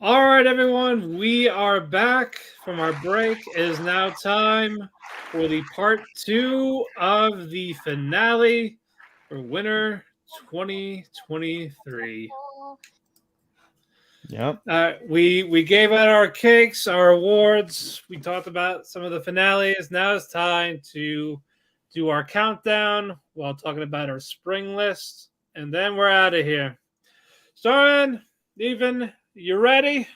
All right, everyone, we are back from our break. It is now time for the part two of the finale for Winter 2023. Yep. We gave out our cakes, our awards. We talked about some of the finales. Now it's time to do our countdown while talking about our spring list, and then we're out of here. Starman, even you ready?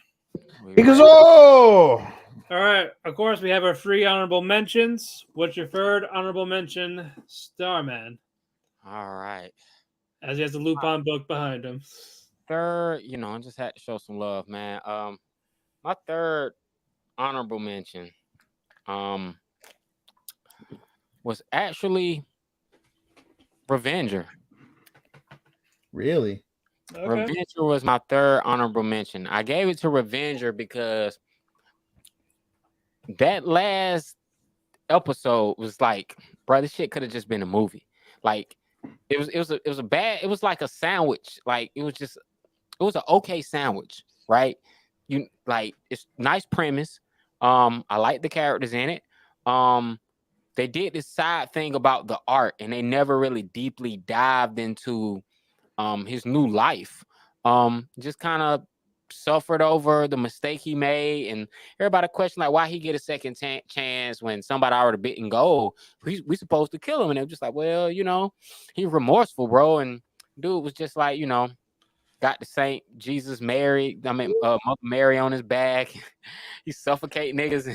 We Because ready? All right. Of course, we have our three honorable mentions. What's your third honorable mention? Starman, All right. as he has the Lupin book behind him. Third, I just had to show some love, man. My third honorable mention, um, was actually Revenger. really? Okay. Revenger was my third honorable mention. I gave it to Revenger because that last episode was like, bro, this shit could have just been a movie. Like, it was a bad. It was like a sandwich. Like, it was an okay sandwich, right? You like it's nice premise. I like the characters in it. Um, they did this side thing about the art, and they never really deeply dived into his new life. Just kind of suffered over the mistake he made, and everybody questioned like why he get a second chance when somebody already bitten gold. We supposed to kill him, and they were just like, well, he's remorseful, bro. And dude was just like, got the Saint Jesus Mary, Mother Mary on his back. He's suffocating niggas.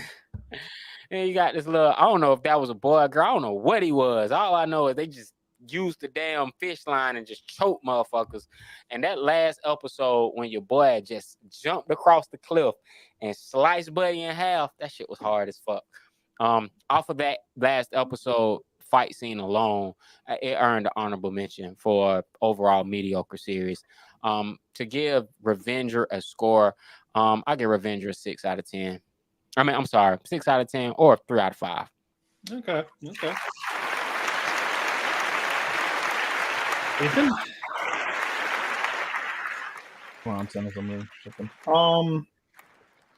And you got this little, I don't know if that was a boy or girl. I don't know what he was. All I know is they just used the damn fish line and just choked motherfuckers. And that last episode when your boy just jumped across the cliff and sliced Buddy in half, that shit was hard as fuck. Off of that last episode fight scene alone, it earned an honorable mention for overall mediocre series. To give Revenger a score, I give Revenger a 6 out of 10. I mean, I'm sorry, 6 out of 10 or 3 out of 5. Okay. Okay. Ethan? Well, I'm sending something. Shipping.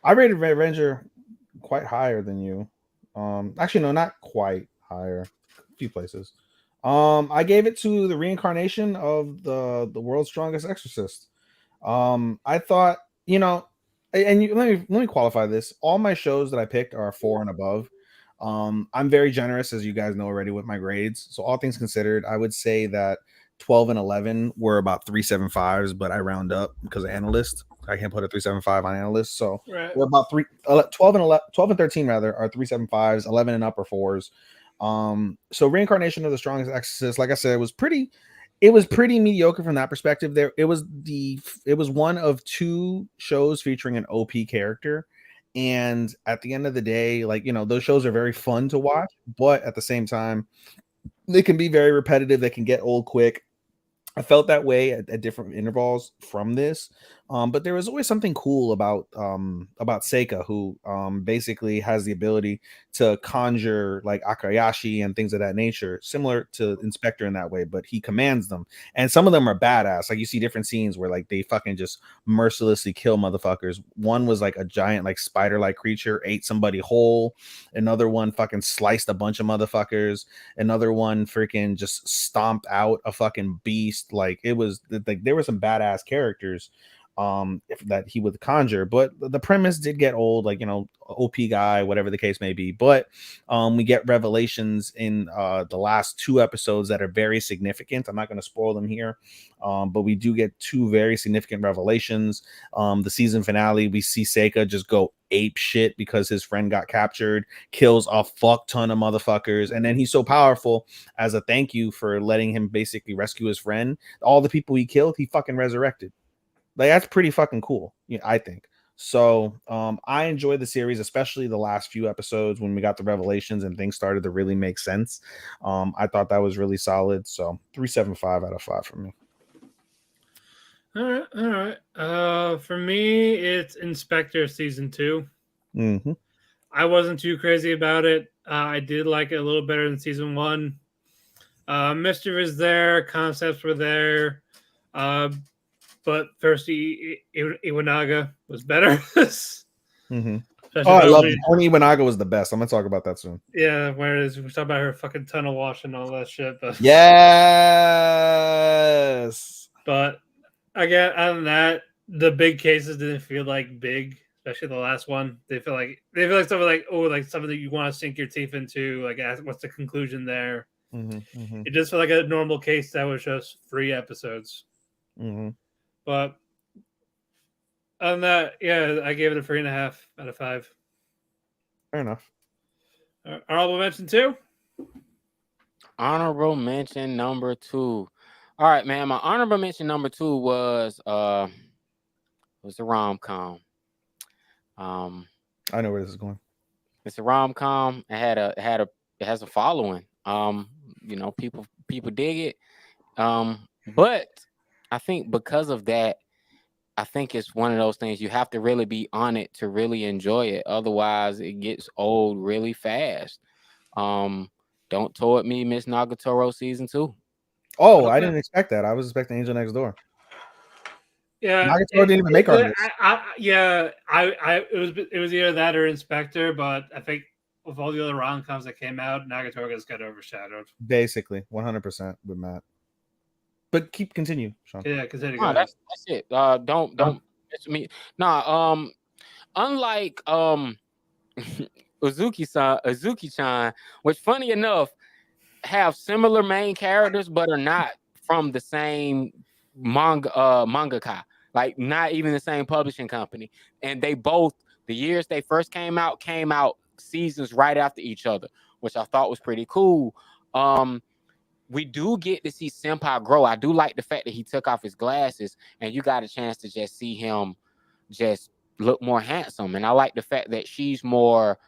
I rated Red Ranger quite higher than you. Actually, no, not quite higher. A few places. I gave it to the reincarnation of the world's strongest exorcist. I thought, let me qualify this. All my shows that I picked are 4 and above. I'm very generous, as you guys know already, with my grades. So all things considered, I would say that 12 and 11 were about 3.75s, but I round up because of analyst. I can't put a 3.75 on analyst, so Right. we're about 12 and 11, 12 and 13 rather are 3.75s. 11 and up are fours. So reincarnation of the strongest exorcist, like I said, was pretty. It was pretty mediocre from that perspective. It was one of two shows featuring an OP character, and at the end of the day, like those shows are very fun to watch, but at the same time, they can be very repetitive. They can get old quick. I felt that way at different intervals from this, but there was always something cool about Seika, who basically has the ability to conjure like Akayashi and things of that nature, similar to Inspector in that way. But he commands them, and some of them are badass. Like you see different scenes where like they fucking just mercilessly kill motherfuckers. One was like a giant like spider-like creature ate somebody whole. Another one fucking sliced a bunch of motherfuckers. Another one freaking just stomped out a fucking beast. Like it was like there were some badass characters if that he would conjure, but the premise did get old, like OP guy, whatever the case may be. But we get revelations in the last 2 episodes that are very significant. I'm not going to spoil them here, but we do get 2 very significant revelations. The season finale, we see Seika just go ape shit because his friend got captured, kills a fuck ton of motherfuckers, and then he's so powerful, as a thank you for letting him basically rescue his friend, all the people he killed, he fucking resurrected. Like that's pretty fucking cool, I think. So I enjoyed the series, especially the last few episodes when we got the revelations and things started to really make sense. I thought that was really solid. So 3.75 out of 5 for me. All right. All right. For me, it's Inspector season two. Mm-hmm. I wasn't too crazy about it. I did like it a little better than season one. Mischief is there, concepts were there. Uh, but first Iwanaga was better. Mm-hmm. Especially Oh, I love when it. Horny Iwanaga was the best. I'm gonna talk about that soon. yeah, whereas we talk about her fucking tunnel wash and all that shit, but Yes. but again, other than that, the big cases didn't feel like big, especially the last one. They feel like something like something that you want to sink your teeth into. Like, what's the conclusion there? Mm-hmm, mm-hmm, It just felt like a normal case that was just 3 episodes. mm-hmm. But other than that, yeah, I gave it a 3.5 out of 5. Fair enough. Honorable mention too. Honorable mention number 2. All right, man. My honorable mention number 2 was a rom-com. I know where this is going. It's a rom-com. It has a following. People dig it. But I think because of that, I think it's one of those things you have to really be on it to really enjoy it. Otherwise, it gets old really fast. Don't Tow at Me, Miss Nagatoro season 2. Oh, Okay. I didn't expect that. I was expecting Angel Next Door. Yeah, Nagatoro didn't even make our list. It was either that or Inspector, but I think with all the other rom-coms that came out, Nagatoro just got overshadowed. Basically, 100% with Matt. But continue, Sean. Yeah, continue. No, that's it. Don't miss me. Nah. Unlike Uzuki-chan, which funny enough have similar main characters but are not from the same mangaka, like not even the same publishing company, and they both, the years they first came out seasons right after each other, which I thought was pretty cool. We do get to see Senpai grow. I do like the fact that he took off his glasses and you got a chance to just see him just look more handsome. And I like the fact that she's more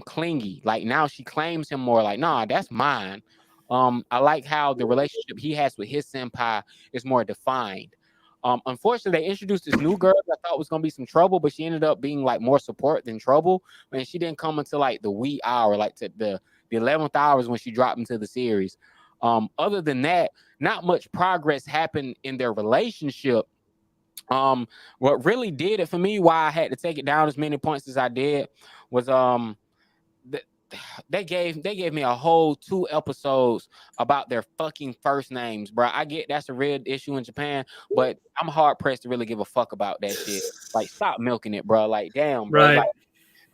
clingy. Like now she claims him more like, nah, that's mine. I like how the relationship he has with his senpai is more defined. Unfortunately, they introduced this new girl that I thought was gonna be some trouble, but she ended up being like more support than trouble. And she didn't come until like the wee hour, like to the 11th hour is when she dropped into the series. Other than that, not much progress happened in their relationship. What really did it for me, why I had to take it down as many points as I did, was they gave me a whole 2 episodes about their fucking first names, bro. I get that's a real issue in Japan, but I'm hard pressed to really give a fuck about that shit. Like, stop milking it, bro. Like, damn, bro. Right.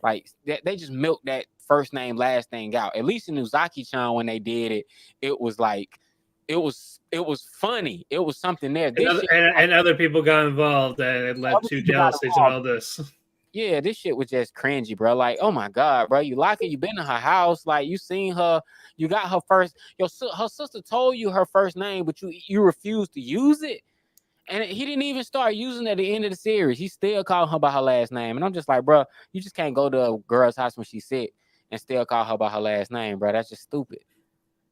Like they just milked that first name last thing out. At least in Uzaki-chan when they did it, it was like it was funny. It was something there. And other people got involved, and it led to jealousies and all this. Yeah, this shit was just cringy, bro. Like, oh my god, bro, you like her? You been in her house? Like, you seen her? You got her first? Her sister told you her first name, but you refused to use it. And he didn't even start using it at the end of the series. He still called her by her last name. And I'm just like, bro, you just can't go to a girl's house when she's sick and still call her by her last name, bro. That's just stupid.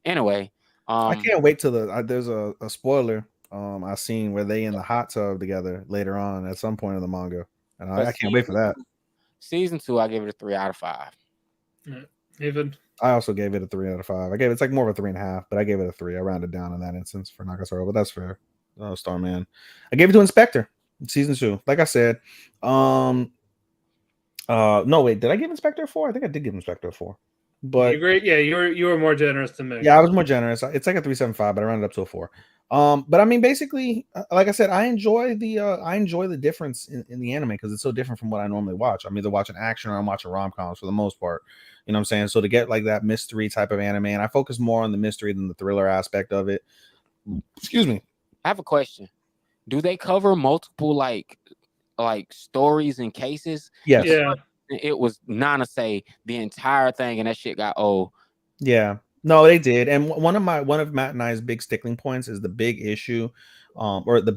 Anyway, I can't wait till there's a spoiler I seen where they in the hot tub together later on at some point in the manga. And I can't wait for that. Season 2, I gave it a 3 out of 5. Yeah, even I also gave it a 3 out of 5. It's like more of a 3.5, but I gave it a 3. I rounded down in that instance for Nagatoro, but that's fair. Starman. I gave it to Inspector season 2. Like I said, no wait, did I give Inspector a 4? I think I did give Inspector a 4. But yeah, you were more generous than me. Yeah, I was more generous. It's like a 3.75, but I rounded up to a 4. But I mean, basically, like I said, I enjoy the difference in the anime because it's so different from what I normally watch. I'm either watching action or I'm watching rom-coms for the most part. You know what I'm saying? So to get like that mystery type of anime, and I focus more on the mystery than the thriller aspect of it. Excuse me. I have a question. Do they cover multiple like stories and cases? Yes. Yeah. It was Nanase the entire thing, and that shit got old. Yeah. No, they did. And one of Matt and I's big stickling points is the big issue, or the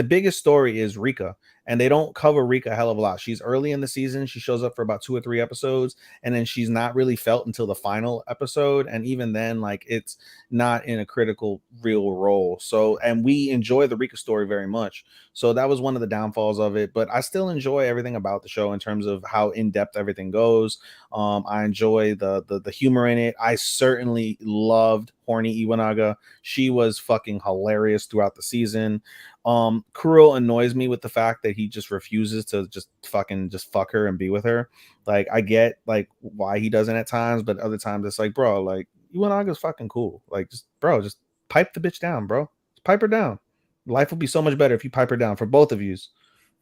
biggest story is Rika, and they don't cover Rika a hell of a lot. She's early in the season. She shows up for about 2 or 3 episodes, and then she's not really felt until the final episode. And even then, like, it's not in a critical real role. So, and we enjoy the Rika story very much. So that was one of the downfalls of it. But I still enjoy everything about the show in terms of how in depth everything goes. I enjoy the humor in it. I certainly loved Horny Iwanaga. She was fucking hilarious throughout the season. Kuro annoys me with the fact that he just refuses to just fuck her and be with her. Like, I get like why he doesn't at times, but other times it's like, bro, like, Iwanaga's fucking cool. Like, just pipe the bitch down, bro. Just pipe her down. Life would be so much better if you pipe her down for both of yous.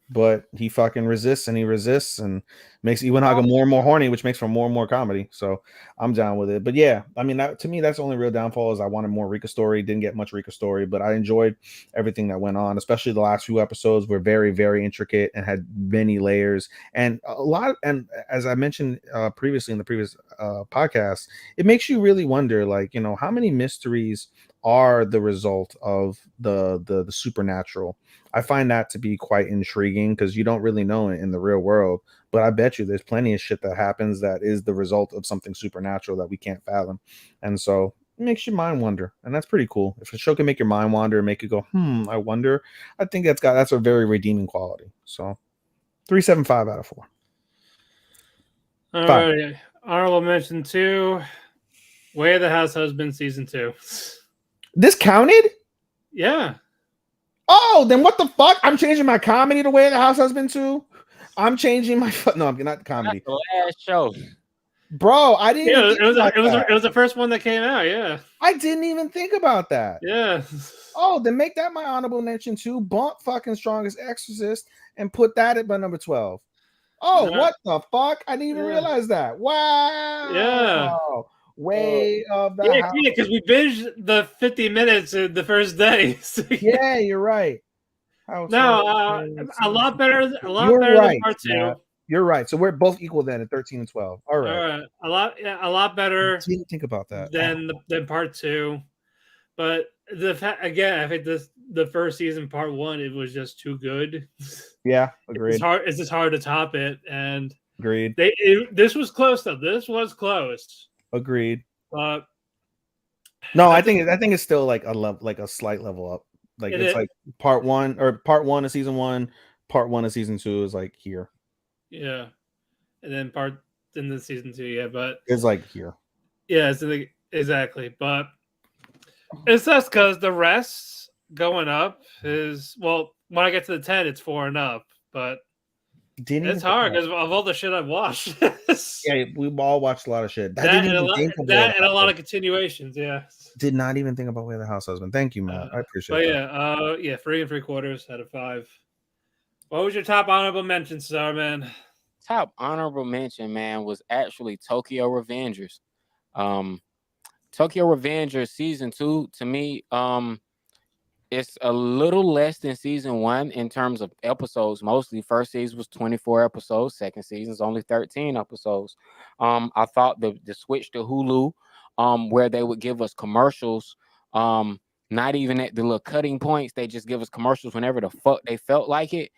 But he fucking resists and makes Iwanaga more and more horny, which makes for more and more comedy. So I'm down with it. But yeah, I mean, to me, that's the only real downfall is I wanted more Rika story. Didn't get much Rika story, but I enjoyed everything that went on, especially the last few episodes were very, very intricate and had many layers and a lot. And as I mentioned previously in the previous podcast, it makes you really wonder, like, how many mysteries are the result of the supernatural. I find that to be quite intriguing because you don't really know it in the real world, but I bet you there's plenty of shit that happens that is the result of something supernatural that we can't fathom. And so it makes your mind wander, and that's pretty cool. If a show can make your mind wander and make you go, I wonder, I think that's a very redeeming quality. So 3.75 out of 4. All right. Honorable mention 2, Way of the House Husband season 2. This counted? Yeah. Oh, then what the fuck? I'm changing my comedy to Way of the House Husband too. I'm changing my no, I'm not comedy. That's the last show, bro. I didn't. Yeah, it was the first one that came out. Yeah, I didn't even think about that. Yeah. Oh, then make that my honorable mention too. Bump fucking Strongest Exorcist and put that at my number 12. Oh, what the fuck? I didn't even realize that. Wow. Yeah. Way of the House. Yeah, because we binged the 50 minutes in the first day. Yeah, you're right. A lot better. A lot you're better right, than part 2. Matt. You're right. So we're both equal then at 13 and 12. All right. A lot better. I didn't think about that than part 2. But again, I think the first season, part 1, it was just too good. Yeah, agreed. It's just hard to top it. And agreed. This was close though. This was close. Agreed. But no, I think it's still like a slight level up. Like like part 1 of season 1, part 1 of season 2 is like here. Yeah, and then in the season 2, yeah, but it's like here. Yeah, exactly. But it's just because the rest going up is when I get to the 10, it's 4 and up, but. It's hard because of all the shit I've watched. Yeah, we've all watched a lot of shit. And a lot of continuations. Yeah. Did not even think about Way of the House Husband. Thank you, Matt. I appreciate that. Yeah, 3 3/4 out of 5. What was your top honorable mention, Starman? Top honorable mention, man, was actually Tokyo Revengers. Tokyo Revengers season 2 to me, it's a little less than season 1 in terms of episodes. Mostly, first season was 24 episodes. Second season is only 13 episodes. I thought the switch to Hulu, where they would give us commercials, not even at the little cutting points. They just give us commercials whenever the fuck they felt like it.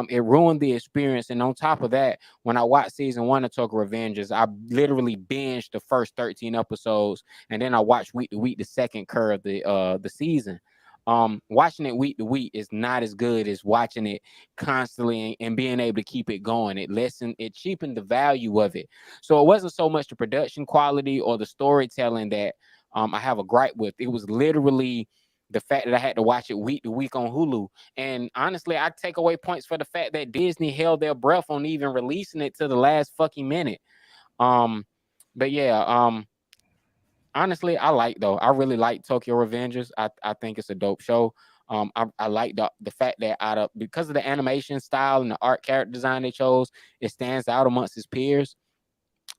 It ruined the experience. And on top of that, when I watched season 1 of Tokyo Revengers, I literally binged the first 13 episodes, and then I watched week to week the second curve of the season. Watching it week to week is not as good as watching it constantly and being able to keep it going. It cheapened the value of it. So it wasn't so much the production quality or the storytelling that I have a gripe with. It was literally the fact that I had to watch it week to week on Hulu. And honestly, I take away points for the fact that Disney held their breath on even releasing it to the last fucking minute. But yeah, honestly, I really like Tokyo Revengers. I think it's a dope show. I like the fact that because of the animation style and the art character design they chose, it stands out amongst its peers.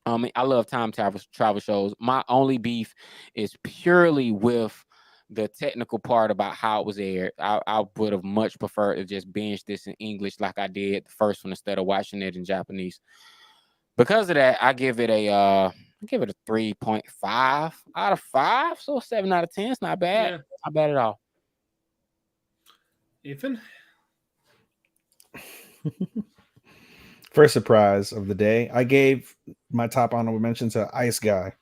I love time travel shows. My only beef is purely with the technical part about how it was aired. I would have much preferred to just binge this in English like I did the first one instead of watching it in Japanese. Because of that, I give it a 3.5 out of 5. So 7 out of 10. It's not bad. Yeah. Not bad at all. Ethan? First surprise of the day. I gave my top honorable mention to Ice Guy.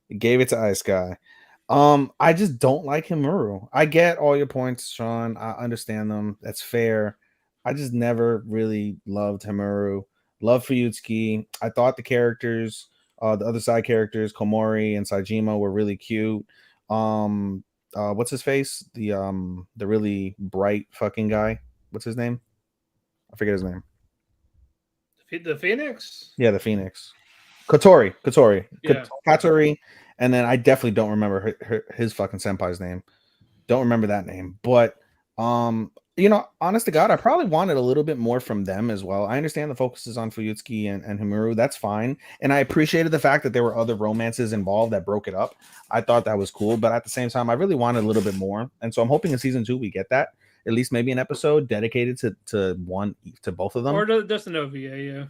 I gave it to Ice Guy. I just don't like Himuru. I get all your points, Sean. I understand them. That's fair. I just never really loved Himuru. Love for Yutsuki. I thought the characters, the other side characters, Komori and Saejima, were really cute. what's his face? The really bright fucking guy. What's his name? I forget his name. The Phoenix. Yeah, the Phoenix. Katori. Yeah. Katori. And then I definitely don't remember his fucking senpai's name. Don't remember that name. But honest to God, I probably wanted a little bit more from them as well. I understand the focus is on Fuyutsuki and Himuru. That's fine. And I appreciated the fact that there were other romances involved that broke it up. I thought that was cool. But at the same time, I really wanted a little bit more. And so I'm hoping in season 2 we get that. At least maybe an episode dedicated to both of them. Or just an OVA, yeah.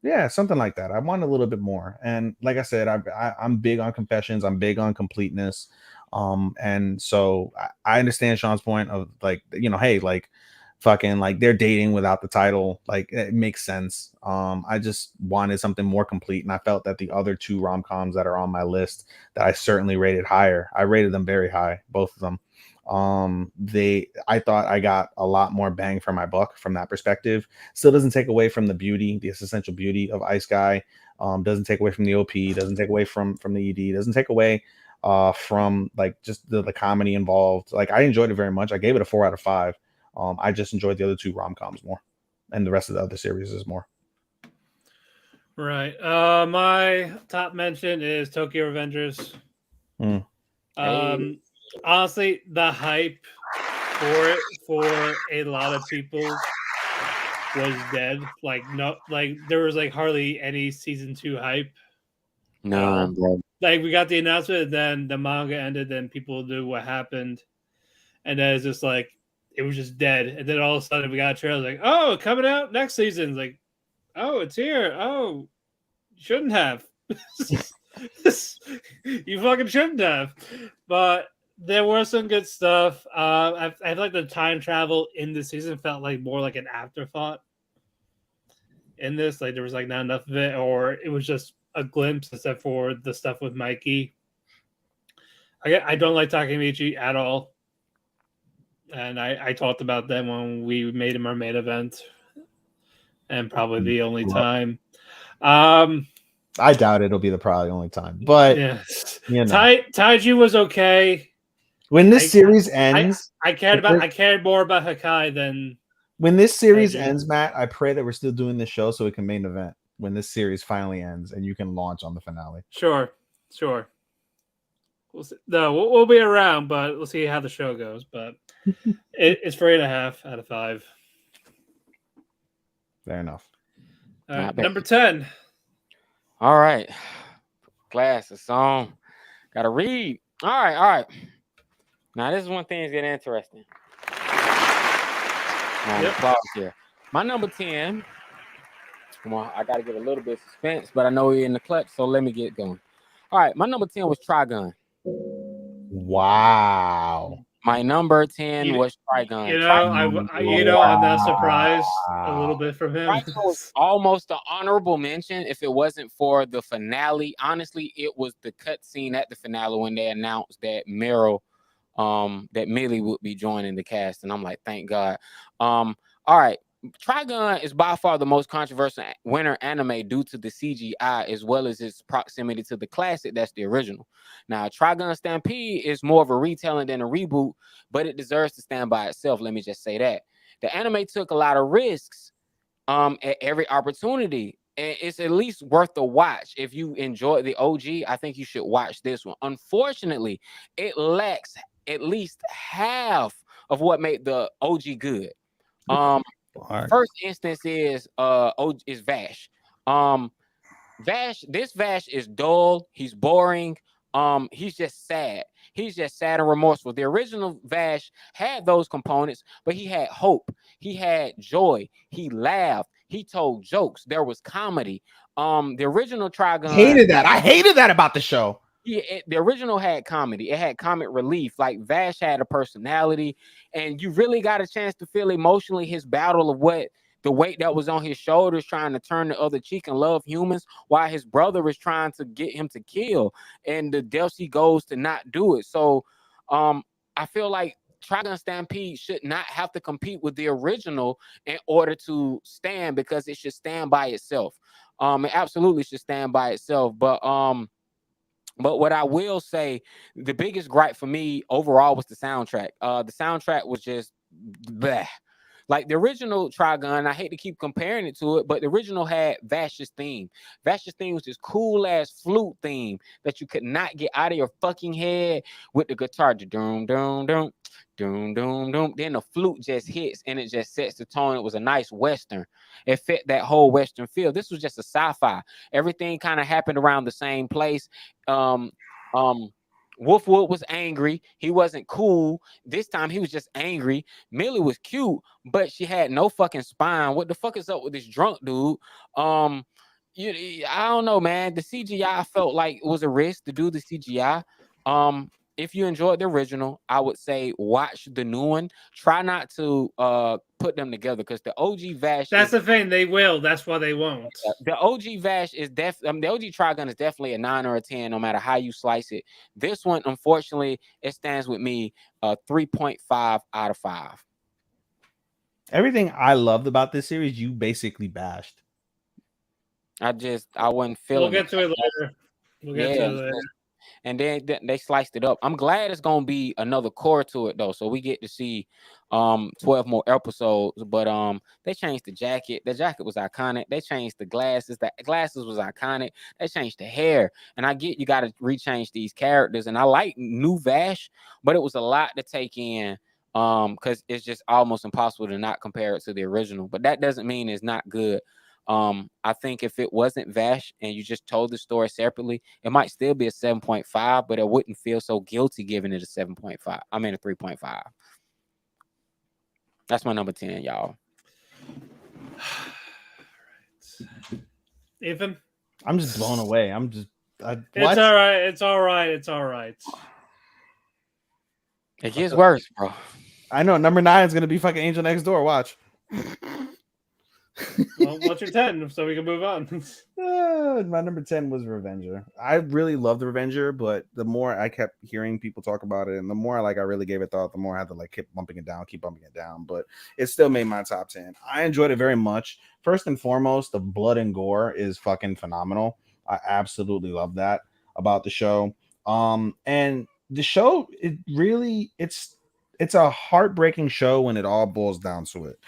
Yeah, something like that. I want a little bit more. And like I said, I'm big on confessions. I'm big on completeness. And so I understand Sean's point of like, hey, like fucking like they're dating without the title. Like it makes sense. I just wanted something more complete. And I felt that the other 2 rom-coms that are on my list that I certainly rated higher, I rated them very high, both of them. I thought I got a lot more bang for my buck from that perspective. Still doesn't take away from the essential beauty of Ice Guy. Doesn't take away from the OP, doesn't take away from the ED, doesn't take away from like just the comedy involved. Like I enjoyed it very much. I gave it a 4 out of 5. I just enjoyed the other 2 rom-coms more, and the rest of the other series is more. Right. My top mention is Tokyo Revengers. Honestly, the hype for a lot of people was dead. Like there was like hardly any season 2 hype. No, like we got the announcement, then the manga ended, then people knew what happened, and then it's just like it was just dead. And then all of a sudden we got a trailer like, oh, coming out next season. It's like, oh, it's here. Oh, you shouldn't have. You fucking shouldn't have. But there was some good stuff. I feel like the time travel in the season felt like more like an afterthought in this. Like there was like not enough of it, or it was just a glimpse, except for the stuff with Mikey. I don't like Takemichi at all. And I talked about them when we made him our main event. And probably the only time. I doubt it'll be the probably only time. But yeah. Taiji was okay. When this series ends, I cared more about Hakai than when this series ends, Matt. I pray that we're still doing this show so we can main event when this series finally ends and you can launch on the finale. Sure. We'll see. No, we'll be around, but we'll see how the show goes. But it's 3.5 out of 5. Fair enough. All right, number 10. All right, class, a song. Got to read. All right. Now this is when things get interesting. Here. My number 10. Come on, I got to give a little bit of suspense, but I know we're in the clutch, so let me get going. All right, my number 10 was Trigun. Wow. My number 10 was Trigun. I'm not surprised a little bit from him. Trigun was almost an honorable mention if it wasn't for the finale. Honestly, it was the cutscene at the finale when they announced that that Millie would be joining the cast, and I'm like, thank God. All right. Trigun is by far the most controversial winter anime due to the CGI as well as its proximity to the classic. That's the original. Now, Trigun Stampede is more of a retelling than a reboot, but it deserves to stand by itself. Let me just say that. The anime took a lot of risks at every opportunity. And it's at least worth the watch. If you enjoy the OG, I think you should watch this one. Unfortunately, it lacks at least half of what made the OG good. First instance is Vash. Vash is dull. He's boring. He's just sad. He's just sad and remorseful. The original Vash had those components, but he had hope. He had joy. He laughed. He told jokes. There was comedy. The original Trigun. I hated that about the show. The original had comedy. It had comic relief. Like Vash had a personality, and you really got a chance to feel emotionally his battle of the weight that was on his shoulders, trying to turn the other cheek and love humans, while his brother is trying to get him to kill, and the depths he goes to not do it. So, I feel like Trigun Stampede should not have to compete with the original in order to stand, because it should stand by itself. It absolutely should stand by itself. But But what I will say, the biggest gripe for me overall was the soundtrack. The soundtrack was just bleh. Like the original Trigun, I hate to keep comparing it to it, but the original had Vash's theme. Vash's theme was this cool ass flute theme that you could not get out of your fucking head with the guitar. Doom, doom, doom, doom, doom, doom. Then the flute just hits and it just sets the tone. It was a nice Western. It fit that whole Western feel. This was just a sci-fi. Everything kind of happened around the same place. Um, um, Wolfwood was angry. He wasn't cool. This time he was just angry. Millie was cute, but she had no fucking spine. What the fuck is up with this drunk dude? I don't know, man. The CGI felt like it was a risk to do the CGI. If you enjoyed the original, I would say watch the new one. Try not to put them together because the OG Vash. That's the thing. They will. That's why they won't. The OG Vash is the OG Trigun is definitely a 9 or a 10, no matter how you slice it. This one, unfortunately, it stands with me 3.5 out of 5. Everything I loved about this series, you basically bashed. I wasn't feeling. We'll get to it later. We'll get to it later. And then they sliced it up. I'm glad it's gonna be another core to it though, so we get to see 12 more episodes. But they changed the jacket. The jacket was iconic. They changed the glasses. The glasses was iconic. They changed the hair. And I get you got to rechange these characters. And I like new Vash, but it was a lot to take in. Because it's just almost impossible to not compare it to the original. But that doesn't mean it's not good. I think if it wasn't Vash and you just told the story separately, it might still be a 7.5, but I wouldn't feel so guilty giving it a 7.5. I mean a 3.5. That's my number 10, y'all. Right. Ethan? I'm just blown away. It's all right. It's all right. It's all right. It gets worse, bro. I know. Number 9 is going to be fucking Angel Next Door. Watch. Well, what's your 10 so we can move on? My number 10 was Revenger. I really loved Revenger, but the more I kept hearing people talk about it and the more I really gave it thought, the more I had to keep bumping it down. But it still made my top 10. I enjoyed it very much. First and foremost, the blood and gore is fucking phenomenal. I absolutely love that about the show. And the show, it's a heartbreaking show when it all boils down to it.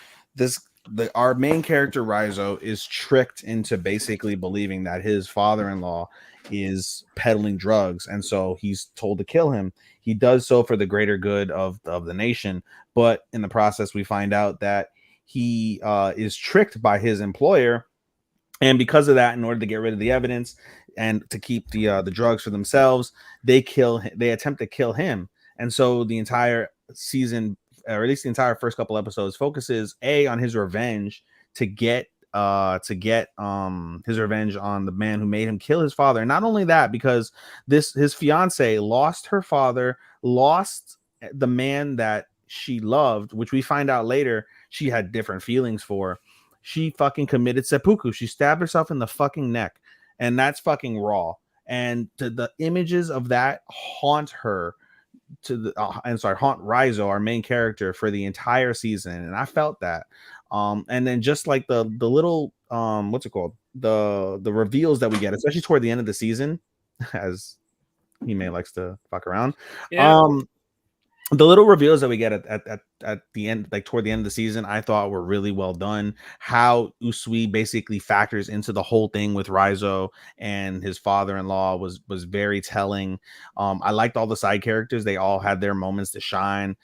Our main character Raizo is tricked into basically believing that his father-in-law is peddling drugs, and so he's told to kill him. He does so for the greater good of the nation, but in the process we find out that he is tricked by his employer, and because of that, in order to get rid of the evidence and to keep the drugs for themselves, they attempt to kill him. And so the entire season, or at least the entire first couple episodes, focuses on his revenge to get his revenge on the man who made him kill his father. And not only that, because his fiance lost her father, lost the man that she loved, which we find out later she had different feelings for. She fucking committed seppuku. She stabbed herself in the fucking neck, and that's fucking raw. And the images of that haunt her. Haunt Raizo, our main character, for the entire season, and I felt that. And then just like the little what's it called, the reveals that we get, especially toward the end of the season, as he may likes to fuck around. Yeah. The little reveals that we get at the end, toward the end of the season, I thought were really well done. How Usui basically factors into the whole thing with Raizo and his father-in-law was very telling. I liked all the side characters. They all had their moments to shine.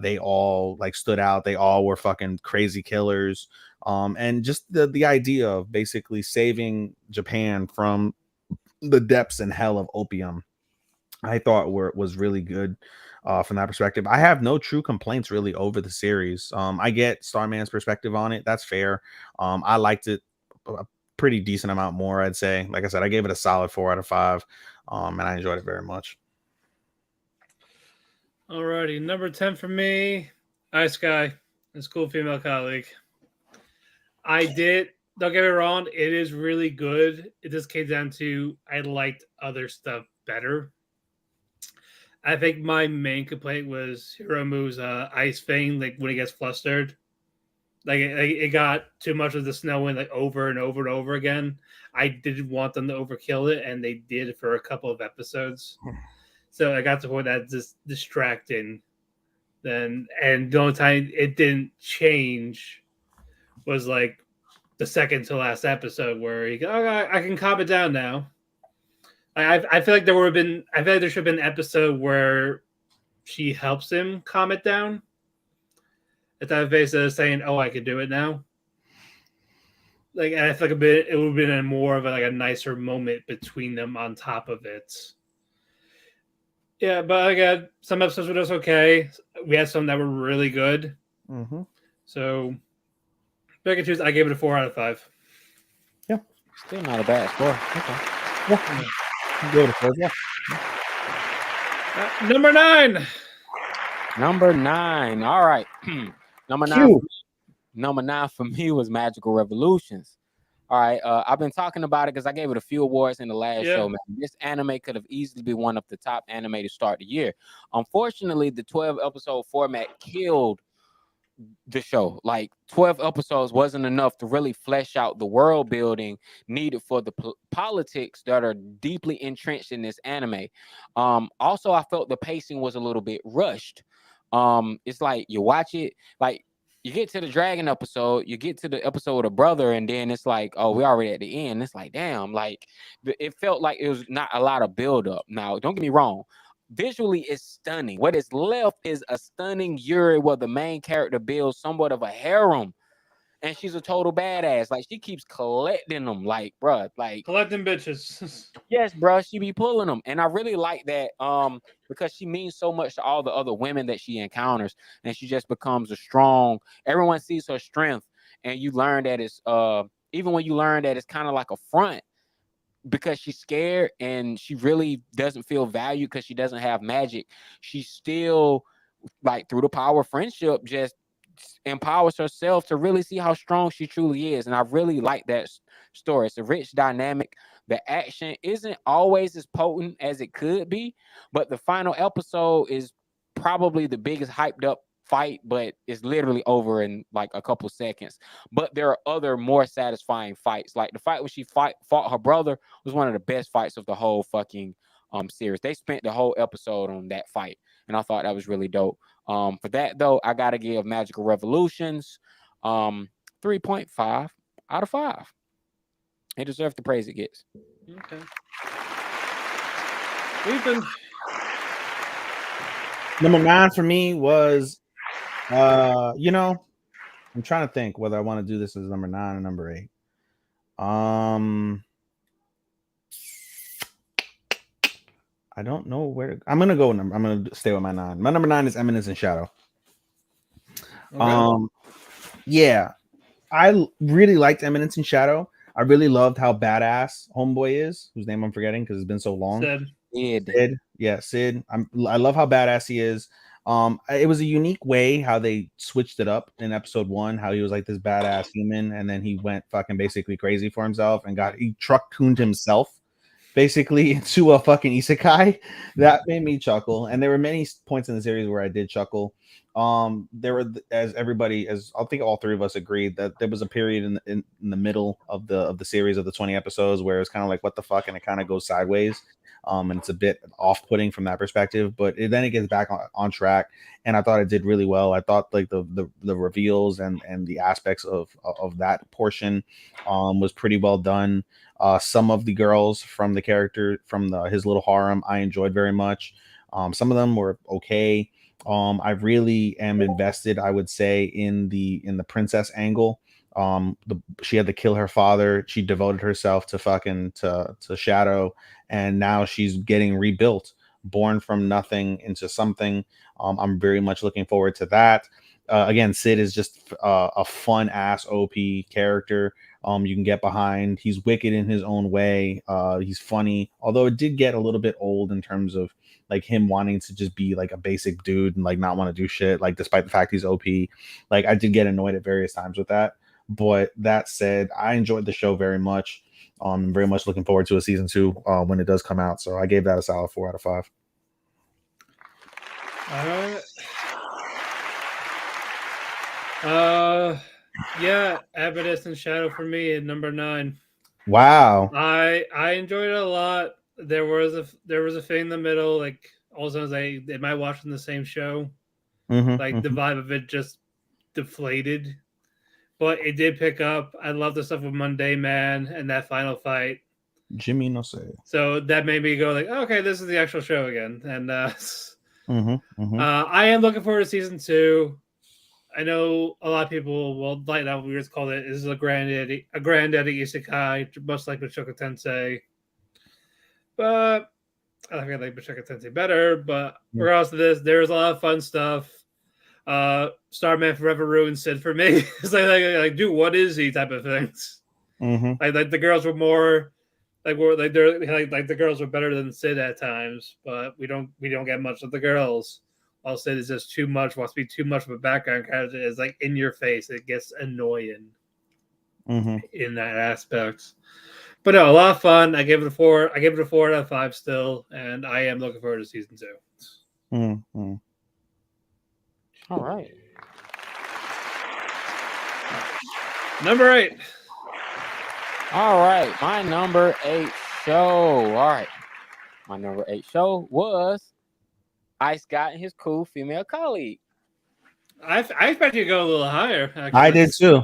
They all stood out. They all were fucking crazy killers. And just the idea of basically saving Japan from the depths and hell of opium, I thought was really good. From that perspective, I have no true complaints really over the series. I get Starman's perspective on it. That's fair. I liked it a pretty decent amount more, I'd say. Like I said, I gave it a solid 4 out of 5. And I enjoyed it very much. Alrighty, number 10 for me, Ice Guy, his cool female colleague. Don't get me wrong, it is really good. It just came down to I liked other stuff better. I think my main complaint was Hiromu's ice thing, when he gets flustered. Like it got too much of the snowing like over and over and over again. I didn't want them to overkill it, and they did for a couple of episodes. So I got to the point that just distracting. Then and the only time it didn't change was like the second to last episode where he go, oh, I can calm it down now. I feel like I feel like there should have been an episode where she helps him calm it down. At that face of saying, "Oh, I can do it now." Like, and I feel like it would have been a more of a nicer moment between them on top of it. Yeah, but again, some episodes were just okay. We had some that were really good. Mm-hmm. So, pick and choose. I gave it a 4 out of 5. Yeah, still not a bad score. Okay. Yeah, give it a 4. Yeah. Number 9. Number 9. All right. Number 9. Number 9 for me was Magical Revolutions. All right. I've been talking about it because I gave it a few awards in the last show, man. This anime could have easily been one of the top anime to start the year. Unfortunately, the 12 episode format killed the show. Like 12 episodes wasn't enough to really flesh out the world building needed for the politics that are deeply entrenched in this anime. Also, I felt the pacing was a little bit rushed. It's like you watch it, like you get to the dragon episode, you get to the episode of the brother, and then it's like, oh, we're already at the end. It's like, damn, like it felt like it was not a lot of build up. Now, don't get me wrong. Visually, it's stunning. What is left is a stunning Yuri where the main character builds somewhat of a harem. And she's a total badass. Like, she keeps collecting them. Like, bruh, like collecting bitches. Yes, bruh, she be pulling them. And I really like that because she means so much to all the other women that she encounters. And she just becomes a strong, everyone sees her strength. And you learn that it's even when you learn that it's kind of like a front, because she's scared and she really doesn't feel valued because she doesn't have magic. She still, like, through the power of friendship, just empowers herself to really see how strong she truly is. And I really like that story. It's a rich dynamic. The action isn't always as potent as it could be, but the final episode is probably the biggest hyped up fight, but it's literally over in like a couple seconds. But there are other more satisfying fights. Like the fight when she fought her brother was one of the best fights of the whole fucking series. They spent the whole episode on that fight, and I thought that was really dope. For that though, I gotta give Magical Revolutions 3.5 out of 5. It deserves the praise it gets. Okay. Ethan. Number 9 for me was I'm trying to think whether I want to do this as number 9 or number 8. I don't know where I'm gonna stay with my 9. My number 9 is Eminence in Shadow. Okay. Yeah, I really liked Eminence in Shadow. I really loved how badass Homeboy is, whose name I'm forgetting because it's been so long. Sid. Yeah, Sid. I love how badass he is. It was a unique way how they switched it up in episode 1, how he was like this badass human, and then he went fucking basically crazy for himself and he truck-tuned himself basically into a fucking isekai. That made me chuckle, and there were many points in the series where I did chuckle. There were, as I think all 3 of us agreed, that there was a period in the middle of the series of the 20 episodes where it's kind of like, what the fuck, and it kind of goes sideways. And it's a bit off-putting from that perspective, but then it gets back on track, and I thought it did really well. I thought like the reveals and the aspects of that portion was pretty well done. Some of the girls from the character from his little harem I enjoyed very much. Some of them were okay. I really am invested, I would say, in the princess angle. She had to kill her father. She devoted herself to Shadow, and now she's getting rebuilt, born from nothing into something. I'm very much looking forward to that. Again, Sid is just a fun ass OP character. You can get behind. He's wicked in his own way. He's funny, although it did get a little bit old in terms of like him wanting to just be like a basic dude and like not want to do shit. Like, despite the fact he's OP, like I did get annoyed at various times with that. But that said, I enjoyed the show very much. I'm very much looking forward to a season 2 when it does come out. So I gave that a solid 4 out of 5. All right. Yeah, Evanescent Shadow for me at number 9. Wow. I enjoyed it a lot. There was a thing in the middle, like also they am I watching the same show? Like the vibe of it just deflated. But it did pick up. I love the stuff with Monday Man and that final fight. Jimmy no say. So that made me go like, okay, this is the actual show again. And I am looking forward to season 2. I know a lot of people will light up. We just call it is a granddaddy isekai, much like Mushoku Tensei. But I think I like Mushoku Tensei better. But regardless of this, there's a lot of fun stuff. Starman Forever ruined Sid for me. It's like, dude, what is he type of things. Like the girls were more like they're like the girls were better than Sid at times, but we don't get much of the girls. While Sid is just too much, wants to be too much of a background character. Is like in your face. It gets annoying in that aspect. But no, a lot of fun. I give it a 4. I give it a 4 out of 5 still, and I am looking forward to season 2. All right. Number 8. All right. My number 8 show. All right. My number 8 show was Ice Guy and his cool female colleague. I expect you to go a little higher. Actually. I did too.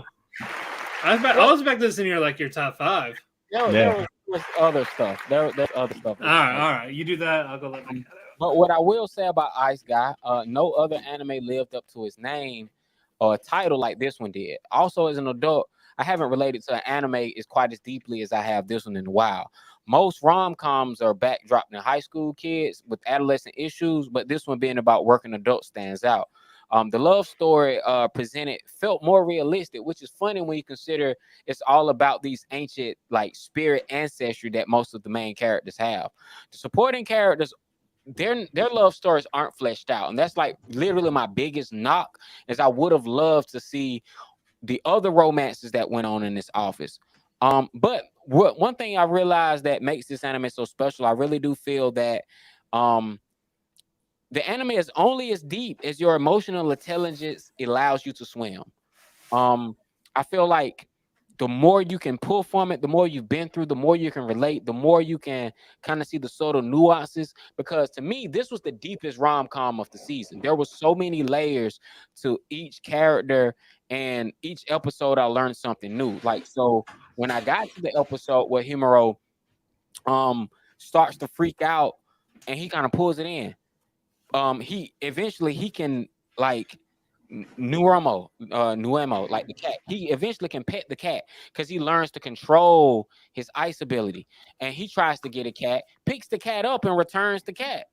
I was expecting this in your top 5. There was other stuff. There's other stuff. All right. You do that. I'll go let me. But what I will say about Ice Guy, no other anime lived up to his name or title like this one did. Also, as an adult, I haven't related to an anime as quite as deeply as I have this one in a while. Most rom-coms are backdropped in high school kids with adolescent issues, but this one being about working adults stands out. The love story presented felt more realistic, which is funny when you consider it's all about these ancient like spirit ancestry that most of the main characters have. The supporting characters, their love stories aren't fleshed out, and that's like literally my biggest knock. Is I would have loved to see the other romances that went on in this office. But one thing I realized that makes this anime so special, I really do feel that the anime is only as deep as your emotional intelligence allows you to swim. I feel like the more you can pull from it, the more you've been through, the more you can relate, the more you can kind of see the subtle nuances. Because to me, this was the deepest rom-com of the season. There was so many layers to each character, and each episode I learned something new. Like, so when I got to the episode where Himuro starts to freak out and he kind of pulls it in, he eventually he can like Nuemo, like the cat. He eventually can pet the cat because he learns to control his ice ability. And he tries to get a cat, picks the cat up, and returns the cat.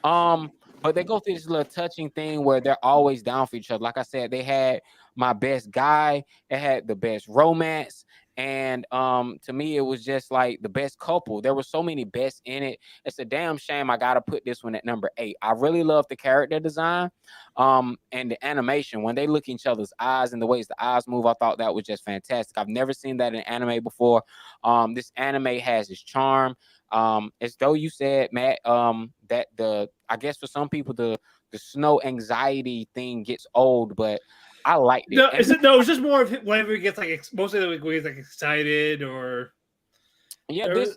But they go through this little touching thing where they're always down for each other. Like I said, they had my best guy, it had the best romance. And to me, it was just like the best couple. There were so many best in it. It's a damn shame I gotta put this one at number 8. I really love the character design, and the animation when they look in each other's eyes and the ways the eyes move. I thought that was just fantastic. I've never seen that in anime before. This anime has its charm. As though you said, Matt, that I guess for some people the snow anxiety thing gets old, but I liked it. No, it's just more of whenever he gets like mostly like when he's like excited or this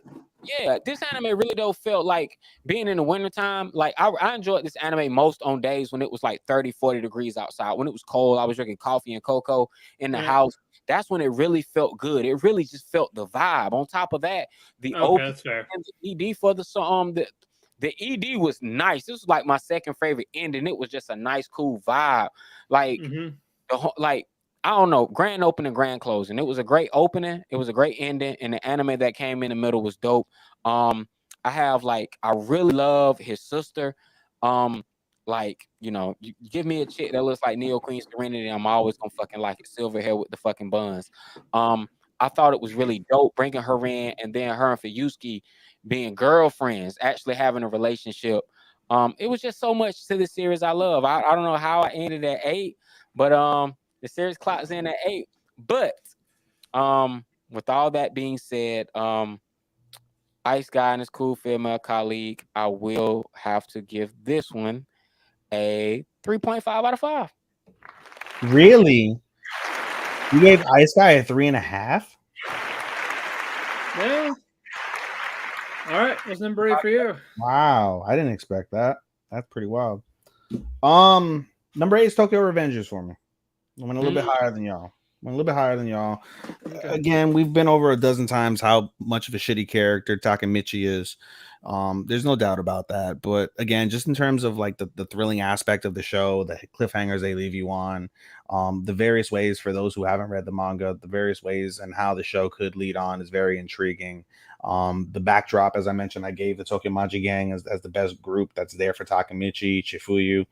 anime really though felt like being in the wintertime. Like I enjoyed this anime most on days when it was like 30-40 degrees outside. When it was cold, I was drinking coffee and cocoa in the house. That's when it really felt good. It really just felt the vibe. On top of that, the that's fair. And the ED for the song, the ED was nice. This was like my second favorite ending. It was just a nice, cool vibe. Like I don't know, grand opening, grand closing. It was a great opening. It was a great ending, and the anime that came in the middle was dope. I really love his sister. Like, you give me a chick that looks like Neo Queen Serenity, I'm always gonna fucking like it. Silver hair with the fucking buns. I thought it was really dope bringing her in, and then her and Fuyusuki being girlfriends, actually having a relationship. It was just so much to the series I love. I don't know how I ended at 8, but the series clocks in at 8. But with all that being said, Ice Guy and his cool female colleague, I will have to give this one a 3.5 out of 5. Really? You gave Ice Guy a 3.5. Yeah. All right, what's number 8 for you? Wow, I didn't expect that. That's pretty wild. Number 8 is Tokyo Revengers for me. I went a little bit higher than y'all. Okay. Again, we've been over a dozen times how much of a shitty character Takemichi is. There's no doubt about that. But again, just in terms of like the thrilling aspect of the show, the cliffhangers they leave you on, the various ways for those who haven't read the manga, the various ways and how the show could lead on is very intriguing. The backdrop, as I mentioned, I gave the Tokyo Maji Gang as the best group that's there for Takemichi, Chifuyu.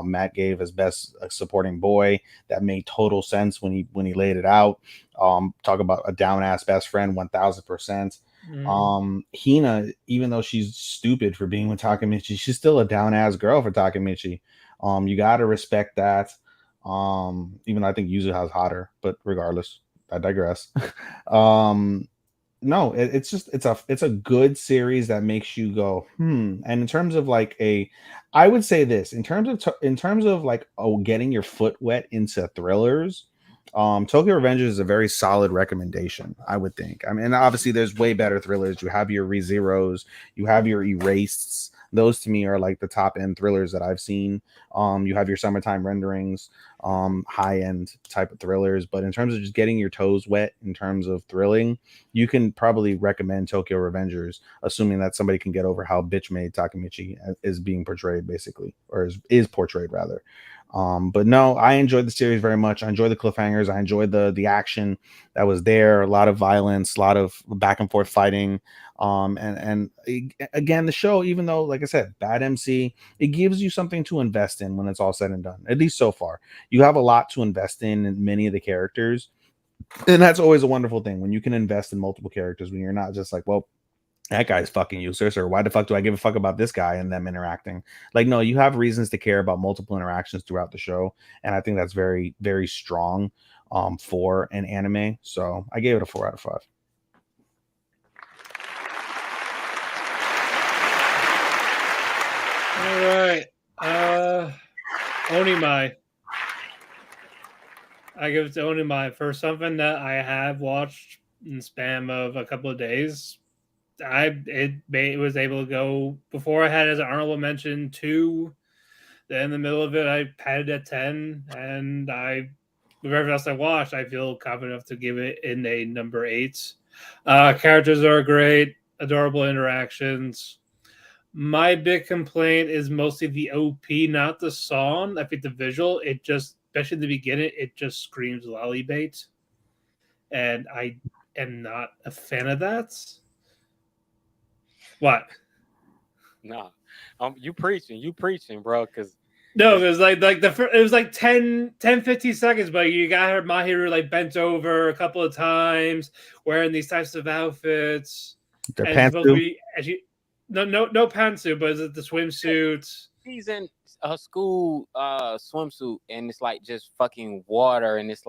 Matt gave as best supporting boy. That made total sense when he laid it out. Talk about a down ass best friend, 1000%. Hina, even though she's stupid for being with Takemichi, she's still a down ass girl for Takemichi. You gotta respect that. Even though I think Yuzuha's hotter, but regardless, I digress. No, it's a good series that makes you go And in terms of like I would say this in terms of like getting your foot wet into thrillers. Tokyo Revengers is a very solid recommendation, I would think. I mean, and obviously there's way better thrillers. You have your ReZeros, you have your Erased. Those to me are like the top end thrillers that I've seen. You have your Summertime Renderings, high end type of thrillers. But in terms of just getting your toes wet in terms of thrilling, you can probably recommend Tokyo Revengers, assuming that somebody can get over how bitch made Takemichi is being portrayed, basically, or is portrayed rather. But no, I enjoyed the series very much. I enjoyed the cliffhangers. I enjoyed the action that was there. A lot of violence, a lot of back and forth fighting. And again, the show, even though, like I said, bad MC, it gives you something to invest in when it's all said and done. At least so far, you have a lot to invest in many of the characters, and that's always a wonderful thing when you can invest in multiple characters. When you're not just like, well, that guy's fucking useless, or why the fuck do I give a fuck about this guy and them interacting? Like, no, you have reasons to care about multiple interactions throughout the show, and I think that's very, very strong for an anime. So I gave it a 4 out of 5. All right. Onimai. I give it to Onimai for something that I have watched in the span of a couple of days. It was able to go before I had it as an honorable mention 2. Then in the middle of it, I had it at 10, and with everything else I watched, I feel confident enough to give it in a number 8. Characters are great, adorable interactions. My big complaint is mostly the OP, not the song. I think the visual, it just, especially in the beginning, it just screams lollybait. And I am not a fan of that. What? Nah, you preaching, bro. Because No, it was it was like 10, 15 seconds, but you got her Mahiru like bent over a couple of times, wearing these types of outfits. Their And it's supposed to pantsuit. be no pantsuit, but is it the swimsuit? she's in a school swimsuit, and it's like just fucking water, and it's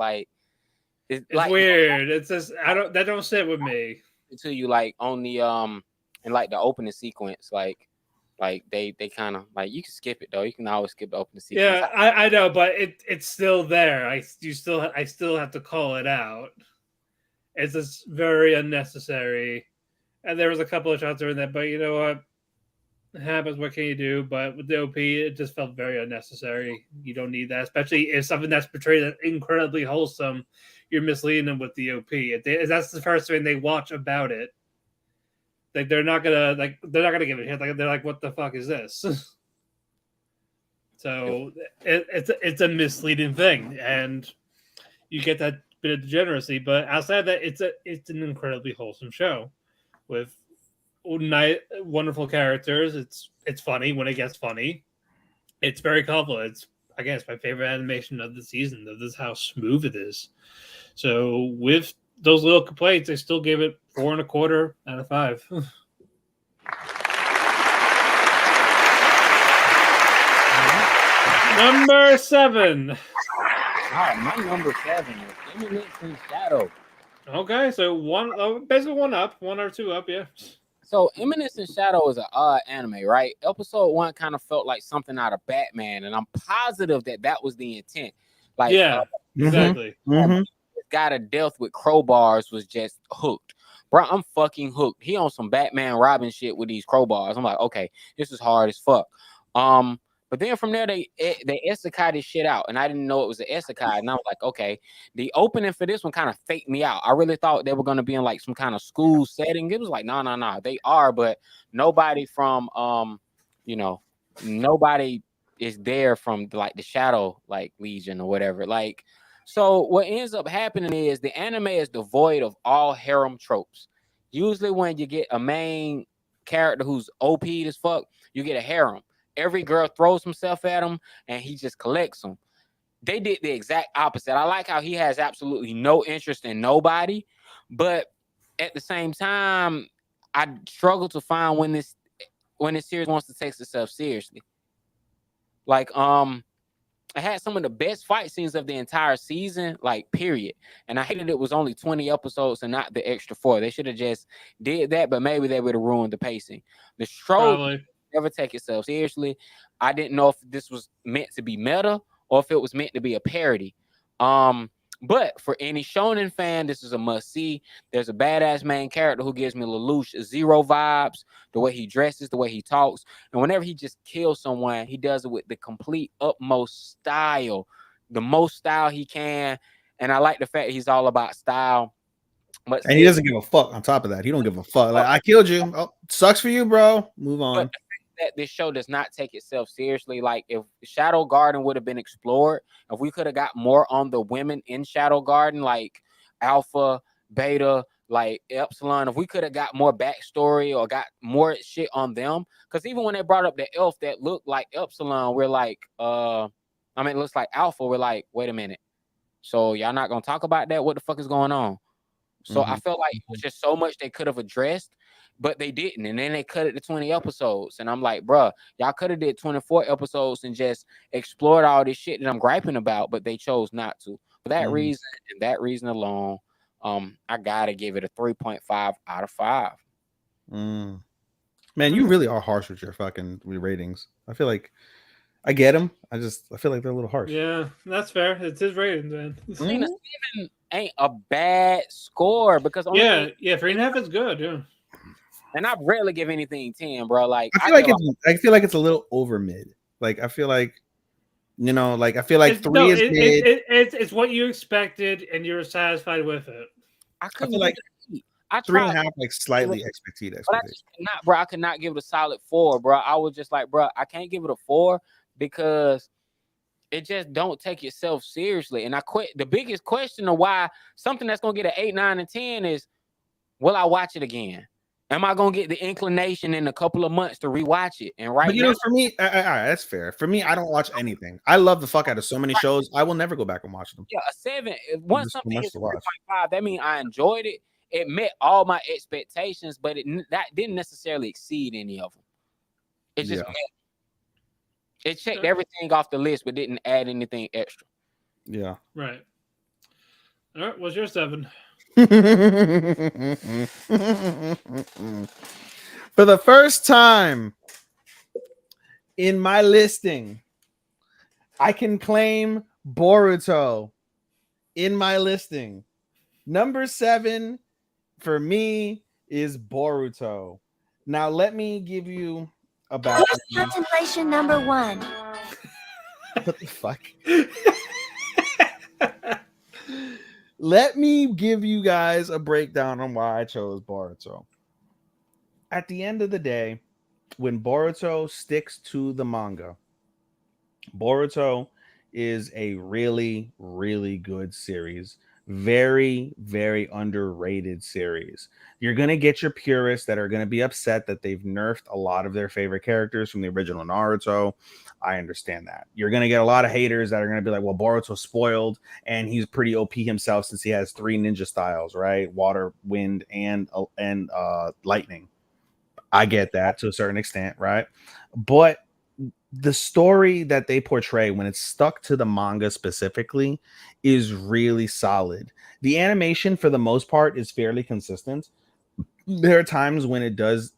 It's like weird. It's just that don't sit with me. until you like on the in like the opening sequence, like they kind of like, you can skip it though. You can always skip the opening sequence. Yeah, I know, but it's still there. I still have to call it out. It's just very unnecessary. And there was a couple of shots during that, but you know what? It happens. What can you do? But with the OP, it just felt very unnecessary. You don't need that, especially if something that's portrayed as incredibly wholesome, you're misleading them with the OP. If that's the first thing they watch about it, like they're not gonna give a shit. Like they're like, what the fuck is this? So it's a misleading thing, and you get that bit of degeneracy. But outside of that, it's an incredibly wholesome show with wonderful characters. It's funny when it gets funny. It's very colorful. It's my favorite animation of the season. This is how smooth it is. So with those little complaints, I still give it 4.25 out of 5. Number 7. My number 7 is Eminence in Shadow. Okay, so basically 1 up, 1 or 2 up, yeah. So Eminence in Shadow is an odd anime, right? Episode 1 kind of felt like something out of Batman, and I'm positive that was the intent. Like, yeah, exactly. It's guy to death with crowbars was just hooked. Bro, I'm fucking hooked. He on some Batman Robin shit with these crowbars. I'm like, okay, this is hard as fuck. But then from there, they isekai this shit out, and I didn't know it was an isekai, and I was like, okay. The opening for this one kind of faked me out. I really thought they were gonna be in like some kind of school setting. It was like, no, they are, but nobody from nobody is there from like the Shadow like Legion or whatever. Like, so what ends up happening is the anime is devoid of all harem tropes. Usually, when you get a main character who's OP as fuck, you get a harem. Every girl throws himself at him and he just collects them. They did the exact opposite. I like how he has absolutely no interest in nobody, but at the same time, I struggle to find when this series wants to take itself seriously. Like, I had some of the best fight scenes of the entire season, like, period. And I hated it was only 20 episodes and not the extra 4. They should have just did that, but maybe they would have ruined the pacing. The show never take itself seriously. I didn't know if this was meant to be meta or if it was meant to be a parody. But for any shonen fan, this is a must-see. There's a badass main character who gives me Lelouch Zero vibes, the way he dresses, the way he talks. And whenever he just kills someone, he does it with the complete utmost style, the most style he can. And I like the fact he's all about style. But and he doesn't give a fuck on top of that. He don't give a fuck. Like, I killed you. Oh, sucks for you, bro. Move on. But that this show does not take itself seriously. Like, if Shadow Garden would have been explored, if we could have got more on the women in Shadow Garden, like Alpha, Beta, like Epsilon, if we could have got more backstory or got more shit on them, because even when they brought up the elf that looked like Epsilon, we're like, it looks like Alpha. We're like, wait a minute. So y'all not gonna talk about that? What the fuck is going on? So I felt like it was just so much they could have addressed, but they didn't. And then they cut it to 20 episodes. And I'm like, bruh, y'all could have did 24 episodes and just explored all this shit that I'm griping about, but they chose not to. For that reason and that reason alone, I gotta give it a 3.5 out of 5. Man, you really are harsh with your fucking ratings. I feel like I get them. I feel like they're a little harsh. Yeah, that's fair. It's his ratings, man. 7 ain't a bad score because 3.5 is good. Yeah, and I rarely give anything 10, bro. Like, I feel like it's a little over mid. Like, I feel like, I feel like 3 is mid. It's what you expected, and you were satisfied with it. I feel like 3.5, like slightly expected. I could not give it a solid 4, bro. I was just like, bro, I can't give it a 4 because it just don't take itself seriously. And the biggest question of why something that's gonna get an 8, 9, and 10 is, will I watch it again? Am I gonna get the inclination in a couple of months to rewatch it? And now, for me, that's fair. For me, I don't watch anything. I love the fuck out of so many shows. I will never go back and watch them. Yeah, a 7. Once something is 3.5, that means I enjoyed it. It met all my expectations, but that didn't necessarily exceed any of them. It just it checked everything off the list, but didn't add anything extra. Yeah. Right. All right. What's your 7? For the first time in my listing, I can claim Boruto in my listing. Number 7 for me is Boruto. Now, let me give you about contemplation number 1. What the fuck? Let me give you guys a breakdown on why I chose Boruto. At the end of the day, when Boruto sticks to the manga, Boruto is a really, really good series. Very, very underrated series. You're going to get your purists that are going to be upset that they've nerfed a lot of their favorite characters from the original Naruto. I understand that. You're going to get a lot of haters that are going to be like, well, Boruto's spoiled and he's pretty OP himself since he has 3 ninja styles, right? Water, wind, and lightning. I get that to a certain extent, right? But the story that they portray when it's stuck to the manga specifically is really solid. The animation for the most part is fairly consistent. There are times when it does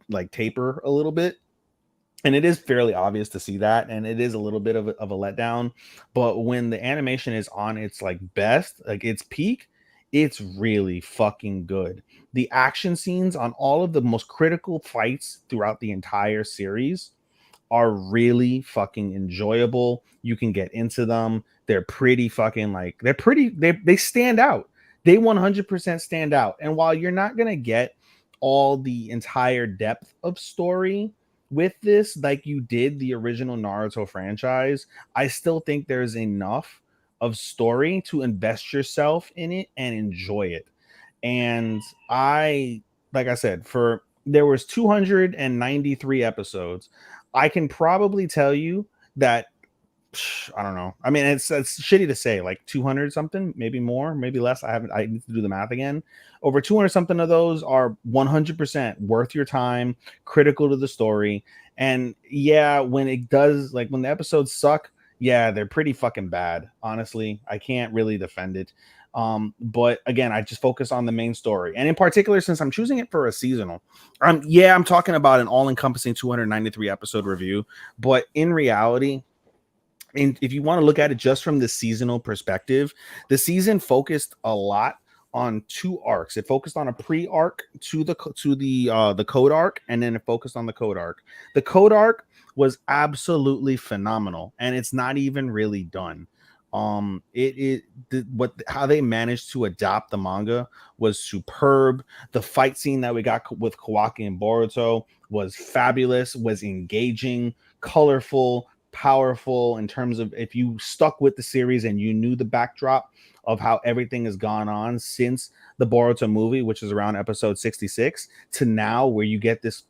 like taper a little bit, And it is fairly obvious to see that, and it is a little bit of a letdown. But when the animation is on its like best, like its peak, it's really fucking good. The action scenes on all of the most critical fights throughout the entire series are really fucking enjoyable. You can get into them. They're pretty fucking like they stand out. They 100% stand out. And while you're not going to get all the entire depth of story with this like you did the original Naruto franchise, I still think there's enough of story to invest yourself in it and enjoy it. And I, like I said, for there was 293 episodes. I can probably tell you that I don't know. I mean, it's shitty to say, like 200 something, maybe more, maybe less. I need to do the math again. Over 200 something of those are 100% worth your time, critical to the story. And yeah, when it does, like when the episodes suck, yeah, they're pretty fucking bad. Honestly, I can't really defend it. But again, I just focus on the main story. And in particular, since I'm choosing it for a seasonal, I'm talking about an all-encompassing 293 episode review. But in reality, and if you want to look at it just from the seasonal perspective, the season focused a lot on two arcs. It focused on a pre-arc to the code arc, and then it focused on the code arc. The code arc was absolutely phenomenal, and it's not even really done. How they managed to adapt the manga was superb. The fight scene that we got with Kawaki and Boruto was fabulous, was engaging, colorful, powerful in terms of if you stuck with the series and you knew the backdrop of how everything has gone on since the Boruto movie, which is around episode 66 to now, where you get this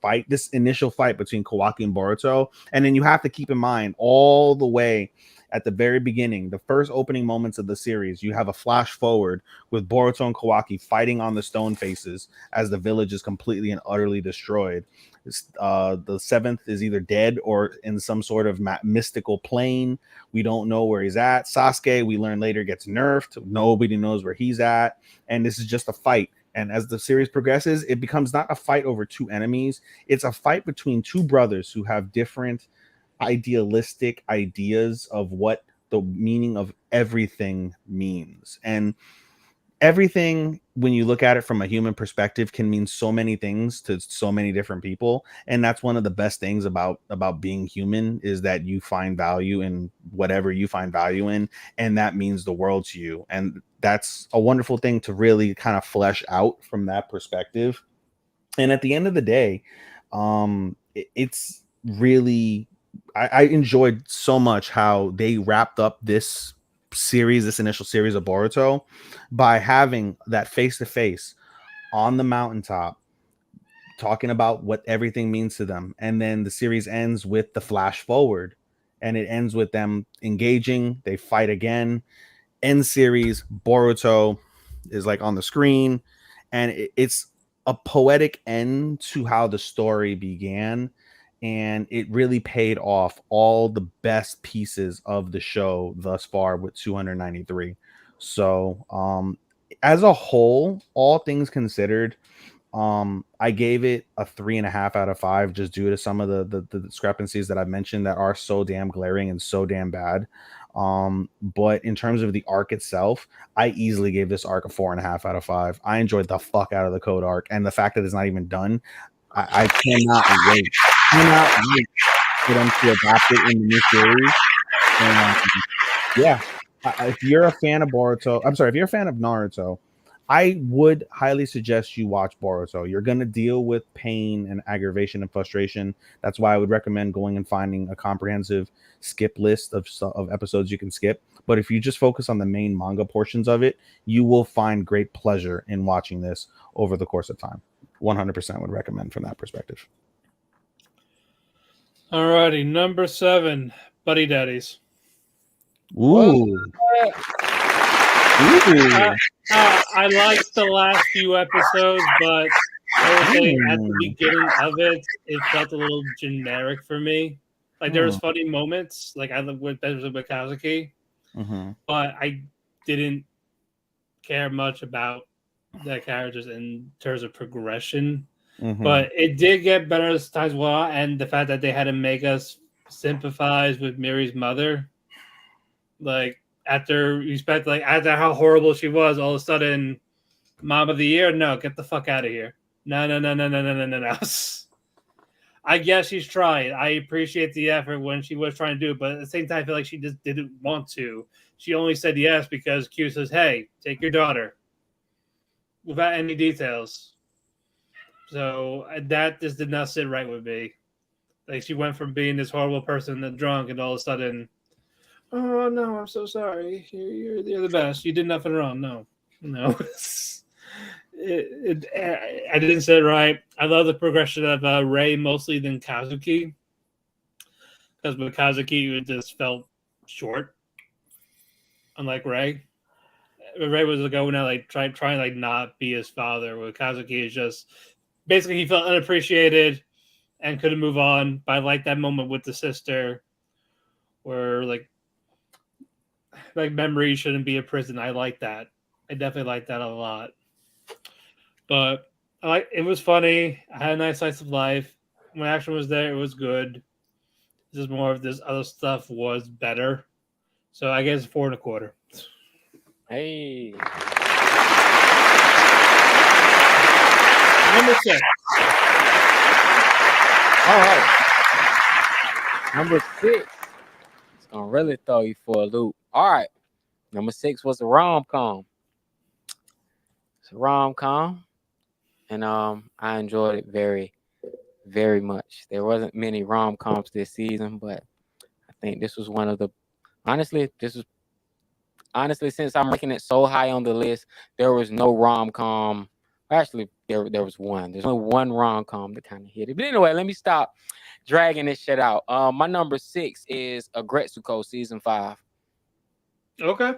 initial fight between Kawaki and Boruto. And then you have to keep in mind all the way at the very beginning, the first opening moments of the series, you have a flash forward with Boruto and Kawaki fighting on the stone faces as the village is completely and utterly destroyed. The seventh is either dead or in some sort of mystical plane. We don't know where he's at. Sasuke, we learn later, gets nerfed. Nobody knows where he's at. And this is just a fight. And as the series progresses, it becomes not a fight over two enemies. It's a fight between two brothers who have different idealistic ideas of what the meaning of everything means. And everything, when you look at it from a human perspective, can mean so many things to so many different people. And that's one of the best things about being human, is that you find value in whatever you find value in, and that means the world to you. And that's a wonderful thing to really kind of flesh out from that perspective. And at the end of the day, it's really, I enjoyed so much how they wrapped up this initial series of Boruto, by having that face to face on the mountaintop, talking about what everything means to them. And then the series ends with the flash forward, and it ends with them engaging. They fight again. End series, Boruto is like on the screen, and it's a poetic end to how the story began, and it really paid off all the best pieces of the show thus far with 293. So as a whole, all things considered, I gave it a 3.5 out of 5, just due to some of the discrepancies that I've mentioned that are so damn glaring and so damn bad. But in terms of the arc itself, I easily gave this arc a 4.5 out of 5. I enjoyed the fuck out of the code arc, and the fact that it's not even done, I cannot wait. For them to adapt it in the new series. And yeah, if you're a fan of Boruto, if you're a fan of Naruto, I would highly suggest you watch Boruto. You're going to deal with pain and aggravation and frustration. That's why I would recommend going and finding a comprehensive skip list of episodes you can skip. But if you just focus on the main manga portions of it, you will find great pleasure in watching this over the course of time. 100% would recommend from that perspective. Alrighty, number 7, Buddy Daddies. Ooh. I liked the last few episodes, but I would say at the beginning of it, it felt a little generic for me. Like there was funny moments, like I lived with Bukowski, but I didn't care much about the characters in terms of progression. But it did get better as times went on, and the fact that they had to make us sympathize with Miri's mother, like after after how horrible she was, all of a sudden, Mom of the Year, no, get the fuck out of here, no. I guess she's trying. I appreciate the effort when she was trying to do it, but at the same time, I feel like she just didn't want to. She only said yes because Q says, "Hey, take your daughter," without any details. So that just did not sit right with me. Like she went from being this horrible person and drunk, and all of a sudden, oh no, I'm so sorry. You're the best. You did nothing wrong. No. I didn't say it right. I love the progression of Ray mostly than Kazuki, because with Kazuki it just felt short, unlike Ray. Ray was going out like trying like not be his father. With Kazuki is just basically he felt unappreciated and couldn't move on. But I like that moment with the sister where like memory shouldn't be a prison. I like that. I definitely like that a lot. But it was funny. I had a nice slice of life. When action was there, it was good. This is more of this other stuff was better. So I guess 4.25. Hey. Number 6. All right. Number 6. It's gonna really throw you for a loop. All right. Number 6 was a rom-com. It's a rom-com. And I enjoyed it very, very much. There wasn't many rom-coms this season, but I think this was one of the honestly, since I'm ranking it so high on the list, there was no rom-com. Actually, there was one. There's only one rom-com that kind of hit it. But anyway, let me stop dragging this shit out. My number 6 is Agretsuko season 5. Okay. All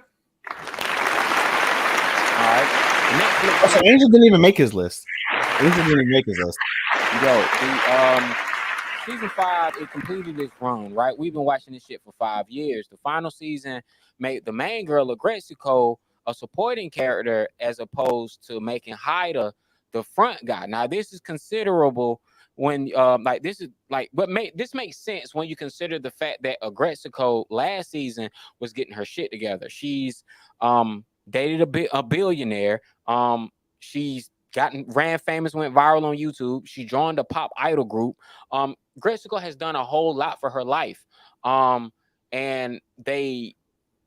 right. Netflix. So Angel didn't even make his list. Angel didn't even make his list. Yo, the season 5, it completed its run, right? We've been watching this shit for 5 years. The final season made the main girl, Agretsuko, a supporting character as opposed to making Haida the front guy. Now, this is considerable when this makes sense when you consider the fact that Agretsuko last season was getting her shit together. She's dated a billionaire. She's ran famous, went viral on YouTube. She joined a pop idol group. Agretsuko has done a whole lot for her life. And they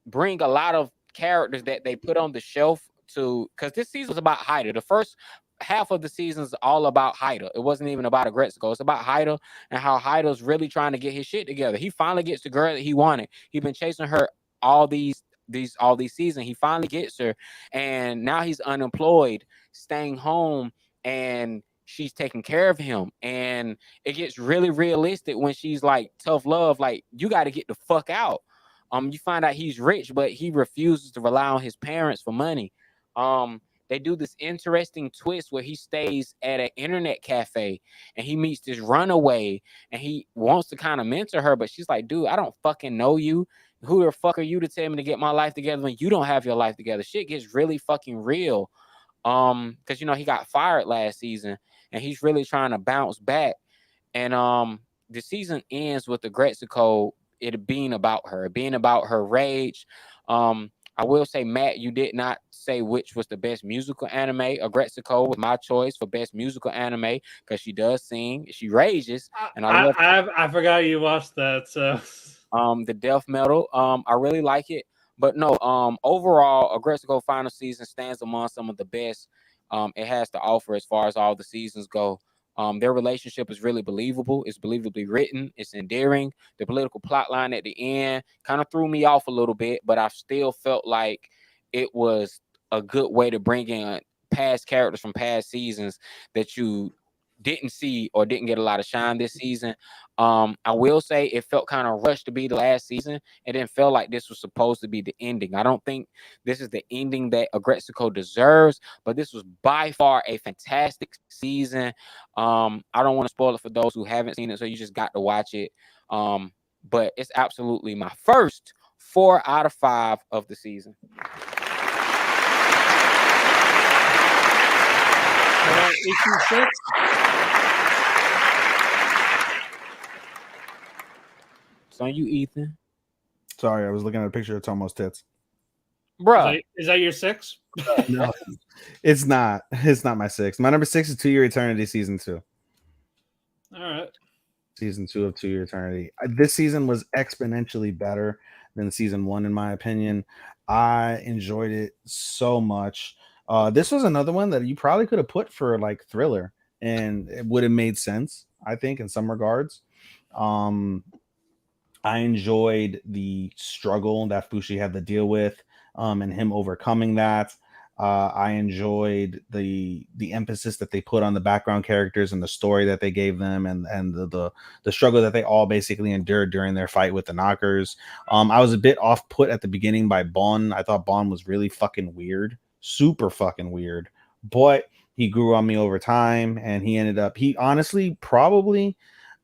bring a lot of characters that they put on the shelf because this season was about Haida. The first half of the season is all about Haida. It wasn't even about Agretsuko. It's about Haida and how Haida's really trying to get his shit together. He finally gets the girl that he wanted. He's been chasing her all these seasons. He finally gets her, and now he's unemployed, staying home, and she's taking care of him. And it gets really realistic when she's like, tough love, like, you got to get the fuck out. You find out he's rich, but he refuses to rely on his parents for money. They do this interesting twist where he stays at an internet cafe and he meets this runaway and he wants to kind of mentor her, but she's like, dude, I don't fucking know you. Who the fuck are you to tell me to get my life together when you don't have your life together? Shit gets really fucking real. Because he got fired last season and he's really trying to bounce back. And the season ends with Agretsuko it being about her rage. I will say, Matt, you did not say which was the best musical anime. Agretsuko was my choice for best musical anime because she does sing, she rages, and I forgot you watched that. So the death metal, I really like it. But no, overall, Agretsuko final season stands among some of the best it has to offer as far as all the seasons go. Their relationship is really believable. It's believably written. It's endearing. The political plot line at the end kind of threw me off a little bit, but I still felt like it was a good way to bring in past characters from past seasons that you didn't see or didn't get a lot of shine this season. I will say it felt kind of rushed to be the last season. It didn't feel like this was supposed to be the ending. I don't think this is the ending that Agretsuko deserves, but this was by far a fantastic season. I don't want to spoil it for those who haven't seen it, so you just got to watch it. But it's absolutely my first 4 out of 5 of the season. issue 6. It's on you, Ethan. Sorry, I was looking at a picture of Tomo's tits. Bruh. Is that your 6? No, it's not. It's not my 6. My number 6 is 2 Year Eternity season 2. All right. Season 2 of 2 Year Eternity. This season was exponentially better than season 1, in my opinion. I enjoyed it so much. This was another one that you probably could have put for like thriller, and it would have made sense, I think, in some regards. I enjoyed the struggle that Fushi had to deal with, and him overcoming that. I enjoyed the emphasis that they put on the background characters and the story that they gave them, and the struggle that they all basically endured during their fight with the Knockers. I was a bit off put at the beginning by Bon. I thought Bon was really fucking weird, super fucking weird, but he grew on me over time, and he honestly probably,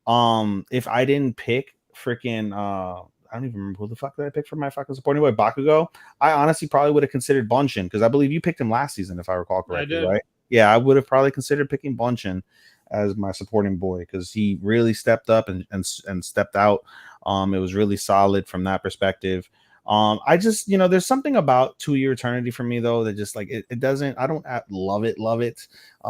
if I didn't pick freaking I don't even remember who the fuck did I pick for my fucking supporting boy, Bakugo. I honestly probably would have considered Bunshin, because I believe you picked him last season, if I recall correctly, right? Yeah, I would have probably considered picking Bunshin as my supporting boy, because he really stepped up and stepped out. It was really solid from that perspective. I just, there's something about 2 Year Eternity for me though that just like it doesn't. I don't love it.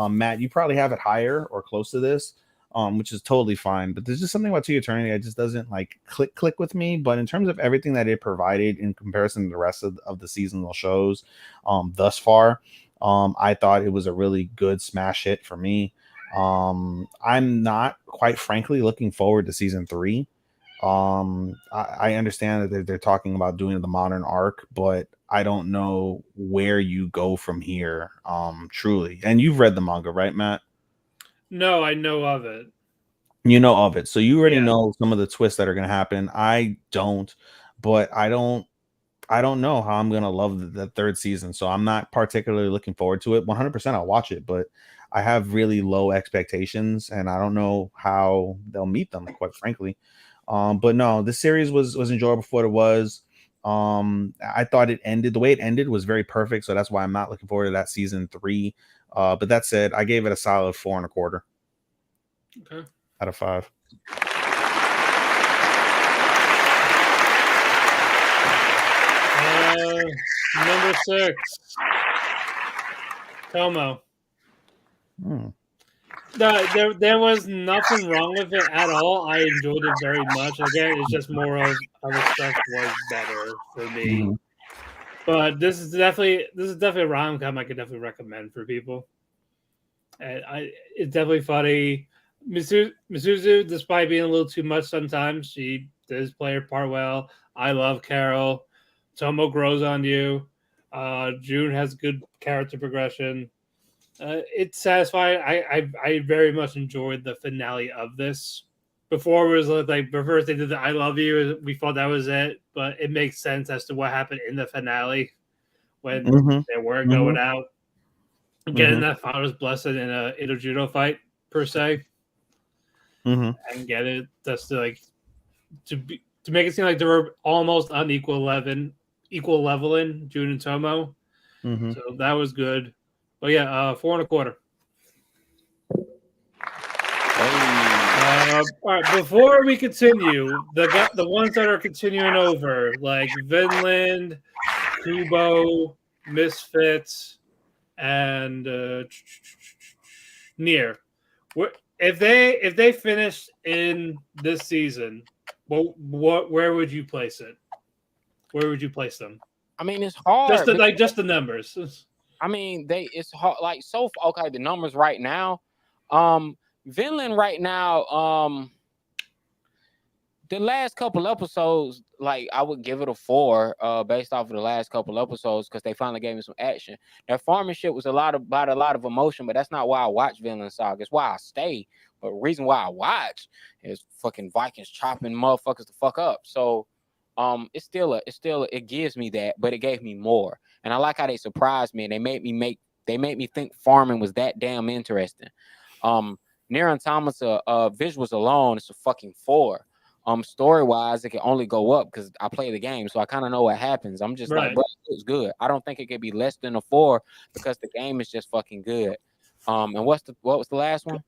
Matt, you probably have it higher or close to this. Which is totally fine, but there's just something about 2 Year Eternity that just doesn't like click with me. But in terms of everything that it provided in comparison to the rest of the seasonal shows thus far, I thought it was a really good smash hit for me. I'm not, quite frankly, looking forward to season 3. I understand that they're talking about doing the modern arc, but I don't know where you go from here, truly. And you've read the manga, right, Matt? No, I know of it. You know of it, so you already know some of the twists that are going to happen. I don't, but I don't know how I'm going to love the third season, so I'm not particularly looking forward to it. 100% I'll watch it, but I have really low expectations, and I don't know how they'll meet them, quite frankly. But no, the series was enjoyable for what it was. I thought the way it ended was very perfect, so that's why I'm not looking forward to that season 3. But that said, I gave it a solid 4.25. Okay. Out of 5. Number 6, Tomo. No, there was nothing wrong with it at all. I enjoyed it very much. Again, it's just more of other stuff was better for me. Mm-hmm. But this is definitely a rom-com I could definitely recommend for people. And it's definitely funny. Misuzu, despite being a little too much sometimes, she does play her part well. I love Carol. Tomo grows on you. June has good character progression. It's satisfying. I very much enjoyed the finale of this. Before it was like first they did the I love you. We thought that was it, but it makes sense as to what happened in the finale when they were going out, getting that father's blessing in a judo fight per se, and get it just to make it seem like they were almost on equal leveling June and Tomo. So that was good. But yeah, 4.25. All right, before we continue, the ones that are continuing over, like Vinland, Kubo, Misfits, and Nier. If they finished in this season, where would you place it? Where would you place them? I mean, it's hard. Just the numbers. I mean, it's hard. Like okay, the numbers right now. Vinland right now, the last couple episodes, like I would give it a 4, based off of the last couple episodes, because they finally gave me some action. That farming shit was about a lot of emotion, but that's not why I watch Vinland Saga. It's why I stay. But the reason why I watch is fucking Vikings chopping motherfuckers the fuck up. So, it gives me that, but it gave me more, and I like how they surprised me and they made me think farming was that damn interesting. Nier Automata, visuals alone, it's a fucking 4. Story wise, it can only go up because I play the game, so I kind of know what happens. I'm just like, bro, it's good. I don't think it could be less than a 4 because the game is just fucking good. And what was the last one?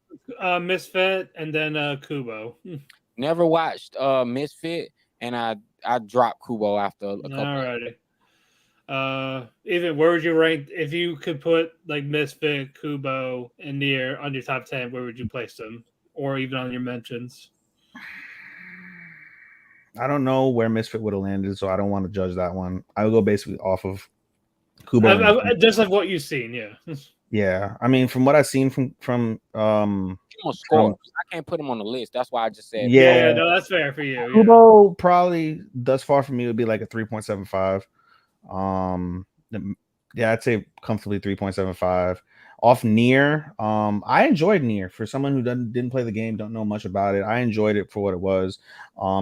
Misfit, and then Kubo. Never watched Misfit. and I dropped Kubo after a couple. Alrighty. Even where would you rank if you could put like Misfit, Kubo, and Nier on your top 10? Where would you place them, or even on your mentions? I don't know where Misfit would have landed, so I don't want to judge that one. I would go basically off of Kubo. Just like what you've seen, yeah. Yeah, I mean, from what I've seen from Score. I can't put him on the list. That's why I just said. Yeah, no, that's fair for you. Kubo probably thus far for me would be like a 3.75. Yeah, I'd say comfortably 3.75. Off Nier, I enjoyed Nier. For someone who didn't play the game, don't know much about it, I enjoyed it for what it was.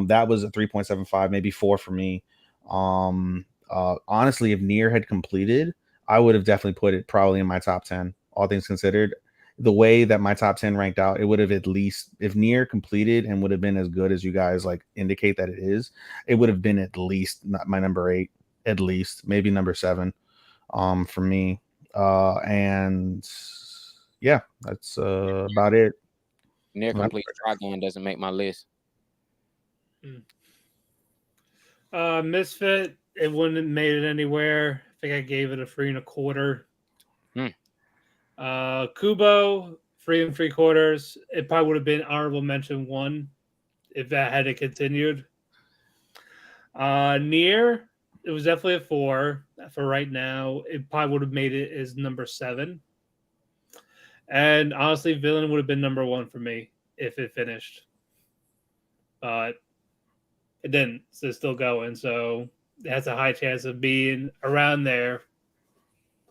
That was a 3.75, maybe 4 for me. Honestly, if Nier had completed, I would have definitely put it probably in my top 10, all things considered. The way that my top 10 ranked out, it would have at least, if Nier completed and would have been as good as you guys like indicate that it is, it would have been at least my number 8, at least maybe number 7 for me. And yeah, that's about it. Nier complete Trigun doesn't make my list. Misfit, it wouldn't have made it anywhere. I think I gave it a 3 1/4. Kubo, 3 3/4. It probably would have been honorable mention 1 if that had continued. Nier, it was definitely a 4 for right now. It probably would have made it as number 7. And honestly, Villain would have been number 1 for me if it finished. But it didn't. So it's still going. So it has a high chance of being around there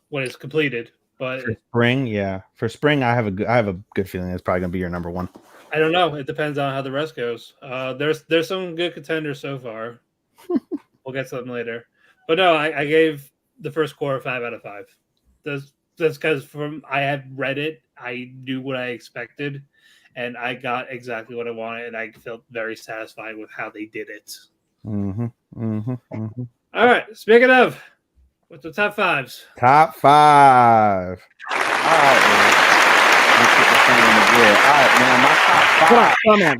when it's completed. But for spring, I have a good feeling it's probably gonna be your number 1. I don't know. It depends on how the rest goes. There's some good contenders so far. We'll get to them later. But no, I gave the first core a 5 out of 5. That's because I had read it, I knew what I expected, and I got exactly what I wanted, and I felt very satisfied with how they did it. All right. Speaking of, what's the top 5s? Top 5. All right, man. All right, man. My top 5. Man.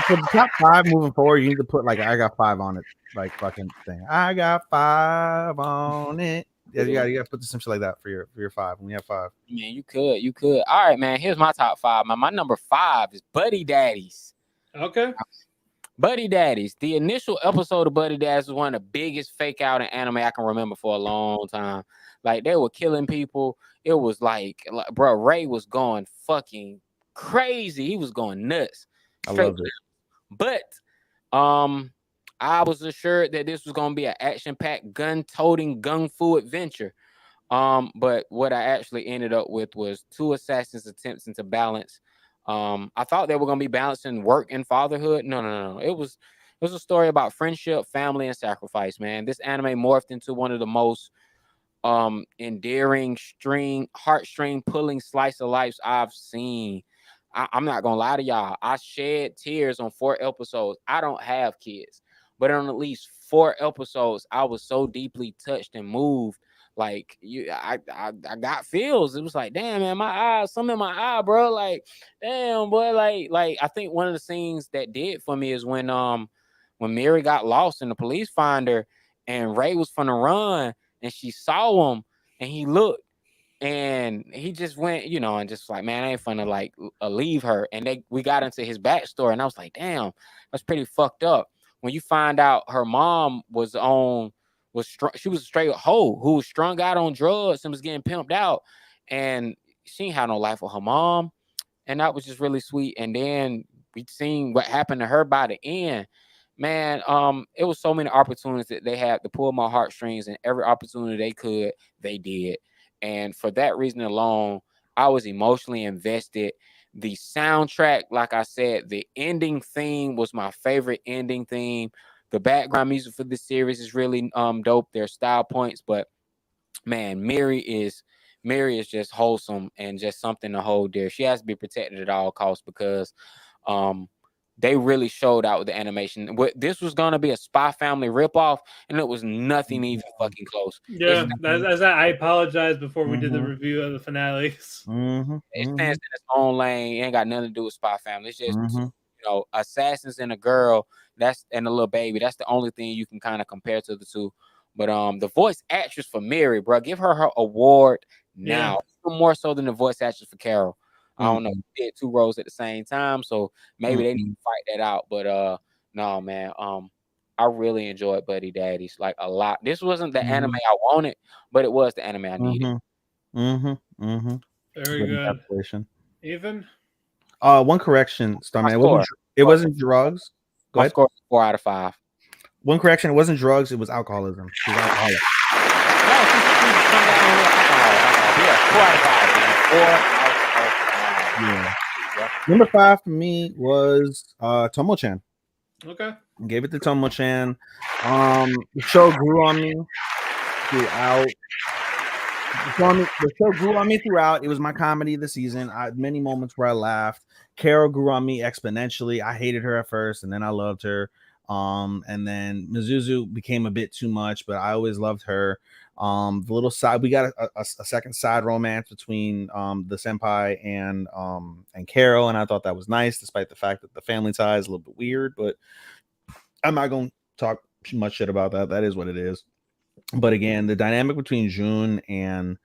For the top 5 moving forward, you need to put like I got 5 on it, like fucking thing. I got 5 on it. Yeah, you got to put some shit like that for your 5 when you have 5. Man, you could. All right, man. Here's my top 5. My number 5 is Buddy Daddies. Okay. Buddy Daddies. The initial episode of Buddy Daddies was one of the biggest fake out in anime I can remember for a long time. Like, they were killing people. It was like bro, Ray was going fucking crazy. He was going nuts. I loved it. But I was assured that this was going to be an action-packed, gun-toting, gung-fu adventure. But what I actually ended up with was 2 assassins attempting to balance. I thought they were going to be balancing work and fatherhood. No. It was a story about friendship, family, and sacrifice, man. This anime morphed into one of the most endearing, heartstring pulling slice of life I've seen. I'm not going to lie to y'all. I shed tears on 4 episodes. I don't have kids. But on at least 4 episodes, I was so deeply touched and moved. Like I got feels. It was like, damn, man, my eye, something in my eye, bro. Like, damn, boy. Like I think one of the scenes that did for me is when Mary got lost and the police find her, and Ray was finna run, and she saw him, and he looked, and he just went, and just like, man, I ain't finna like leave her. And we got into his backstory, and I was like, damn, that's pretty fucked up. When you find out her mom she was a straight hoe who was strung out on drugs and was getting pimped out, and she ain't had no life with her mom, and that was just really sweet. And then we seen what happened to her by the end. Man, it was so many opportunities that they had to pull my heartstrings, and every opportunity they did. And for that reason alone, I was emotionally invested. The soundtrack, like I said, the ending theme was my favorite ending theme. The background music for this series is really dope. Their style points, but man, Mary is just wholesome and just something to hold dear. She has to be protected at all costs because they really showed out with the animation. This was gonna be a Spy Family ripoff, and it was nothing even fucking close. Yeah, I apologize before we did the review of the finales. It stands in its own lane. It ain't got nothing to do with Spy Family. It's just assassins and a girl, and a little baby. That's the only thing you can kind of compare to the two. But the voice actress for Mary, bro, give her award now. Even more so than the voice actress for Carol. I don't know. They did 2 roles at the same time, so maybe they need to fight that out. But no, man. I really enjoyed Buddy Daddies like a lot. This wasn't the anime I wanted, but it was the anime I needed. Very good. Calculation. Even? One correction, Starman. It wasn't drugs. Go My ahead. score is 4 out of 5. One correction. It wasn't drugs. It was alcoholism. She was alcoholic. No, yeah, 4 out of 5, man. 4 out of 5. Yeah. Number 5 for me was Tomo-chan. Okay. Gave it to Tomo-chan. The show grew on me throughout. The show grew on me throughout. It was my comedy of the season. I had many moments where I laughed. Carol grew on me exponentially. I hated her at first, and then I loved her. And then Mizuzu became a bit too much, but I always loved her. The little side, we got a second side romance between the senpai and Carol, and I thought that was nice, despite the fact that the family tie is a little bit weird. But I'm not going to talk much shit about that. That is what it is. But again, the dynamic between Jun and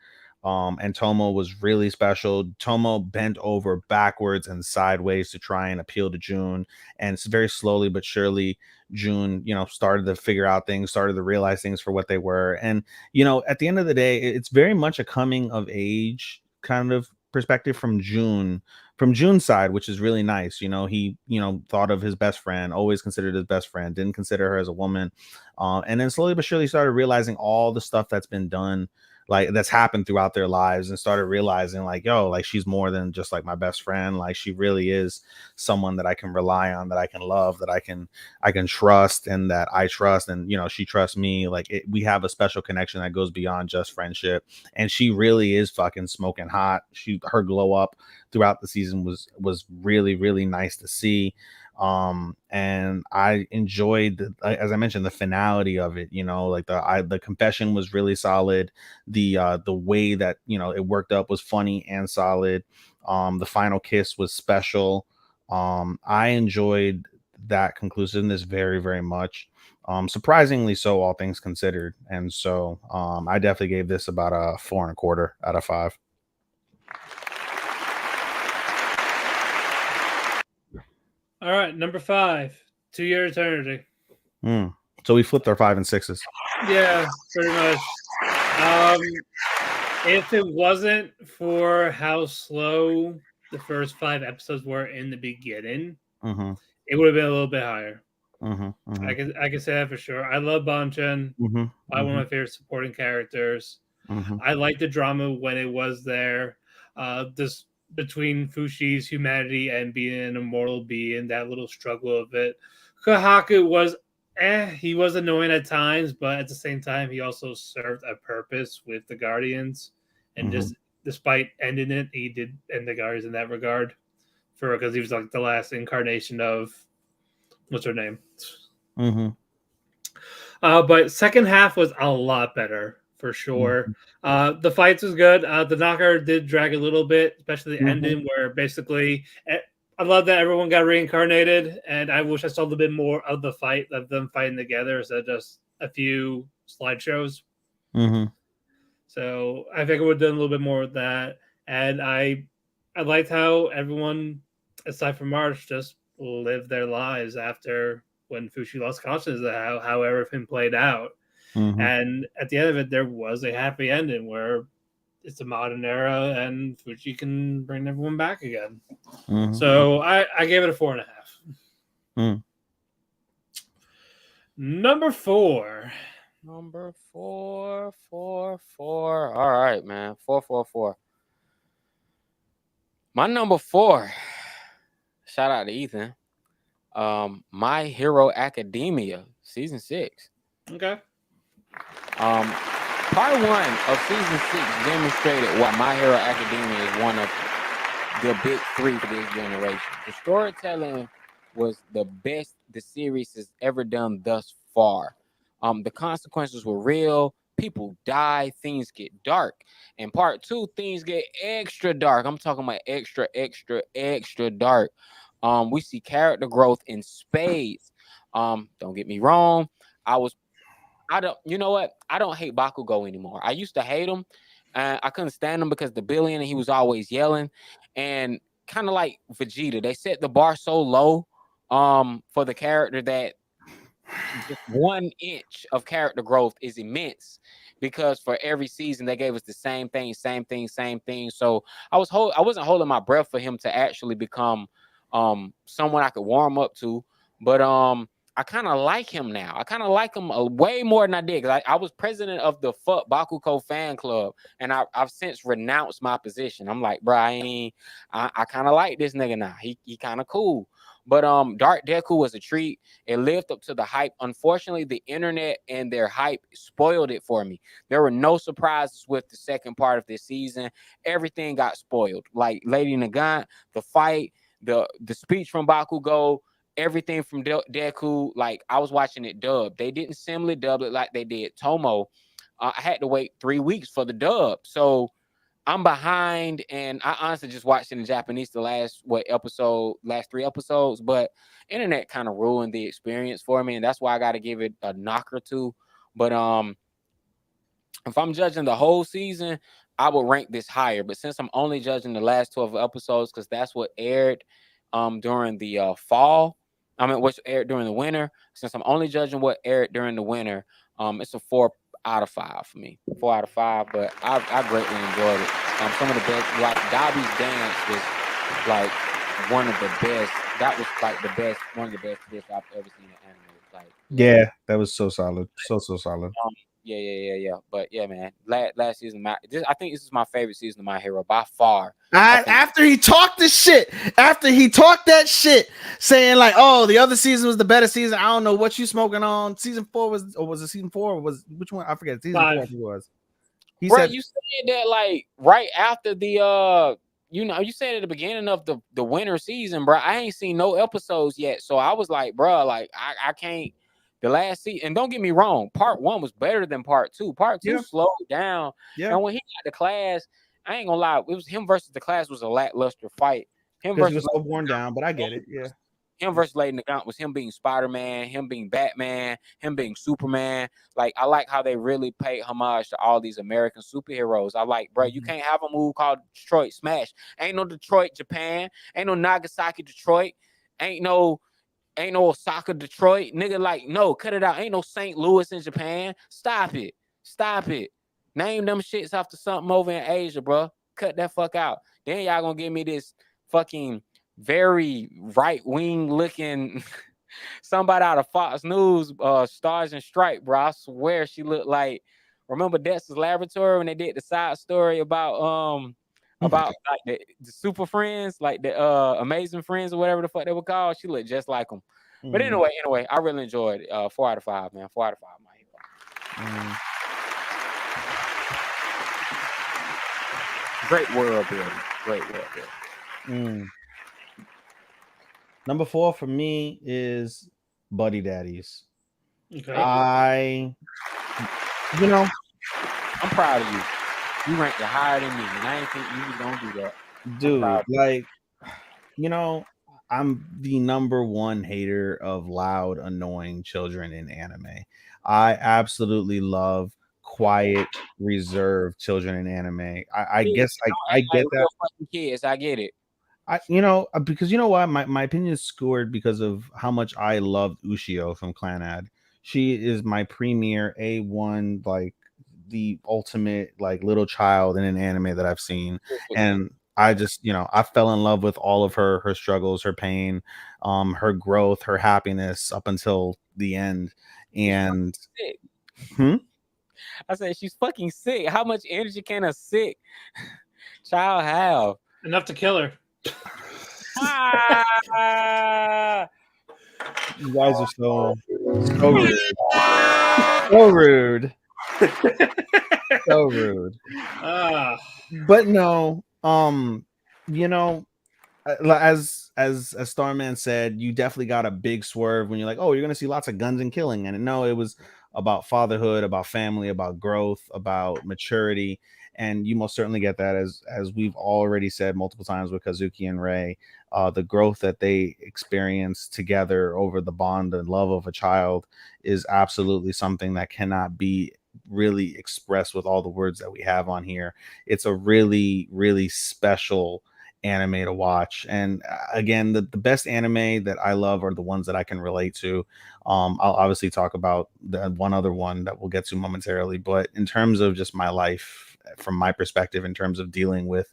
Tomo was really special. Tomo bent over backwards and sideways to try and appeal to Jun, and it's very slowly but surely Jun, started to figure out things, started to realize things for what they were. And at the end of the day, it's very much a coming of age kind of perspective from Jun's side, which is really nice. He thought of his best friend, always considered his best friend, didn't consider her as a woman, and then slowly but surely started realizing all the stuff that's been done, like that's happened throughout their lives, and started realizing like, yo, like she's more than just like my best friend. Like she really is someone that I can rely on, that I can love, that I can trust, and that I trust, and she trusts me. Like we have a special connection that goes beyond just friendship, and she really is fucking smoking hot. Her glow up throughout the season was really, really nice to see. And I enjoyed, as I mentioned, the finality of it. Like the confession was really solid. The way that it worked up was funny and solid. The final kiss was special. I enjoyed that conclusiveness very, very much. Surprisingly so, all things considered. And so I definitely gave this about a 4.25 out of 5. All right, number 5, 2 Year Eternity. So we flipped our 5 and 6s. Yeah, pretty much. If it wasn't for how slow the first 5 episodes were in the beginning, it would have been a little bit higher. I can say that for sure. I love Bonchan. One of my favorite supporting characters. I like the drama when it was there. This between Fushi's humanity and being an immortal being, that little struggle of it. Kohaku was he was annoying at times, but at the same time he also served a purpose with the Guardians, and just despite ending it, he did end the Guardians in that regard, because he was like the last incarnation of what's her name. But second half was a lot better for sure. The fights was good. The knocker did drag a little bit, especially the ending, where basically I love that everyone got reincarnated, and I wish I saw a little bit more of the fight, of them fighting together, instead of just a few slideshows. So I think I would have done a little bit more with that, and I liked how everyone, aside from March, just lived their lives after when Fushi lost consciousness, how everything played out. And at the end of it, there was a happy ending where it's a modern era and Fuji can bring everyone back again. So I gave it a 4.5. Number 4. Number 4. All right, man. 4. My number 4. Shout out to Ethan. My Hero Academia season 6. Okay. Part 1 of season 6 demonstrated why My Hero Academia is one of the big 3 for this generation. The storytelling was the best the series has ever done thus far. The consequences were real. People die. Things get dark. In part 2, things get extra dark. I'm talking about extra dark. We see character growth in spades. Don't get me wrong. I don't, you know what? I don't hate Bakugo anymore. I used to hate him. I couldn't stand him because the billion and he was always yelling. And kind of like Vegeta, they set the bar so low for the character that just 1 inch of character growth is immense, because for every season they gave us the same thing, same thing, same thing. So I wasn't holding my breath for him to actually become someone I could warm up to. But I kind of like him now. I kind of like him way more than I did. I was president of the Fuck Bakugo fan club, and I've since renounced my position. I'm like, bro, I kind of like this nigga now. He kind of cool. But Dark Deku was a treat. It lived up to the hype. Unfortunately, the internet and their hype spoiled it for me. There were no surprises with the second part of this season. Everything got spoiled. Like Lady Nagant, the fight, the speech from Bakugo, everything from Deku. Like, I was watching it dubbed. They didn't simply dub it like they did Tomo. I had to wait 3 weeks for the dub. So I'm behind, and I honestly just watched it in Japanese the last 3 episodes, but internet kind of ruined the experience for me, and that's why I got to give it a knock or two. But if I'm judging the whole season, I would rank this higher. But since I'm only judging the last 12 episodes, because that's what aired during the fall, what's aired during the winter. Since I'm only judging what aired during the winter, it's a 4 out of 5 for me. 4 out of 5, but I greatly enjoyed it. Some of the best, like Dobby's dance was like one of the best. That was like one of the best bits I've ever seen in anime. Like, Yeah, that was so solid, so solid. Yeah. But yeah, man, last season, I think this is my favorite season of My Hero by far. After he talked that shit, saying like, "Oh, the other season was the better season." I don't know what you smoking on. Season 4 was it season 4? Or was which one? I forget. Season 4 I think it was. He said, you said that like right after the you said at the beginning of the winter season, bro. I ain't seen no episodes yet, so I was like, bro, like I can't. The last season, and don't get me wrong, part 1 was better than part 2. Part 2 slowed down. Yeah. And when he got the class, I ain't gonna lie, it was him versus the class was a lackluster fight. Him versus he was so worn down, but I get it. Yeah. Him versus Lady Nagant was him being Spider-Man, him being Batman, him being Superman. Like, I like how they really paid homage to all these American superheroes. I like, bro, you can't have a move called Detroit Smash. Ain't no Detroit, Japan. Ain't no Nagasaki, Detroit. Ain't no Osaka, Detroit. Nigga, like, no, cut it out. Ain't no St. Louis in Japan. Stop it. Name them shits after something over in Asia, bro. Cut that fuck out. Then y'all gonna give me this fucking very right-wing looking somebody out of Fox News, Stars and Stripe, bro. I swear she looked like, remember Dexter's Laboratory when they did the side story about like the Super Friends, like the Amazing Friends or whatever the fuck they were called. She looked just like them. But anyway, I really enjoyed it. 4 out of 5, man. 4 out of 5, My Hero. Great world building. Number 4 for me is Buddy Daddies. Okay. I'm proud of you. You ranked it higher than me, and I didn't think you was gonna do that. Dude, like, I'm the number 1 hater of loud, annoying children in anime. I absolutely love quiet, reserved children in anime. I guess I get that. Kids, I get it. Because you know what, my opinion is scored because of how much I loved Ushio from Clanad. She is my premier A1, like the ultimate like little child in an anime that I've seen, and I just I fell in love with all of her struggles, her pain, her growth, her happiness up until the end. And I said she's fucking sick. How much energy can a sick child have? Enough to kill her. You guys are so rude. So rude. So rude. But no, as Starman said, you definitely got a big swerve when you're like, oh, you're gonna see lots of guns and killing. And no, it was about fatherhood, about family, about growth, about maturity. and you most certainly get that as we've already said multiple times with Kazuki and Rei. The growth that they experience together over the bond and love of a child is absolutely something that cannot be really expressed with all the words that we have on here. It's a really, really special anime to watch. And again, the best anime that I love are the ones that I can relate to. I'll obviously talk about the one other one that we'll get to momentarily, but in terms of just my life, from my perspective, in terms of dealing with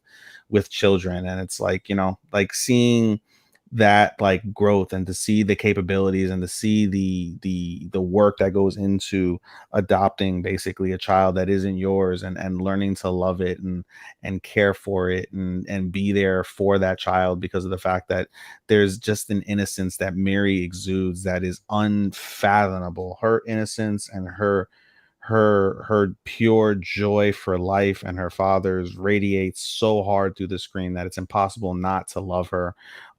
children, and it's like, like seeing that like growth and to see the capabilities and to see the work that goes into adopting basically a child that isn't yours, and learning to love it and care for it and be there for that child, because of the fact that there's just an innocence that Mary exudes that is unfathomable. Her innocence and her pure joy for life and her father's radiates so hard through the screen that it's impossible not to love her.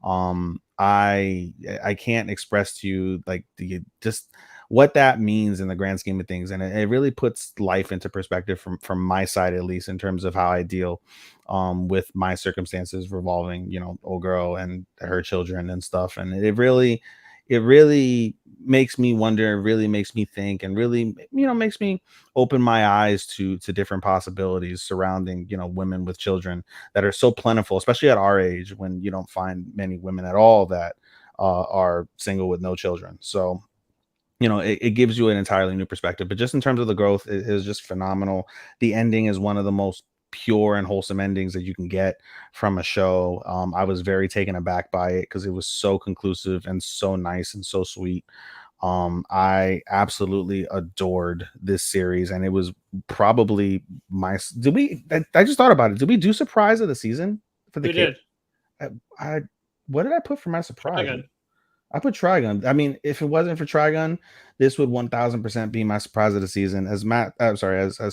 I can't express to you like the just what that means in the grand scheme of things, and it really puts life into perspective from my side, at least in terms of how I deal with my circumstances revolving, old girl and her children and stuff. And it really makes me wonder, it really makes me think, and really, makes me open my eyes to different possibilities surrounding, women with children that are so plentiful, especially at our age, when you don't find many women at all that are single with no children. So it gives you an entirely new perspective. But just in terms of the growth, it is just phenomenal. The ending is one of the most pure and wholesome endings that you can get from a show. I was very taken aback by it because it was so conclusive and so nice and so sweet. I absolutely adored this series, and it was probably my. Did we? I just thought about it. Did we do surprise of the season for the We kid? did. I what did I put for my surprise? Trigun. I put Trigun. I mean, if it wasn't for Trigun, this would 1000% be my surprise of the season. As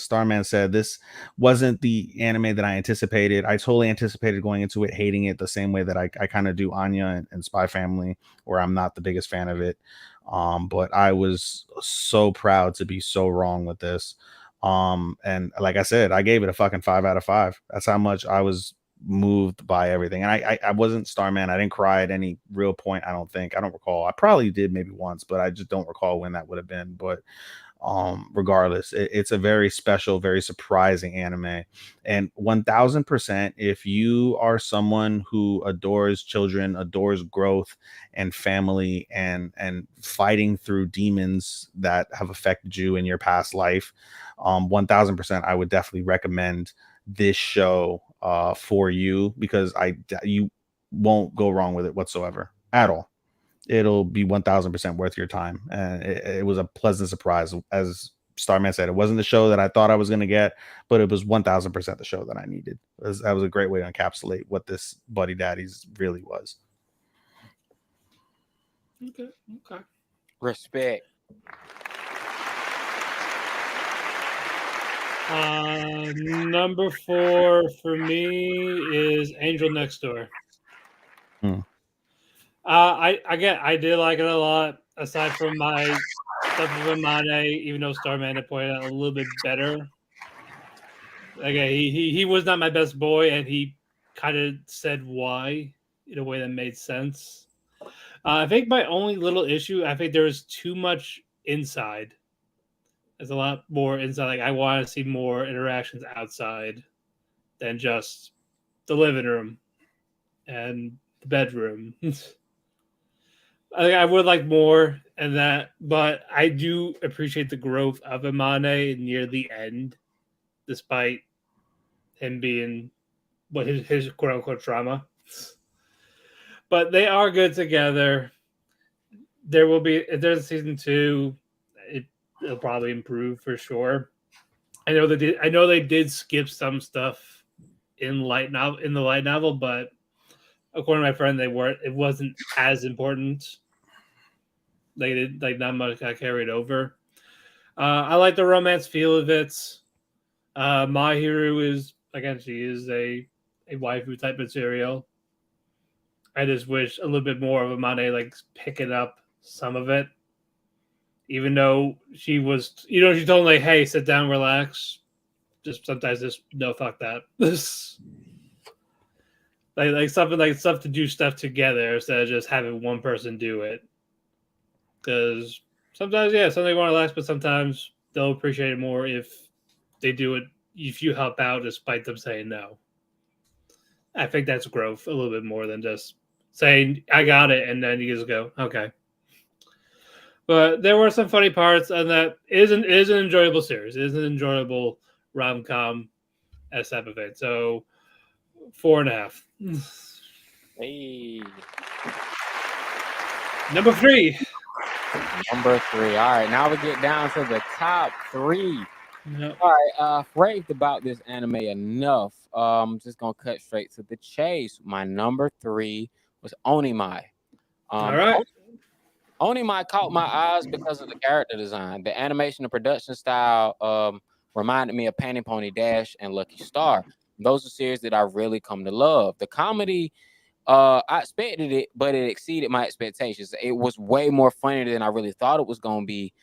Starman said, this wasn't the anime that I anticipated. I totally anticipated going into it hating it the same way that I kind of do Anya and Spy Family, where I'm not the biggest fan of it. But I was so proud to be so wrong with this. And like I said, I gave it a fucking 5 out of 5. That's how much I was moved by everything. And I wasn't Starman. I didn't cry at any real point. I don't think. I don't recall. I probably did maybe once, but I just don't recall when that would have been. But regardless, it's a very special, very surprising anime. And 1000%, if you are someone who adores children, adores growth and family, and fighting through demons that have affected you in your past life, 1000%, I would definitely recommend this show for you, because you won't go wrong with it whatsoever at all. It'll be 1000% worth your time, and it was a pleasant surprise. As Starman said, it wasn't the show that I thought I was going to get, but it was 1000% the show that I needed. That was a great way to encapsulate what this Buddy Daddies really was. Okay. Respect. Number 4 for me is Angel Next Door. I did like it a lot. Aside from my stuff with Mane, even though Starman had pointed out a little bit better. Okay, he was not my best boy, and he kind of said why in a way that made sense. I think my only little issue, I think there was too much inside. There's a lot more inside. Like, I want to see more interactions outside than just the living room and the bedroom. I would like more and that, but I do appreciate the growth of Imane near the end, despite him being what his quote unquote trauma. But they are good together. There will be, if there's a season 2, it'll probably improve for sure. I know they did skip some stuff in the light novel, but according to my friend, it wasn't as important. Not much got carried over. I like the romance feel of it. Mahiru is, again, she is a waifu type material. I just wish a little bit more of Amane like picking up some of it. Even though she was, she told him like, hey, sit down, relax. just sometimes just no, fuck that. like something like stuff to do stuff together instead of just having one person do it. Because sometimes, yeah, something more or less, but sometimes they'll appreciate it more if they do it, if you help out despite them saying no. I think that's growth a little bit more than just saying, I got it, and then you just go, okay. But there were some funny parts, and that is an enjoyable series. It is an enjoyable rom-com as type of thing. So 4.5. Hey. Number 3. Number 3. All right, now we get down to the top 3. Yep. All right, raved about this anime enough. I'm just gonna cut straight to the chase. My number 3 was Onimai. All right. Onimai caught my eyes because of the character design. The animation and production style reminded me of Panty Pony Dash and Lucky Star. Those are series that I really come to love. The comedy, I expected it, but it exceeded my expectations. It was way more funny than I really thought it was going to be.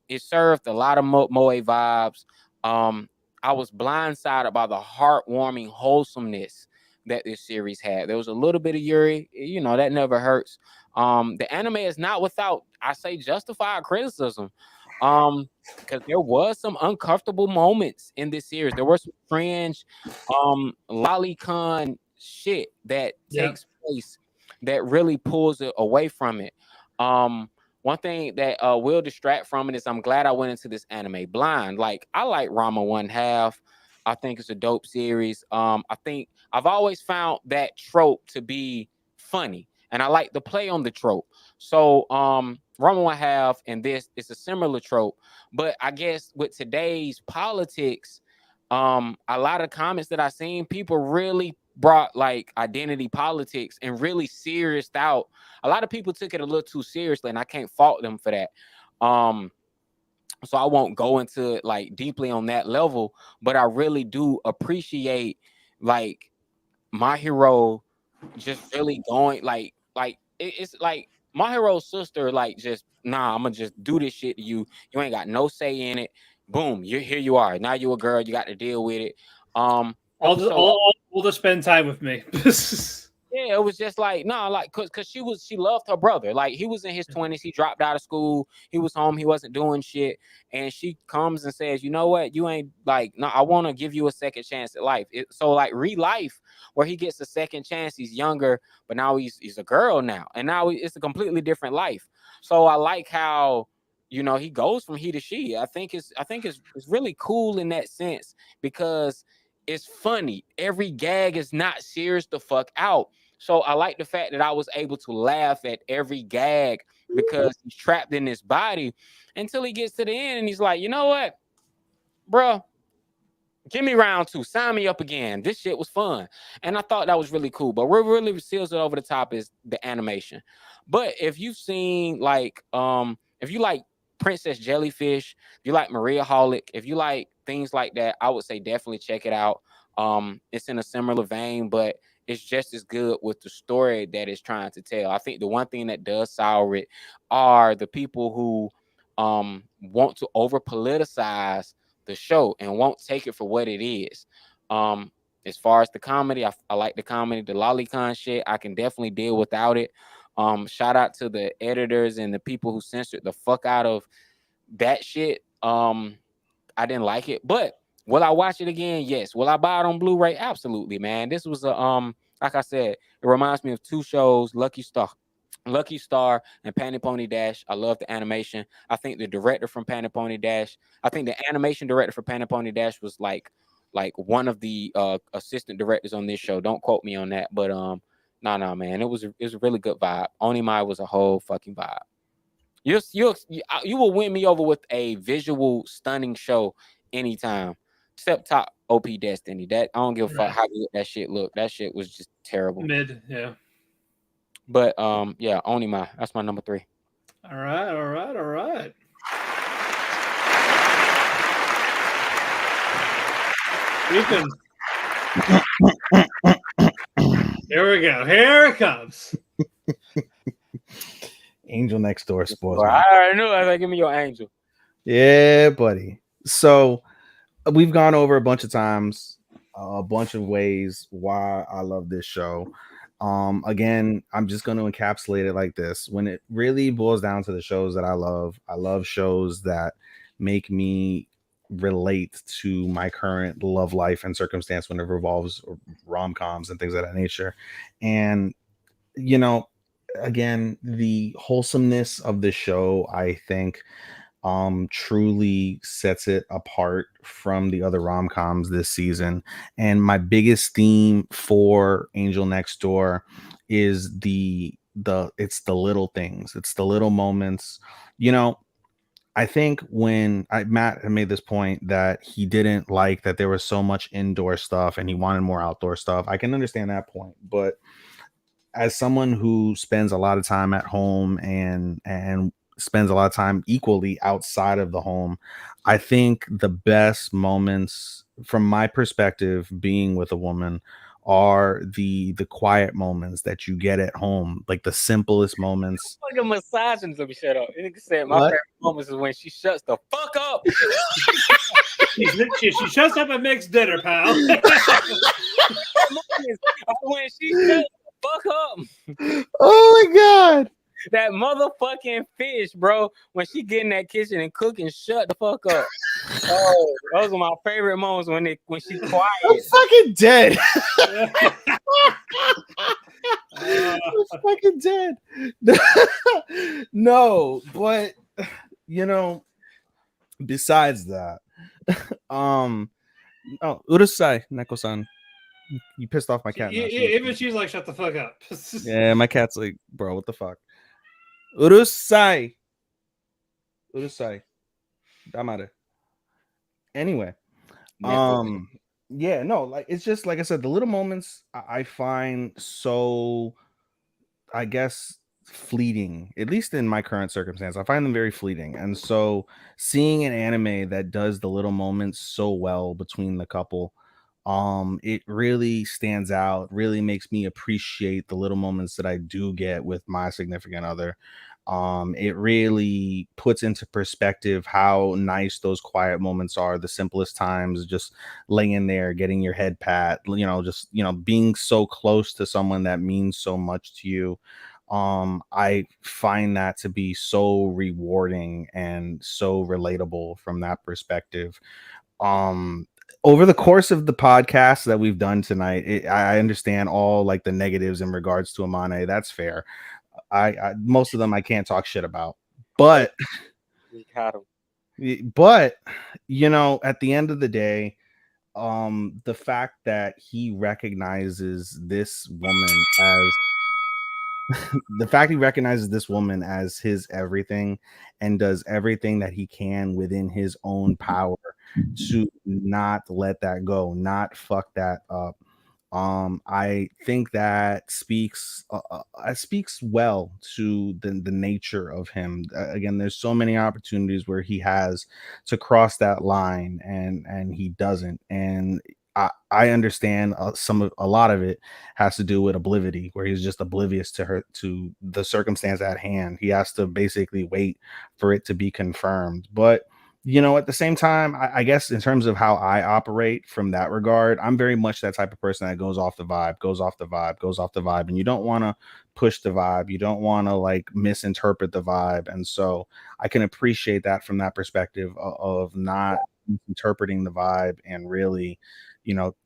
It served a lot of moe vibes. I was blindsided by the heartwarming wholesomeness that this series had. There was a little bit of Yuri, that never hurts. The anime is not without, I say, justified criticism. Because there was some uncomfortable moments in this series. There were some cringe, lolicon shit that takes place that really pulls it away from it. One thing that will distract from it is I'm glad I went into this anime blind. Like, I like Rama 1/2. I think it's a dope series. I think I've always found that trope to be funny, and I like the play on the trope. So Rama 1/2 and this is a similar trope, but I guess with today's politics, a lot of comments that I seen, people really brought like identity politics and really serious out. A lot of people took it a little too seriously, and I can't fault them for that. So I won't go into it like deeply on that level, but I really do appreciate like my hero just really going it's like my hero's sister, like, just nah, I'm gonna just do this shit to you. You ain't got no say in it. Boom, here you are. Now you a girl, you got to deal with it. All to spend time with me. Yeah, it was just like, no, like, cause she loved her brother. Like, he was in his 20s, he dropped out of school, he was home, he wasn't doing shit, and she comes and says, you know what, you ain't like, no, I want to give you a second chance at life. So like Life, where he gets a second chance. He's younger, but now he's a girl now, and now it's a completely different life. So I like how, he goes from he to she. I think it's really cool in that sense, because it's funny. Every gag is not serious the fuck out. So I like the fact that I was able to laugh at every gag, because he's trapped in his body until he gets to the end and he's like, you know what, bro, give me round 2, sign me up again. This shit was fun. And I thought that was really cool. But what really seals it over the top is the animation. But if you've seen if you like Princess Jellyfish, if you like Maria Holic, if you like things like that, I would say definitely check it out. It's in a similar vein, but it's just as good with the story that it's trying to tell. I think the one thing that does sour it are the people who want to over politicize the show and won't take it for what it is. As far as the comedy, I like the comedy, the lolicon shit. I can definitely deal without it. Shout out to the editors and the people who censored the fuck out of that shit. I didn't like it, but will I watch it again? Yes. Will I buy it on Blu-ray? Absolutely, man. This was a like I said, it reminds me of 2 shows, Lucky Star and Panty Pony Dash. I love the animation. I think the director from Panty Pony Dash, I think the animation director for Panty Pony Dash was like one of the assistant directors on this show. Don't quote me on that, but no, man, it was a really good vibe. Onimai was a whole fucking vibe. You will win me over with a visual stunning show anytime, except top OP Destiny. That I don't give a fuck how good that shit looked. That shit was just terrible. Mid, yeah. But yeah, Onimai. That's my number 3. All right. Ethan. Here we go. Here it comes. Angel Next Door spoils. I already knew. I was like, give me your angel. Yeah, buddy. So we've gone over a bunch of times, a bunch of ways why I love this show. Again, I'm just going to encapsulate it like this. When it really boils down to the shows that I love shows that make me relate to my current love life and circumstance when it revolves rom-coms and things of that nature. And you know, again, the wholesomeness of the show, I think, truly sets it apart from the other rom-coms this season. And my biggest theme for Angel Next Door is it's the little things, it's the little moments. You know, I think when Matt had made this point that he didn't like that there was so much indoor stuff and he wanted more outdoor stuff. I can understand that point, but as someone who spends a lot of time at home and spends a lot of time equally outside of the home, I think the best moments from my perspective being with a woman are the quiet moments that you get at home, like the simplest moments. Fucking massaging. Let me shut up. Nigga said my What? favorite moments is when she shuts the fuck up. She shuts up and makes dinner, pal. When she shuts the fuck up. Oh my god. That motherfucking fish, bro. When she get in that kitchen and cook and shut the fuck up. Oh, those are my favorite moments when she's quiet. I'm fucking dead. I'm fucking dead. No, but besides that, oh, urusai, Neko-san. You pissed off my cat. Even she's like, shut the fuck up. Yeah, my cat's like, bro, what the fuck? Urusai. Damare. Anyway, yeah, no, like it's just like I said, the little moments I find so, I guess, fleeting, at least in my current circumstance. I find them very fleeting. And so seeing an anime that does the little moments so well between the couple, it really stands out, really makes me appreciate the little moments that I do get with my significant other. It really puts into perspective how nice those quiet moments are, the simplest times, just laying there, getting your head pat, just being so close to someone that means so much to you. I find that to be so rewarding and so relatable from that perspective. Over the course of the podcast that we've done tonight, I understand all like the negatives in regards to Amane. That's fair. I most of them I can't talk shit about, but at the end of the day, the fact that he recognizes this woman as his everything and does everything that he can within his own power to not let that go, not fuck that up. I think that speaks well to the nature of him. Again, there's so many opportunities where he has to cross that line and he doesn't. And I understand a lot of it has to do with oblivion, where he's just oblivious to the circumstance at hand. He has to basically wait for it to be confirmed. But at the same time, I guess in terms of how I operate from that regard, I'm very much that type of person that goes off the vibe. And you don't want to push the vibe. You don't want to like misinterpret the vibe. And so I can appreciate that from that perspective of not interpreting the vibe and really,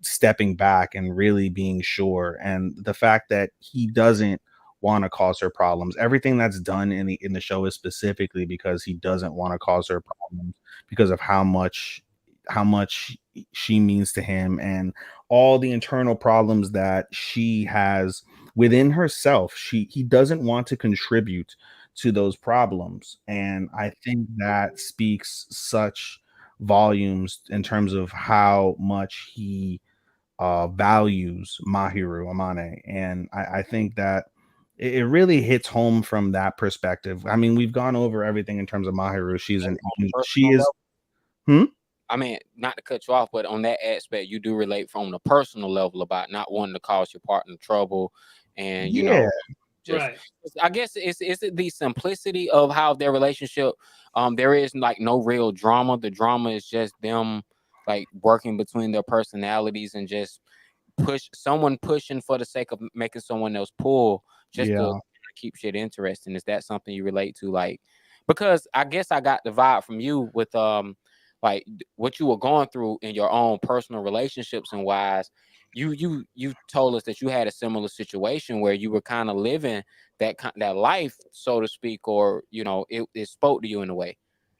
stepping back and really being sure. And the fact that he doesn't want to cause her problems. Everything that's done in the show is specifically because he doesn't want to cause her problems because of how much she means to him and all the internal problems that she has within herself. He doesn't want to contribute to those problems. And I think that speaks such volumes in terms of how much he values Mahiru Amane. And I think that it really hits home from that perspective. I mean, we've gone over everything in terms of Mahiru. I mean, not to cut you off, but on that aspect, you do relate from the personal level about not wanting to cause your partner trouble, and right. I guess it's the simplicity of how their relationship. There is like no real drama. The drama is just them like working between their personalities and just pushing for the sake of making someone else pull just to keep shit interesting. Is that something you relate to? Like, because I guess I got the vibe from you with like what you were going through in your own personal relationships and wise. You told us that you had a similar situation where you were kind of living that life, so to speak, or it spoke to you in a way.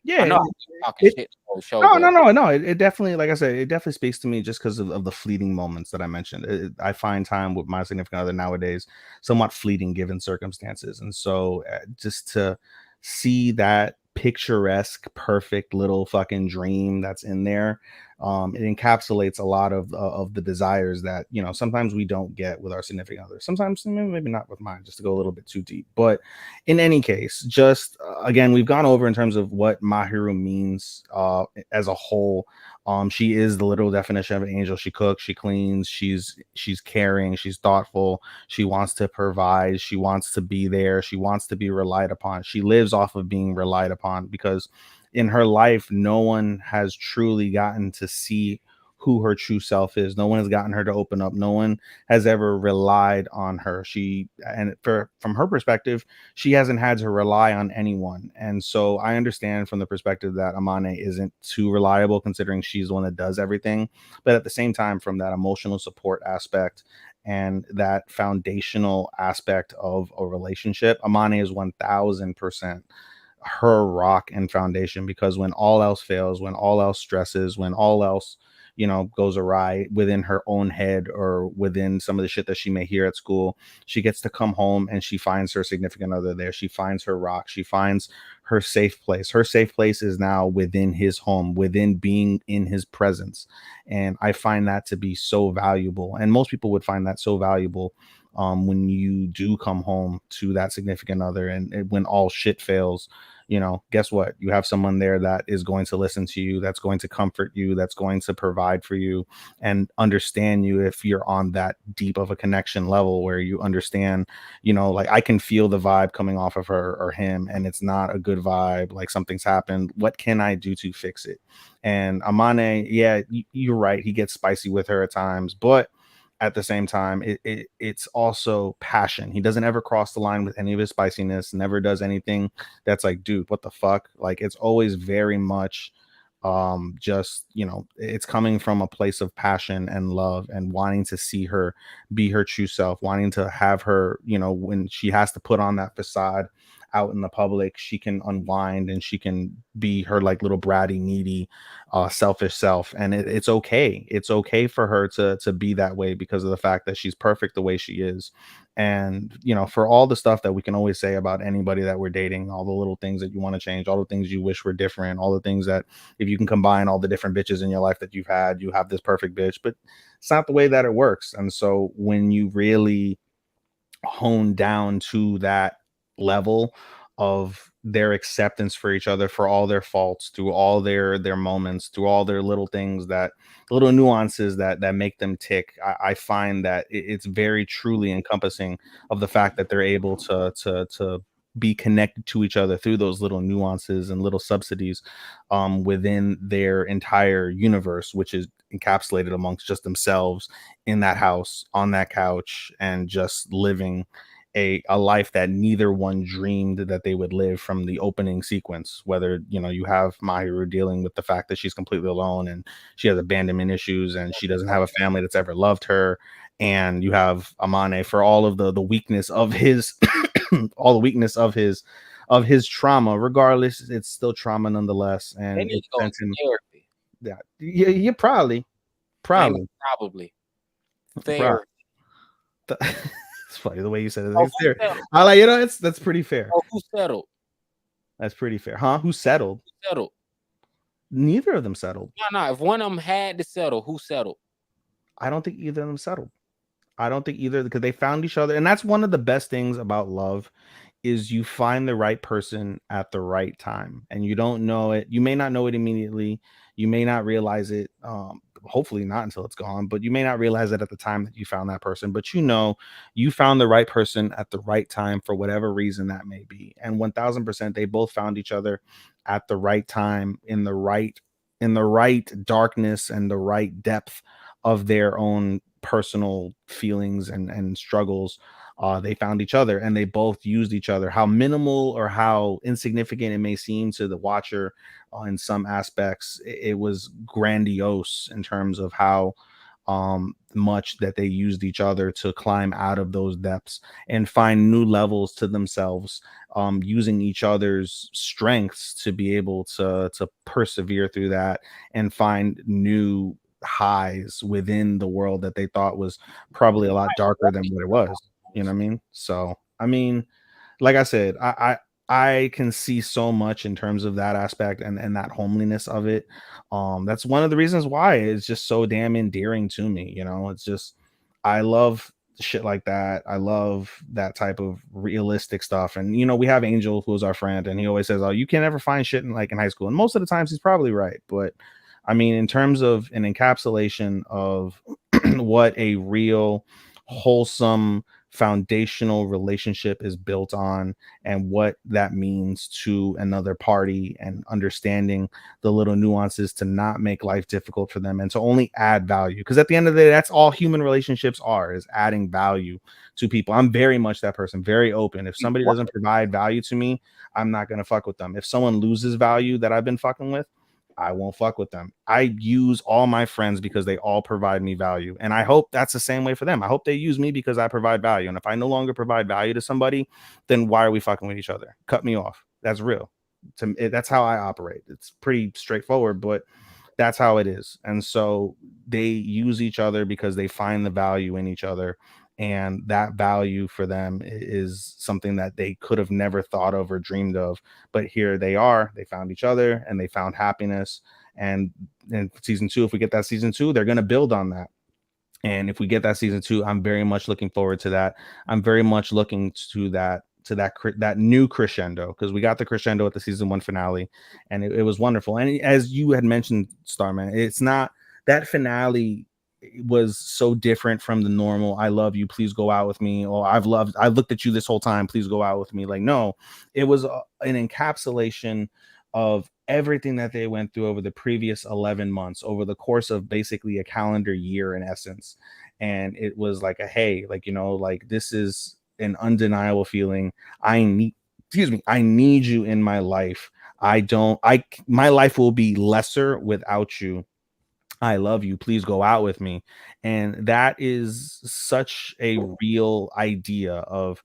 I know Yeah, I'm talking shit the whole show, no, but no, no. It definitely, like I said, it definitely speaks to me just because of the fleeting moments that I mentioned. I find time with my significant other nowadays somewhat fleeting given circumstances. And so just to see that picturesque, perfect little fucking dream that's in there, it encapsulates a lot of the desires that, sometimes we don't get with our significant other. Sometimes maybe not with mine, just to go a little bit too deep. But in any case, just again, we've gone over in terms of what Mahiru means as a whole. She is the literal definition of an angel. She cooks, she cleans, she's caring, she's thoughtful, she wants to provide, she wants to be there, she wants to be relied upon. She lives off of being relied upon because in her life no one has truly gotten to see who her true self is. No one has gotten her to open up. No one has ever relied on her. From her perspective, she hasn't had to rely on anyone. And so I understand from the perspective that Amane isn't too reliable, considering she's the one that does everything. But at the same time, from that emotional support aspect and that foundational aspect of a relationship, Amane is 1000% her rock and foundation, because when all else fails, when all else stresses, when all else goes awry within her own head or within some of the shit that she may hear at school, she gets to come home and she finds her significant other there. She finds her rock. She finds her safe place. Her safe place is now within his home, within being in his presence. And I find that to be so valuable. And most people would find that so valuable when you do come home to that significant other, and when all shit fails, guess what? You have someone there that is going to listen to you, that's going to comfort you, that's going to provide for you and understand you if you're on that deep of a connection level where you understand, like I can feel the vibe coming off of her or him, and it's not a good vibe, like something's happened. What can I do to fix it? And Amane, yeah, you're right. He gets spicy with her at times, but at the same time, it's also passion. He doesn't ever cross the line with any of his spiciness, never does anything that's like, dude, what the fuck? Like, it's always very much just, it's coming from a place of passion and love and wanting to see her be her true self, wanting to have her, when she has to put on that facade out in the public, she can unwind and she can be her like little bratty, needy, selfish self. And it's okay. It's okay for her to be that way because of the fact that she's perfect the way she is. And for all the stuff that we can always say about anybody that we're dating, all the little things that you want to change, all the things you wish were different, all the things that if you can combine all the different bitches in your life that you've had, you have this perfect bitch. But it's not the way that it works. And so when you really hone down to that level of their acceptance for each other, for all their faults, through all their moments, through all their little things, that little nuances that make them tick, I find that it's very truly encompassing of the fact that they're able to be connected to each other through those little nuances and little subsidies within their entire universe, which is encapsulated amongst just themselves in that house, on that couch, and just living a life that neither one dreamed that they would live from the opening sequence. Whether you have Mahiru dealing with the fact that she's completely alone and she has abandonment issues and she doesn't have a family that's ever loved her, and you have Amane for all of the weakness of his all the weakness of his trauma. Regardless, it's still trauma nonetheless, they and need it to go sends into him. therapy. Yeah, you probably I ain't probably Pro- therapy. it's funny the way you said it. Oh, It's who fair. settled? I like, that's pretty fair. Oh, who settled? That's pretty fair. Huh? Who settled? Who settled? Neither of them settled. No. If one of them had to settle, who settled? I don't think either of them settled. I don't think either, because they found each other. And that's one of the best things about love, is you find the right person at the right time, and you don't know it. You may not know it immediately. You may not realize it. Hopefully not until it's gone, but you may not realize it at the time that you found that person, but you found the right person at the right time for whatever reason that may be. And 1000%, they both found each other at the right time, in the right darkness and the right depth of their own personal feelings and struggles, they found each other and they both used each other. How minimal or how insignificant it may seem to the watcher in some aspects, it was grandiose in terms of how much that they used each other to climb out of those depths and find new levels to themselves, using each other's strengths to be able to persevere through that and find new highs within the world that they thought was probably a lot darker than what it was. You know what I mean? So I mean, like I said, I can see so much in terms of that aspect and that homeliness of it. That's one of the reasons why it's just so damn endearing to me. You know, it's just I love shit like that. I love that type of realistic stuff. And you know, we have Angel, who's our friend, and he always says, "Oh, you can never find shit in high school." And most of the times, he's probably right. But I mean, in terms of an encapsulation of what a real wholesome foundational relationship is built on and what that means to another party and understanding the little nuances to not make life difficult for them and to only add value, because at the end of the day, that's all human relationships are, is adding value to people. I'm very much that person, very open. If somebody doesn't provide value to me, I'm not going to fuck with them. If someone loses value that I've been fucking with, I won't fuck with them. I use all my friends because they all provide me value. And I hope that's the same way for them. I hope they use me because I provide value. And if I no longer provide value to somebody, then why are we fucking with each other? Cut me off. That's real. That's how I operate. It's pretty straightforward, but that's how it is. And so they use each other because they find the value in each other. And that value for them is something that they could have never thought of or dreamed of. But here they are, they found each other and they found happiness. And in season 2, if we get that season 2, they're going to build on that. And if we get that season 2, I'm very much looking forward to that. I'm very much looking to that new crescendo, because we got the crescendo at the season 1 finale, and it was wonderful. And as you had mentioned, Starman, it's not that finale was so different from the normal "I love you, please go out with me," or I've looked at you this whole time, please go out with me. Like, no, it was an encapsulation of everything that they went through over the previous 11 months, over the course of basically a calendar year in essence. And it was like hey, like, you know, like, this is an undeniable feeling. I need you in my life. My life will be lesser without you. I love you, please go out with me. And that is such a real idea of,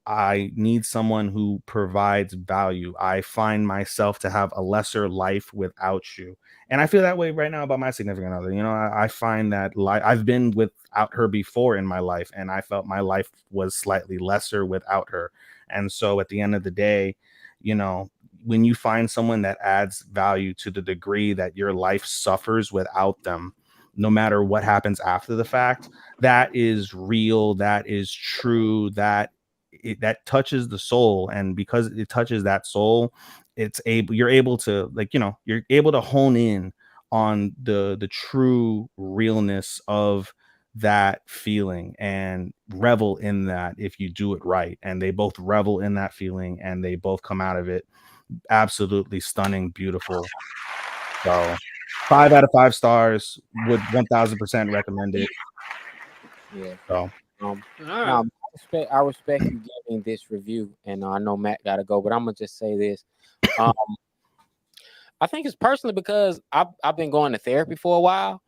I need someone who provides value. I find myself to have a lesser life without you. And I feel that way right now about my significant other. You know, I find that I've been without her before in my life, and I felt my life was slightly lesser without her. And so at the end of the day, you know, when you find someone that adds value to the degree that your life suffers without them, no matter what happens after the fact, that is real, that is true, that touches the soul. And because it touches that soul, you're able to, like, you know, you're able to hone in on the true realness of that feeling and revel in that if you do it right. And they both revel in that feeling and they both come out of it absolutely stunning, beautiful. So 5 out of 5 stars, would 1000% recommend it. Yeah. So All Now, right. I respect you giving this review, and I know Matt got to go, but I'm gonna just say this. Um, I think it's personally because I've been going to therapy for a while.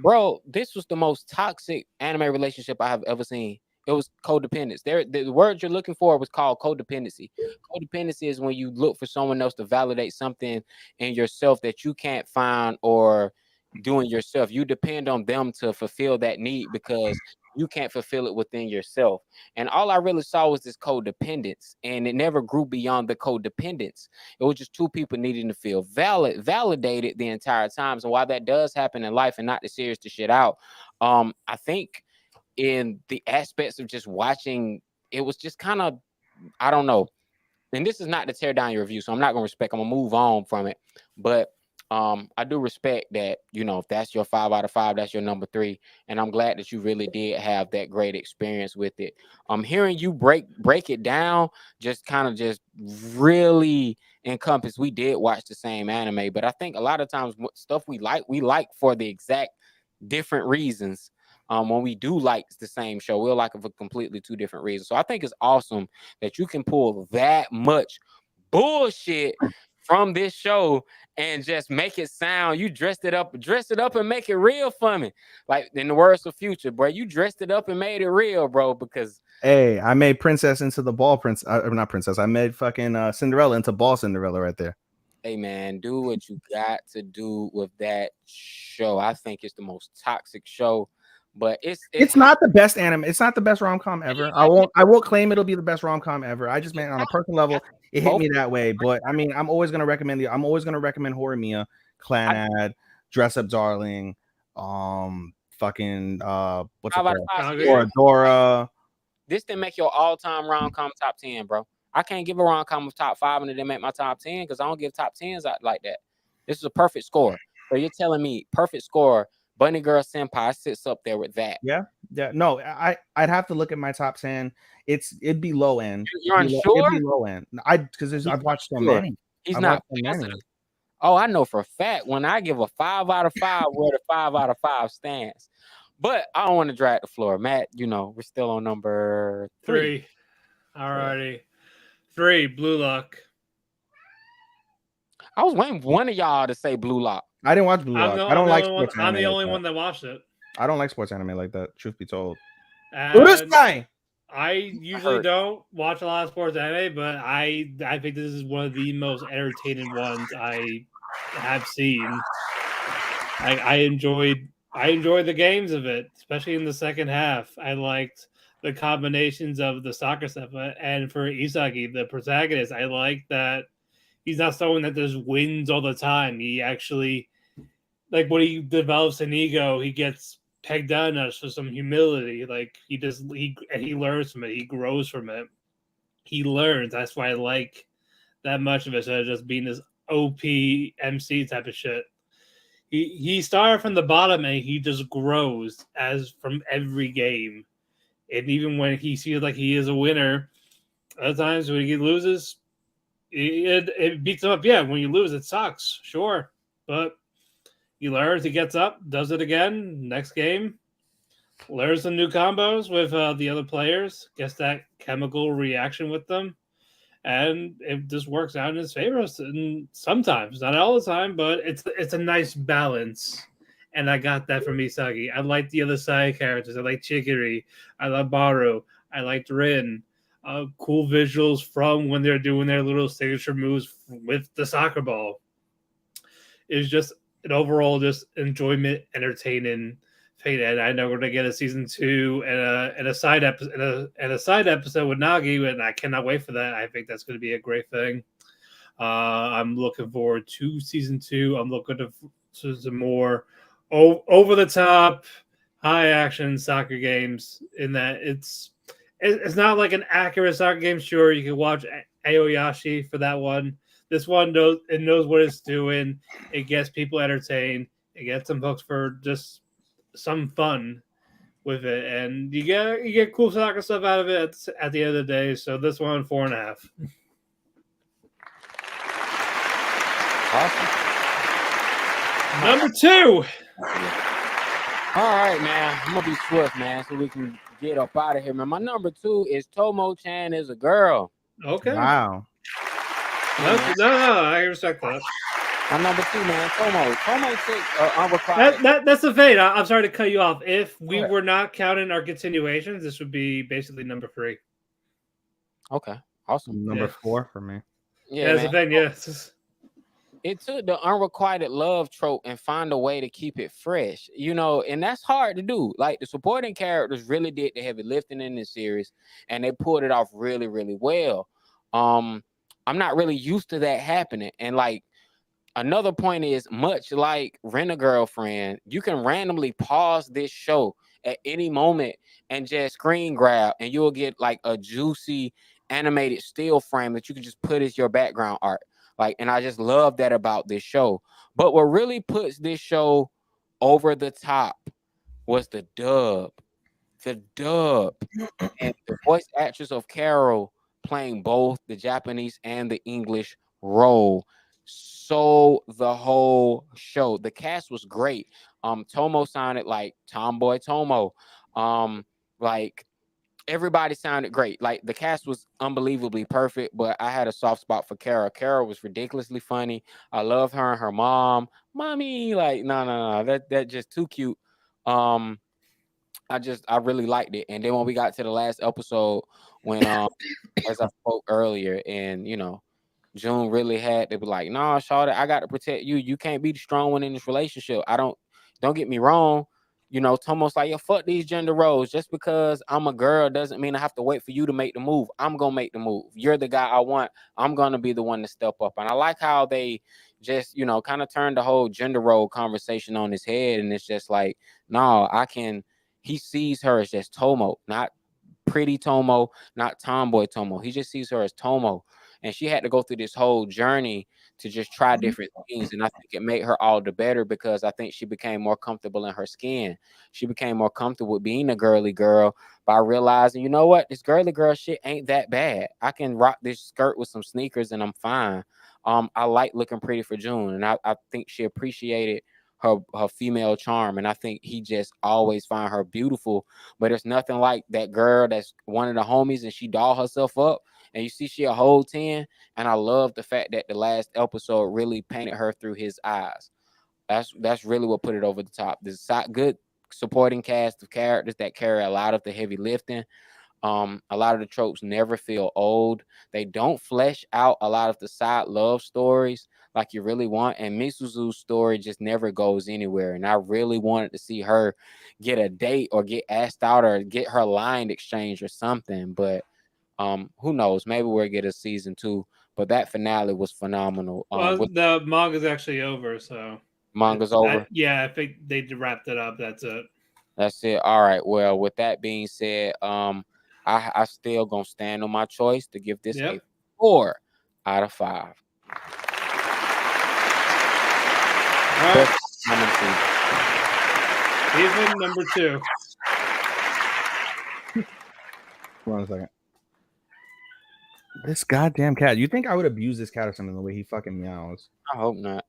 Bro, this was the most toxic anime relationship I have ever seen. It was codependence. The word you're looking for was called codependency. Codependency is when you look for someone else to validate something in yourself that you can't find or do in yourself. You depend on them to fulfill that need because you can't fulfill it within yourself. And all I really saw was this codependence, and it never grew beyond the codependence. It was just two people needing to feel validated the entire time. So while that does happen in life, and not to serious the shit out, I think in the aspects of just watching, it was just kind of, I don't know. And this is not to tear down your review, so I'm not gonna respect. I'm gonna move on from it. But I do respect that, you know, if that's your 5 out of 5, that's your number 3. And I'm glad that you really did have that great experience with it. Hearing you break it down just kind of just really encompass. We did watch the same anime, but I think a lot of times stuff we like for the exact different reasons. When we do like the same show, we'll like it for completely two different reasons. So I think it's awesome that you can pull that much bullshit from this show and just make it sound. You dress it up and make it real for me. Like in the words of Future, bro, you dressed it up and made it real, bro. Because hey, I made Princess into the ball prince, not Princess. I made fucking Cinderella into ball Cinderella right there. hey man, do what you got to do with that show. I think it's the most toxic show, but it's not the best anime. It's not the best rom-com ever. I won't claim it'll be the best rom-com ever. I just meant on a personal level, it hit me that way. But I mean, I'm always gonna recommend Horimiya, Clanad, Dress Up Darling, fucking what's it called? Dora. This didn't make your all-time rom-com top 10, bro. I can't give a rom-com of top 5 and it didn't make my top 10 because I don't give top 10s out like that. This is a perfect score. So you're telling me perfect score, Bunny Girl Senpai sits up there with that. Yeah. No, I'd have to look at my top 10. It'd be low end. You're unsure? It'd be low end. Because I've watched so many. He's not positive. Oh, I know for a fact when I give a 5 out of 5, where the 5 out of 5 stands. But I don't want to drag the floor. Matt, we're still on number 3. All righty. 3, Blue Lock. I was waiting for one of y'all to say Blue Lock. I didn't watch Blue Lock. I don't like sports anime. I'm the only one that watched it. I don't like sports anime like that, truth be told. I usually don't watch a lot of sports anime, but I think this is one of the most entertaining ones I have seen. I enjoyed the games of it, especially in the second half. I liked the combinations of the soccer stuff, and for Isagi, the protagonist, I like that he's not someone that just wins all the time. He actually, like when he develops an ego, he gets pegged down us for some humility. Like he learns from it. He grows from it. He learns. That's why I like that much of it. Instead of just being this OP MC type of shit. He started from the bottom and he just grows as from every game. And even when he feels like he is a winner, other times when he loses, it beats him up. Yeah, when you lose, it sucks. Sure. But he learns, he gets up, does it again, next game, learns some new combos with the other players, gets that chemical reaction with them, and it just works out in his favor. And sometimes, not all the time, but it's a nice balance. And I got that from Isagi. I like the other side characters. I like Chigiri. I love Baru. I liked Rin. Cool visuals from when they're doing their little signature moves with the soccer ball. It's just an overall just enjoyment, entertaining thing. And I know we're gonna get a season 2 and a side episode and a side episode with Nagi, and I cannot wait for that. I think that's going to be a great thing. I'm looking forward to season 2. I'm looking to some more over the top, high action soccer games. In that it's not like an accurate soccer game. Sure, you can watch Aoyashi for that one. This one knows what it's doing. It gets people entertained. It gets them hooked for just some fun with it, and you get cool soccer stuff out of it at the end of the day. So this one, 4.5. Awesome. Number 2. All right, man. I'm gonna be swift, man, so we can get up out of here, man. My number 2 is Tomo-chan is a girl. Okay. Wow. No, I respect that. My number 2, man, Tomo 6 unrequited. That's the fate. I'm sorry to cut you off. If we were not counting our continuations, this would be basically number 3. Okay, awesome. Number 4 for me. Yeah, that's the thing. Yes. It took the unrequited love trope and find a way to keep it fresh, and that's hard to do. Like the supporting characters really did the heavy lifting in this series, and they pulled it off really, really well. I'm not really used to that happening, and like another point is, much like Rent a Girlfriend, you can randomly pause this show at any moment and just screen grab, and you'll get like a juicy animated still frame that you can just put as your background art. Like, and I just love that about this show. But what really puts this show over the top was the dub. The dub. And the voice actress of Carol playing both the Japanese and the English role so the whole show. The cast was great. Tomo sounded like Tomboy Tomo. Like everybody sounded great. Like the cast was unbelievably perfect, but I had a soft spot for Kara. Kara was ridiculously funny. I love her and her mom. Mommy, like, no. That just too cute. Um, I really liked it. And then when we got to the last episode, when as I spoke earlier, and June really had to be like, "Nah, Shawty, I got to protect you. You can't be the strong one in this relationship. Don't get me wrong. Tomo's like, yeah, fuck these gender roles. Just because I'm a girl doesn't mean I have to wait for you to make the move. I'm gonna make the move. You're the guy I want. I'm gonna be the one to step up." And I like how they just, kind of turned the whole gender role conversation on his head. And it's just like, no, he sees her as just Tomo, not pretty Tomo, not tomboy Tomo. He just sees her as Tomo. And she had to go through this whole journey to just try different things. And I think it made her all the better because I think she became more comfortable in her skin. She became more comfortable with being a girly girl by realizing, you know what, this girly girl shit ain't that bad. I can rock this skirt with some sneakers and I'm fine. I like looking pretty for June. And I think she appreciated her female charm, and I think he just always find her beautiful. But it's nothing like that girl that's one of the homies and she doll herself up and you see she a whole 10. And I love the fact that the last episode really painted her through his eyes. That's really what put it over the top. This good supporting cast of characters that carry a lot of the heavy lifting. A lot of the tropes never feel old. They don't flesh out a lot of the side love stories like you really want. And Misuzu's story just never goes anywhere. And I really wanted to see her get a date or get asked out or get her line exchange or something. But who knows? Maybe we'll get a season 2. But that finale was phenomenal. Well, the manga's actually over, so Manga's over. Yeah, I think they wrapped it up. That's it. That's it. All right. Well, with that being said, I still gonna stand on my choice to give this a 4 out of 5. All right. Even number 2. Hold on a second. This goddamn cat. You think I would abuse this cat or something the way he fucking meows? I hope not.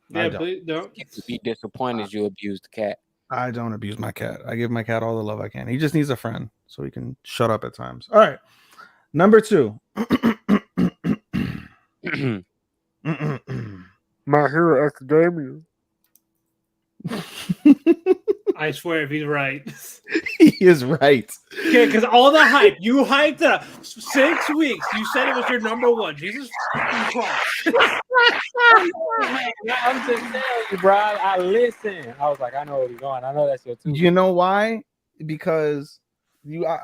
Yeah, please don't. Be disappointed you abused the cat. I don't abuse my cat. I give my cat all the love I can. He just needs a friend so he can shut up at times. All right. Number 2. My Hero Academia. I swear if he's right. He is right. Okay, because all the hype, you hyped it up. 6 weeks. You said it was your number 1. Jesus Christ. I'm just telling you, bro. I listen. I was like, I know where you're going. I know that's your 2. You know why? Because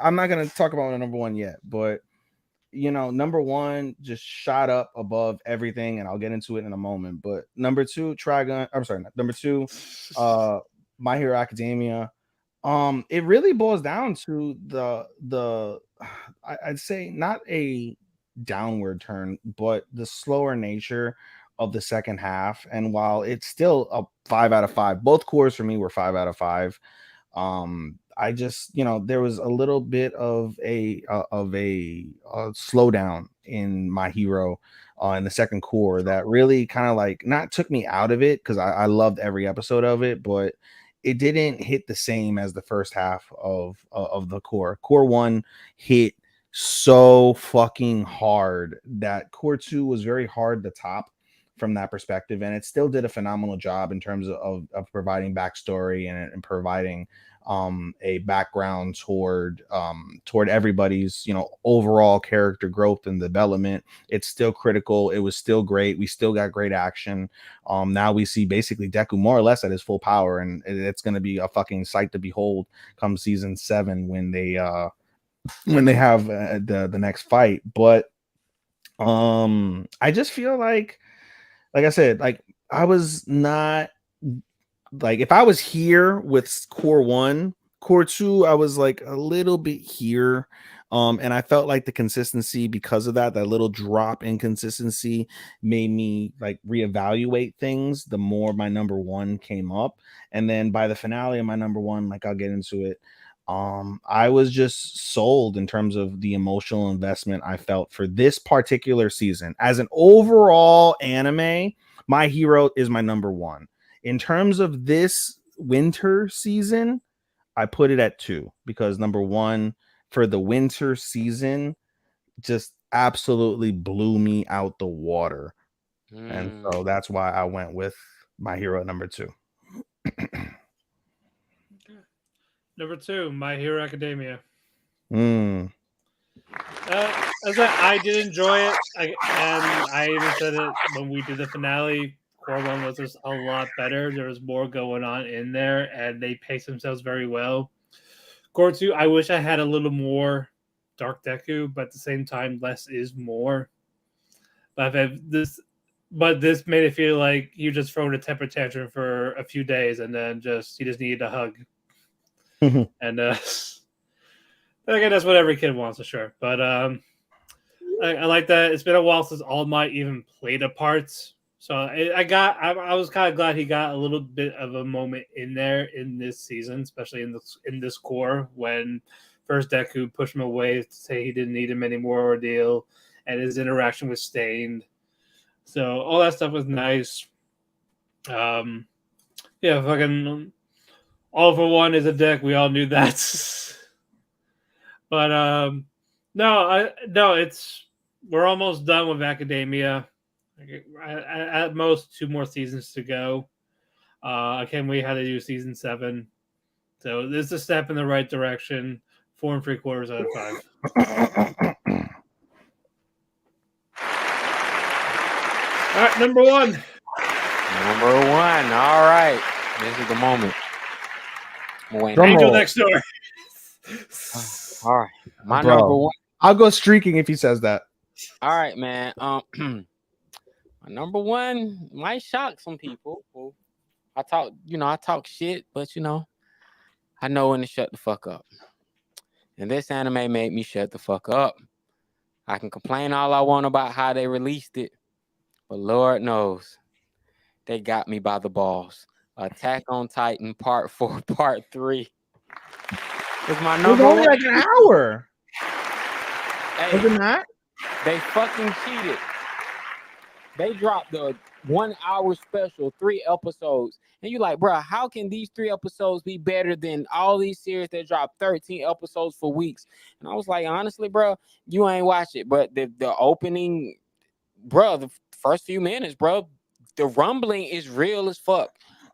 I'm not gonna talk about the number 1 yet, but number 1 just shot up above everything, and I'll get into it in a moment. But number 2, Trigun. I'm sorry, number 2, My Hero Academia. It really boils down to I'd say not a downward turn, but the slower nature of the second half. And while it's still a 5 out of 5, both cores for me were 5 out of 5. I just, there was a little bit of a slowdown in My Hero in the second core that really kind of like not took me out of it, because I loved every episode of it, but it didn't hit the same as the first half of the core. Core 1 hit so fucking hard that core 2 was very hard to top from that perspective, and it still did a phenomenal job in terms of providing backstory and providing a background toward everybody's overall character growth and development. It's still critical. It was still great. We still got great action. Now we see basically Deku more or less at his full power, and it's going to be a fucking sight to behold come season 7 when they have the next fight. But I just feel like I said, like I was not like, if I was here with core 1, core 2, I was like a little bit here. And I felt like the consistency, because of that little drop in consistency, made me like reevaluate things the more my number 1 came up. And then by the finale of my number 1, like I'll get into it, I was just sold in terms of the emotional investment I felt for this particular season. As an overall anime, My Hero is my number one. In terms of this winter season, I put it at 2 because number one for the winter season just absolutely blew me out the water. And so that's why I went with My Hero at number 2. Number 2, My Hero Academia. Mm. I did enjoy it, and I even said it when we did the finale. Core 1 was just a lot better. There was more going on in there, and they paced themselves very well. Core 2, I wish I had a little more Dark Deku, but at the same time, less is more. But this made it feel like you just thrown a temper tantrum for a few days, and then you just needed a hug. And again, that's what every kid wants, for sure. But I like that. It's been a while since All Might even played a part, so I was kind of glad he got a little bit of a moment in there in this season, especially in this core when first Deku pushed him away to say he didn't need him anymore ordeal, and his interaction with Stained. So all that stuff was nice. Yeah, fucking All for One is a dick. We all knew that. But we're almost done with Academia. At most 2 more seasons to go. I can't wait how to do season 7. So this is a step in the right direction. 4 3/4 out of 5. All right, number 1. All right, this is the moment. Angel Next Door. All right, my Bro, number 1. I'll go streaking if he says that. All right, man. My number 1 might shock some people. I talk shit, but I know when to shut the fuck up. And this anime made me shut the fuck up. I can complain all I want about how they released it, but Lord knows they got me by the balls. Attack on Titan Part 4, Part 3. It's my number 1. It was only like an hour. Hey, was it not? They fucking cheated. They dropped the 1 hour special, 3 episodes. And you're like, bro, how can these 3 episodes be better than all these series that drop 13 episodes for weeks? And I was like, honestly, bro, you ain't watch it. But the opening, bro, the first few minutes, bro, the rumbling is real as fuck.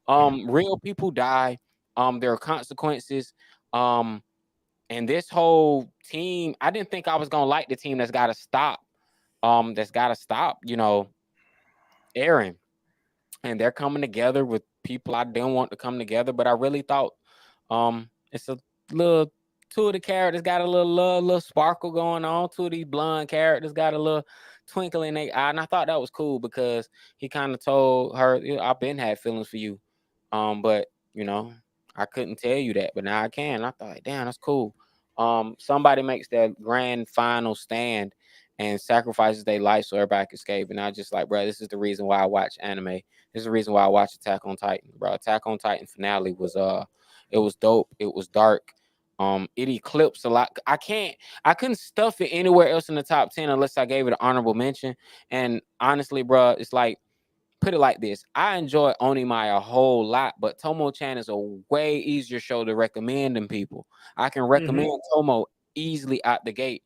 Real people die. There are consequences. And this whole team, I didn't think I was gonna like the team that's gotta stop. Aaron. And they're coming together with people I didn't want to come together, but I really thought it's a little 2 of the characters got a little sparkle going on. 2 of these blonde characters got a little twinkle in their eye, and I thought that was cool because he kind of told her, I've been had feelings for you, but I couldn't tell you that, but now I can. I thought, damn, that's cool. Somebody makes that grand final stand and sacrifices their life so everybody can escape. And I just like, bro, this is the reason why I watch anime. This is the reason why I watch Attack on Titan, bro. Attack on Titan finale was it was dope. It was dark. It eclipsed a lot. I couldn't stuff it anywhere else in the top 10 unless I gave it an honorable mention. And honestly, bro, it's like, put it like this. I enjoy Onimai a whole lot, but Tomo-chan is a way easier show to recommend than people. I can recommend Tomo easily out the gate.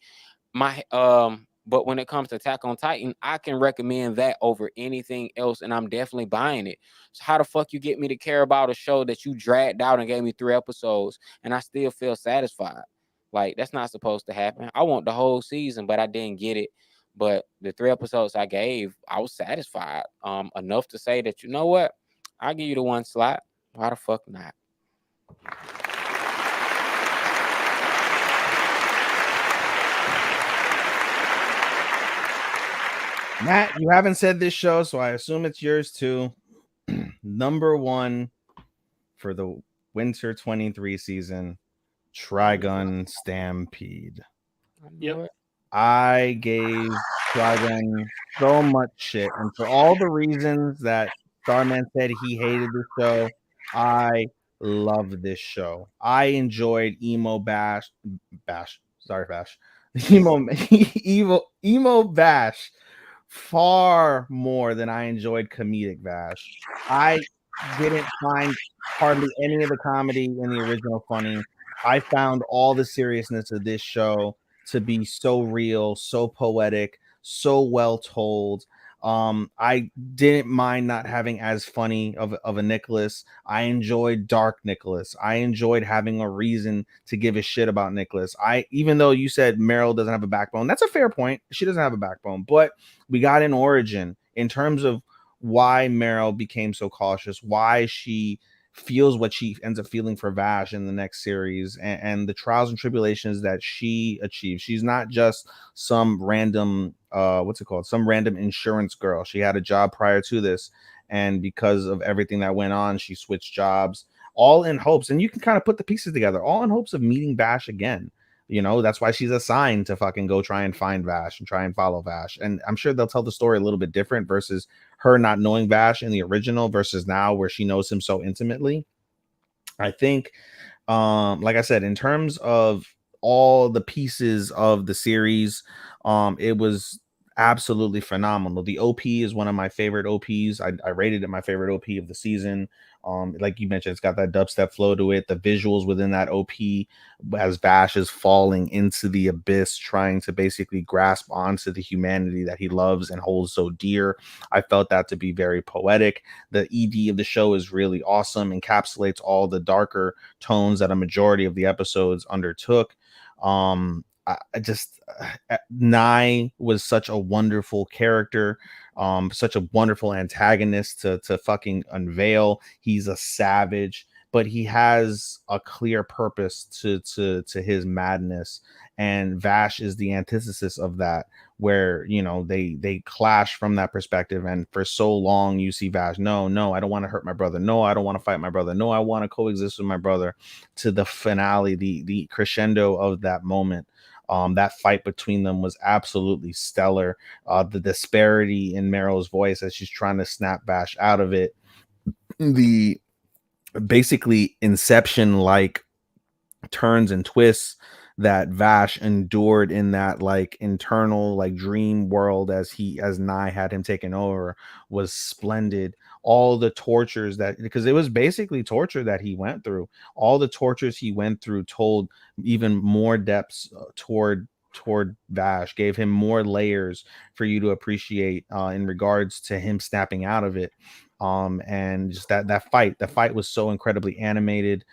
But when it comes to Attack on Titan, I can recommend that over anything else, and I'm definitely buying it. So how the fuck you get me to care about a show that you dragged out and gave me 3 episodes, and I still feel satisfied? Like, that's not supposed to happen. I want the whole season, but I didn't get it. But the 3 episodes I gave, I was satisfied enough to say that, you know what? I'll give you the 1 slot. Why the fuck not? Matt, you haven't said this show, so I assume it's yours too. Number 1 for the winter 23 season, Trigun Stampede. Yep. I gave Trigun so much shit, and for all the reasons that Starman said he hated the show, I love this show. I enjoyed sorry, Bash. Emo Bash far more than I enjoyed comedic Bash. I didn't find hardly any of the comedy in the original funny. I found all the seriousness of this show to be so real, so poetic, so well told. I didn't mind not having as funny of a Nicholas. I enjoyed dark Nicholas. I enjoyed having a reason to give a shit about Nicholas. Even though you said Meryl doesn't have a backbone, that's a fair point. She doesn't have a backbone, but we got an origin in terms of why Meryl became so cautious, why she feels what she ends up feeling for Vash in the next series, and the trials and tribulations that she achieves. She's not just some random some random insurance girl. She had a job prior to this, and because of everything that went on, she switched jobs, all in hopes, and you can kind of put the pieces together, all in hopes of meeting Vash again. That's why she's assigned to fucking go try and find Vash and try and follow Vash. And I'm sure they'll tell the story a little bit different versus her not knowing Vash in the original versus now where she knows him so intimately. I think, like I said, in terms of all the pieces of the series, it was absolutely phenomenal. The OP is one of my favorite OPs. I rated it my favorite OP of the season. Like you mentioned, it's got that dubstep flow to it. The visuals within that OP as Vash is falling into the abyss, trying to basically grasp onto the humanity that he loves and holds so dear. I felt that to be very poetic. The ED of the show is really awesome, encapsulates all the darker tones that a majority of the episodes undertook. I just Nye was such a wonderful character, such a wonderful antagonist to fucking unveil. He's a savage, but he has a clear purpose to his madness, and Vash is the antithesis of that, where they clash from that perspective. And for so long you see Vash, no, I don't want to hurt my brother, no, I don't want to fight my brother, no, I want to coexist with my brother, to the finale, the crescendo of that moment. That fight between them was absolutely stellar. The disparity in Meryl's voice as she's trying to snap Vash out of it, the basically Inception like turns and twists that Vash endured in that like internal like dream world as Nye had him taken over was splendid. All the tortures because it was basically torture that he went through, all the tortures he went through told even more depths toward Vash, gave him more layers for you to appreciate in regards to him snapping out of it. And just the fight was so incredibly animated.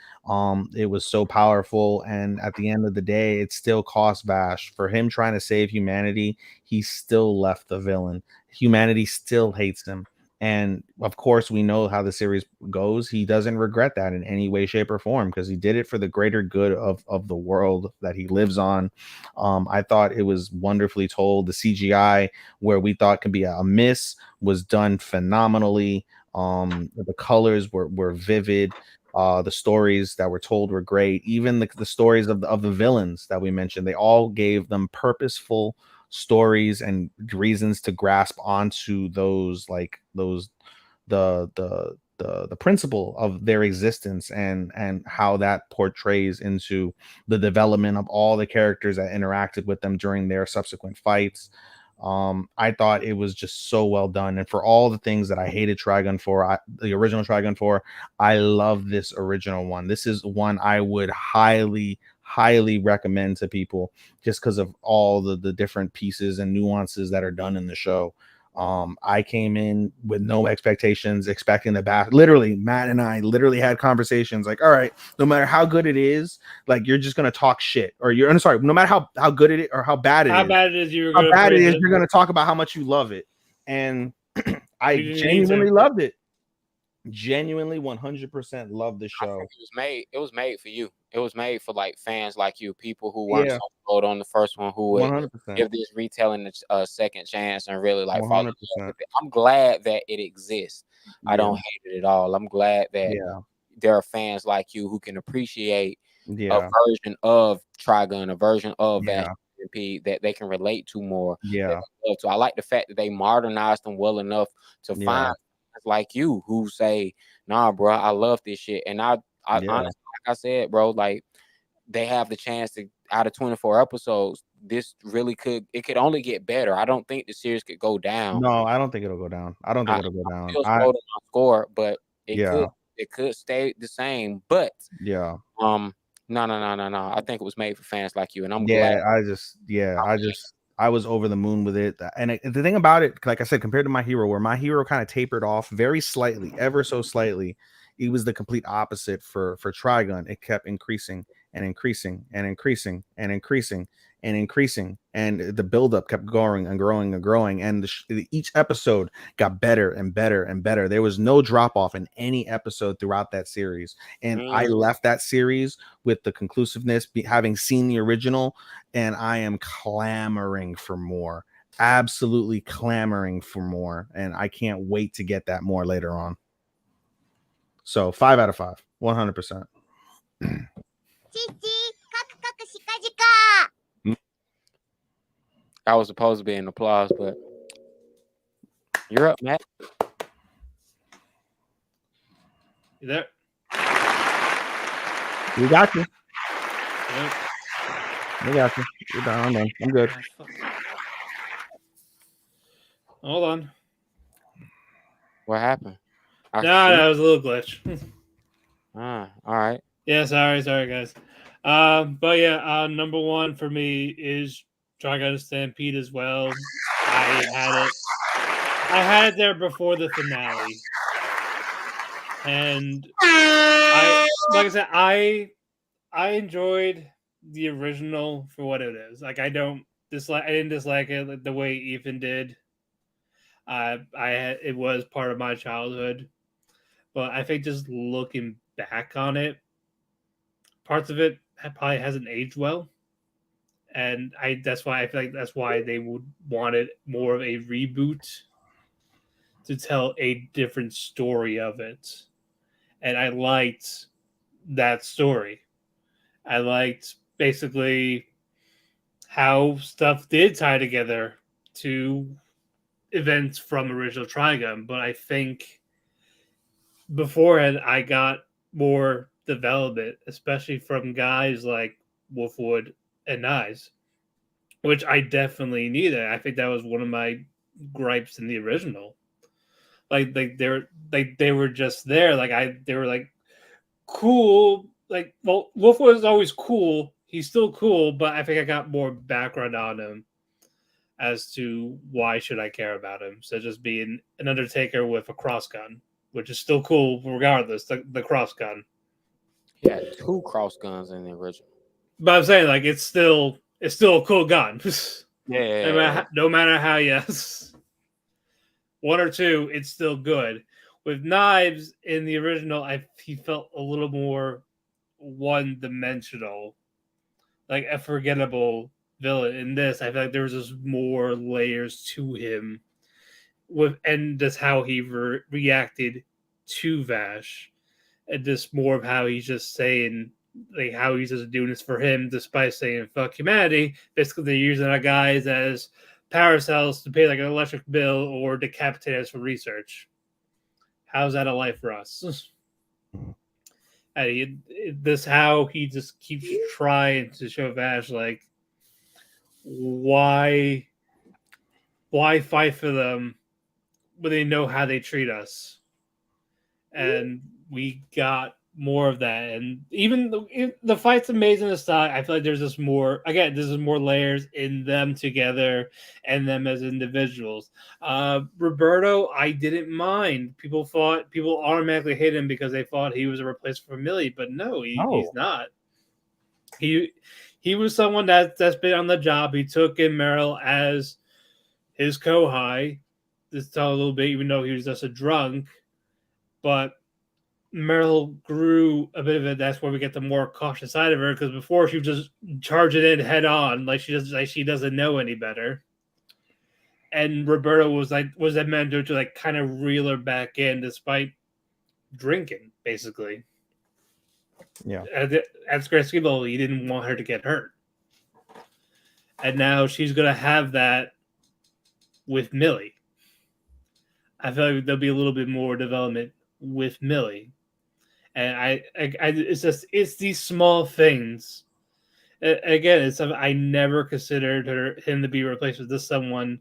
It was so powerful, and at the end of the day, it still cost Vash. For him trying to save humanity, he still left the villain. Humanity still hates him, and of course we know how the series goes. He doesn't regret that in any way, shape, or form, because he did it for the greater good of the world that he lives on. I thought it was wonderfully told. The CGI, where we thought could be a miss, was done phenomenally. The colors were vivid. The stories that were told were great. Even the stories of the villains that we mentioned, they all gave them purposeful stories and reasons to grasp onto the principle of their existence, and how that portrays into the development of all the characters that interacted with them during their subsequent fights. I thought it was just so well done, and for all the things that I hated Trigun for, the original Trigun for, I love this original one. This is one I would highly recommend to people, just because of all the different pieces and nuances that are done in the show. I came in with no expectations, expecting the bath. Literally, Matt and I literally had conversations like, all right, no matter how good it is, like, you're just gonna talk shit, or I'm sorry, no matter how good it is or how bad it is, you're gonna talk about how much you love it. And I genuinely loved it. Genuinely 100% love the show. It was made for you. It was made for like fans like you, people who weren't so sold on the first one, who would 100%. Give this retelling a second chance and really like follow it. I'm glad that it exists. I don't hate it at all. I'm glad that there are fans like you who can appreciate a version of Trigun, a version of that that they can relate to more. So I like the fact that they modernized them well enough to find like you who say, nah, bro, I love this shit. And I Honestly, like I said, bro, like they have the chance to out of 24 episodes, this really could only get better. I don't think the series could go down. No, I don't think it'll go down. I don't think it'll go down. Still slow to my score, but Yeah. it could stay the same. But yeah, no. I think it was made for fans like you, and I'm yeah. glad. I was over the moon with it. And the thing about it, like I said, compared to My Hero, where My Hero kind of tapered off very slightly, ever so slightly, it was the complete opposite for Trigun. It kept increasing and increasing and increasing and increasing and increasing, and the buildup kept growing and growing and growing, and each episode got better and better and better. There was no drop off in any episode throughout that series, and I left that series with the conclusiveness, having seen the original, and I am clamoring for more, absolutely clamoring for more, and I can't wait to get that more later on. So 5 out of 5, 100%. That was supposed to be an applause, but you're up, Matt. You there? We got you. Yep. We got you. You're done. I'm done. I'm good. Hold on. What happened? No, it was a little glitch. All right. Yeah, sorry, guys. But yeah, number one for me is Trigun Stampede as well. I had it there before the finale, and I enjoyed the original for what it is. Like I didn't dislike it like the way Ethan did. It was part of my childhood, but I think just looking back on it, parts of it probably hasn't aged well, and that's why I feel like that's why they would wanted more of a reboot to tell a different story of it, and I liked that story. I liked basically how stuff did tie together to events from original Trigun, but I think beforehand I got more development, especially from guys like Wolfwood and Knives, which I definitely needed. I think that was one of my gripes in the original. Like they were just there. They were like cool. Like Wolfwood was always cool. He's still cool, but I think I got more background on him as to why should I care about him. So just being an Undertaker with a cross gun, which is still cool regardless, the cross gun. He had 2 cross guns in the original. But I'm saying like it's still a cool gun. Yeah. No matter how yes. 1 or 2, it's still good. With Knives in the original, he felt a little more one-dimensional, like a forgettable villain. In this, I feel like there was just more layers to him, and just how he reacted to Vash, and just more of how he's just saying, like how he's just doing this for him, despite saying "fuck humanity." Basically, they're using our guys as power cells to pay like an electric bill or decapitate us for research. How's that a life for us? And this how he just keeps trying to show Vash like why fight for them when they know how they treat us. And we got more of that, and even the fight's amazing to start. I feel like there's just more. Again, there's just more layers in them together and them as individuals. Roberto, I didn't mind. People automatically hate him because they thought he was a replacement for Millie, but no, he's not. He was someone that's been on the job. He took in Meryl as his co-high to tell a little bit, even though he was just a drunk, but Meryl grew a bit of it. That's where we get the more cautious side of her, because before she was just charging in head on, like she doesn't know any better. And Roberto was that mentor to like kind of reel her back in, despite drinking, basically. Yeah. At Great Ski Bowl, he didn't want her to get hurt, and now she's gonna have that with Millie. I feel like there'll be a little bit more development with Millie. And it's these small things. Again, it's something I never considered him to be replaced with just someone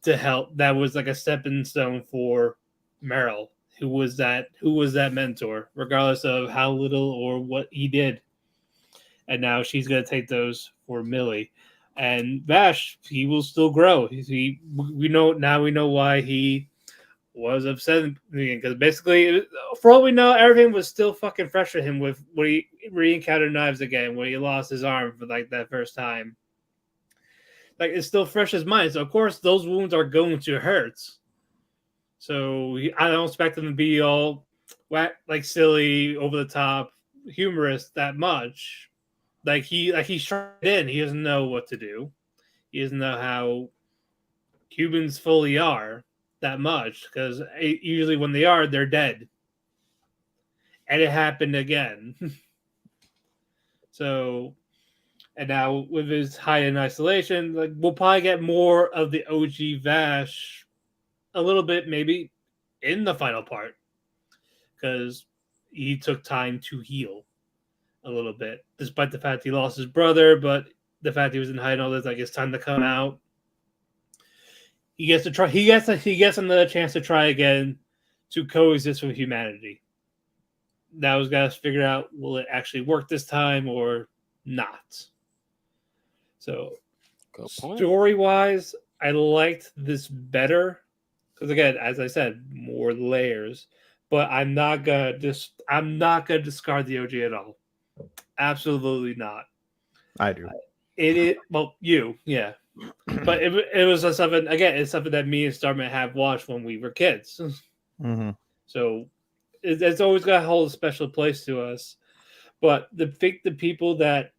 to help. That was like a stepping stone for Meryl, who was that mentor, regardless of how little or what he did. And now she's gonna take those for Millie. And Vash, he will still grow. We know why he was upset because basically, for all we know, everything was still fucking fresh for him with when he re-encountered Knives again, when he lost his arm for like that first time. Like it's still fresh as mind. So of course those wounds are going to hurt. So I don't expect them to be all like silly, over the top, humorous that much. He's trying in. He doesn't know what to do. He doesn't know how humans fully are that much because usually when they are, they're dead. And it happened again. So, and now with his high in isolation, like we'll probably get more of the OG Vash a little bit maybe in the final part because he took time to heal a little bit, despite the fact he lost his brother, but the fact he was in hiding all this, like it's time to come out. He gets to try. He gets another chance to try again to coexist with humanity. Now he's got to figure out, will it actually work this time or not? So, story-wise, I liked this better because, again, as I said, more layers. But I'm not gonna discard the OG at all. Absolutely not. I do. Yeah. But it was something, again, it's something that me and Starman have watched when we were kids. Mm-hmm. So it's always got to hold a special place to us. But the people that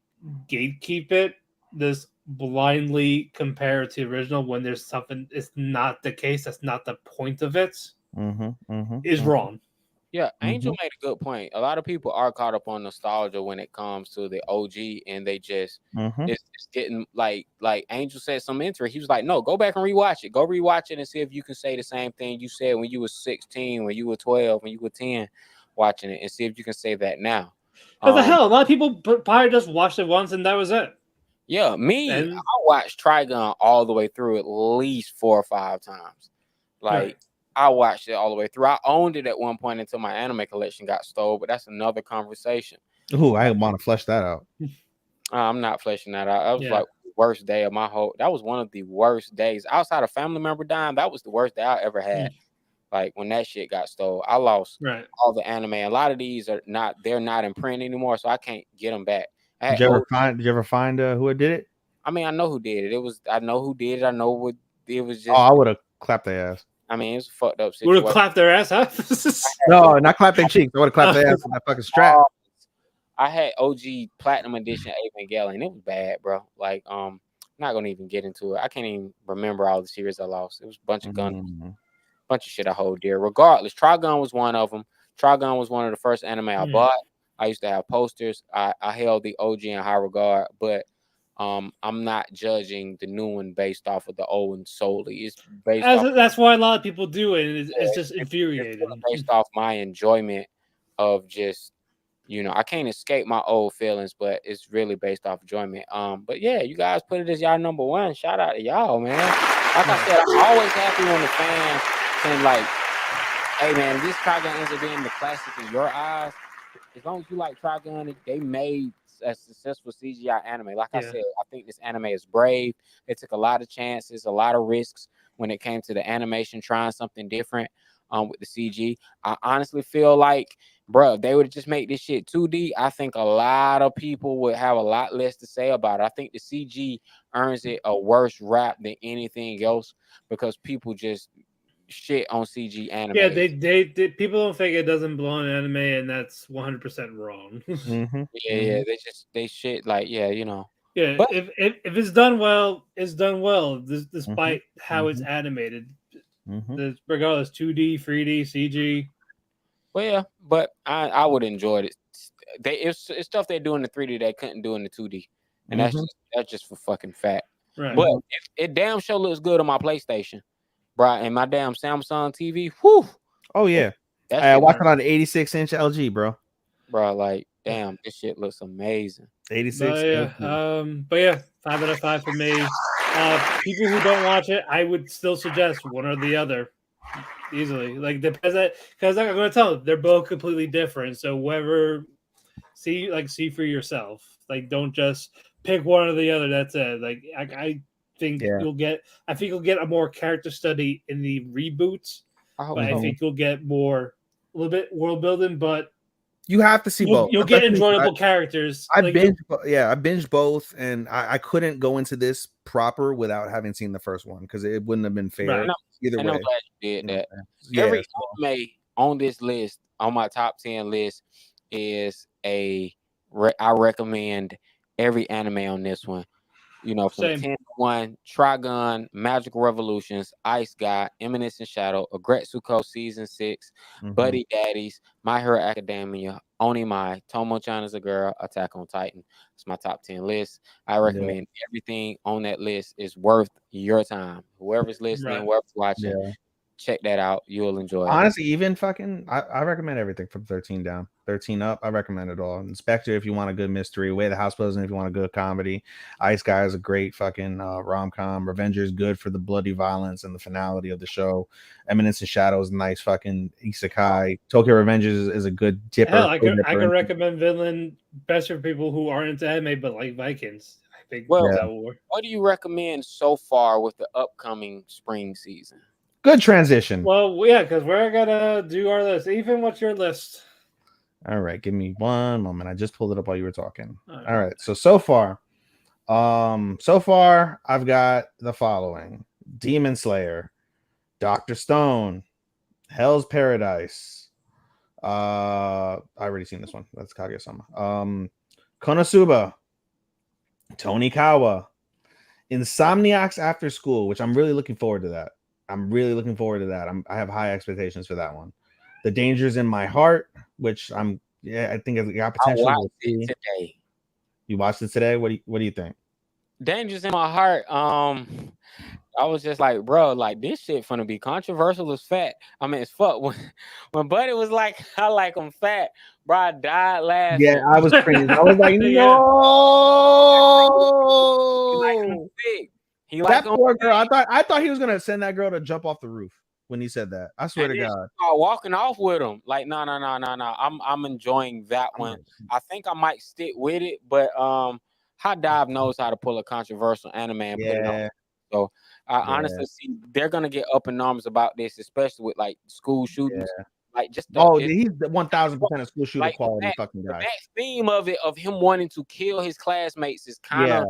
gatekeep it, this blindly compare it to the original when there's something, it's not the case, that's not the point of it, is wrong. Yeah, Angel made a good point. A lot of people are caught up on nostalgia when it comes to the OG, and they just it's getting like Angel said some interest. He was like, "No, go back and rewatch it. Go rewatch it and see if you can say the same thing you said when you were 16, when you were 12, when you were 10, watching it, and see if you can say that now." What the hell? A lot of people probably just watched it once and that was it. Yeah, I watched Trigun all the way through at least 4 or 5 times. Like. I watched it all the way through. I owned it at one point until my anime collection got stole, but that's another conversation. Ooh, I want to flesh that out. I'm not fleshing that out. That was like the worst day of my whole. That was one of the worst days outside of family member dying. That was the worst day I ever had. Like when that shit got stole, I lost all the anime. A lot of these are not. They're not in print anymore, so I can't get them back. Did you ever find who did it? I mean, I know who did it. I know who did it. I know what it was. Just. Oh, I would have clapped their ass. I mean, it's a fucked up situation. Would have clapped their ass, huh? No, not clap their cheeks. I would have clapped their ass with that fucking strap. I had OG Platinum Edition Evangelion. It was bad, bro. Like, not gonna even get into it. I can't even remember all the series I lost. It was a bunch of guns, bunch of shit I hold dear. Regardless, Trigun was one of them. Trigun was one of the first anime I bought. I used to have posters. I held the OG in high regard, but I'm not judging the new one based off of the old one solely. It's based that's why a lot of people do it, and it's just infuriating. It's based off my enjoyment of just, I can't escape my old feelings, but it's really based off enjoyment. But yeah, you guys put it as y'all number one. Shout out to y'all, man. Like I said, I'm always happy when the fans can like, hey man, this Trigun ends up being the classic in your eyes. As long as you like Trigun, they made a successful CGI anime. Like I said, I think this anime is brave. They took a lot of chances, a lot of risks when it came to the animation, trying something different with the CG. I honestly feel like, bro, if they would just make this shit 2D, I think a lot of people would have a lot less to say about it. I think the CG earns it a worse rap than anything else because people just shit on CG anime. Yeah, they people don't think it doesn't belong in anime, and that's 100% wrong. Yeah, they shit like Yeah, but if it's done well, it's done well. Despite how it's animated, regardless 2D, 3D, CG. Well, yeah, but I would enjoy it. It's stuff they do in the 3D they couldn't do in the 2D, and that's just for fucking fact. Right. But it damn sure looks good on my PlayStation. Bro, and my damn Samsung TV, whew. Oh yeah, I watched it on the 86-inch LG, bro. bro. Like, damn, this shit looks amazing. 86. But yeah, 5 out of 5 for me. People who don't watch it, I would still suggest one or the other easily. Like depends because I'm gonna tell them they're both completely different. So whoever see for yourself. Like don't just pick one or the other. That's it. Like I think Yeah. I think you'll get a more character study in the reboots, I hope but I so. think you'll get a little bit world building, but You have to see both. you'll get enjoyable characters. I binged both, and I couldn't go into this proper without having seen the first one because it wouldn't have been fair Right. either And way. I'm glad you did that. Yeah, Every anime on this list, on my top 10 list, is I recommend every anime on this one. You know, from Same. 10 to 1, Trigun, Magical Revolutions, Ice Guy, Eminence and Shadow, Agretsuko Season 6, Buddy Daddies, My Hero Academia, Onimai, Tomo-chan is a Girl, Attack on Titan. It's my top 10 list. I recommend everything on that list is worth your time. Whoever's listening, whoever's watching, check that out. You'll enjoy it. Honestly, even fucking, I recommend everything from 13 down. 13 up, I recommend it all. Inspector, if you want a good mystery. Way the House President, if you want a good comedy. Ice Guy is a great fucking rom-com. Revenger is good for the bloody violence and the finality of the show. Eminence and Shadow is nice fucking isekai. Tokyo Revengers is a good dipper. Hell, I could recommend Vinland best for people who aren't into anime but like Vikings. I think what do you recommend so far with the upcoming spring season? Good transition. Well, yeah, because we're gonna do our list. Ethan, what's your list? All right, give me one moment. I just pulled it up while you were talking. All right. So far, I've got the following: Demon Slayer, Dr. Stone, Hell's Paradise. I already seen this one. That's Kaguya-sama. Konosuba, Tonikawa, Insomniacs After School, which I'm really looking forward to that. I have high expectations for that one. The Dangers in My Heart, which I think it's got potential. I watched it today. You watched it today? What do you think? Dangers in My Heart. I was just like, bro, like this shit finna be controversial as fat. I mean, it's fuck. When Buddy was like, I like him fat, bro, I died laughing. Yeah, I was crazy. I was like, no. He like that poor girl. I thought he was gonna send that girl to jump off the roof when he said that. I swear to God. Walking off with him. Like, no. I'm enjoying that one. I think I might stick with it, but Hot Dive knows how to pull a controversial anime and put it on. So I honestly see they're gonna get up in arms about this, especially with like school shootings. Like just he's 1,000% a school shooter like quality fucking guy. The next theme of it, of him wanting to kill his classmates, is kind of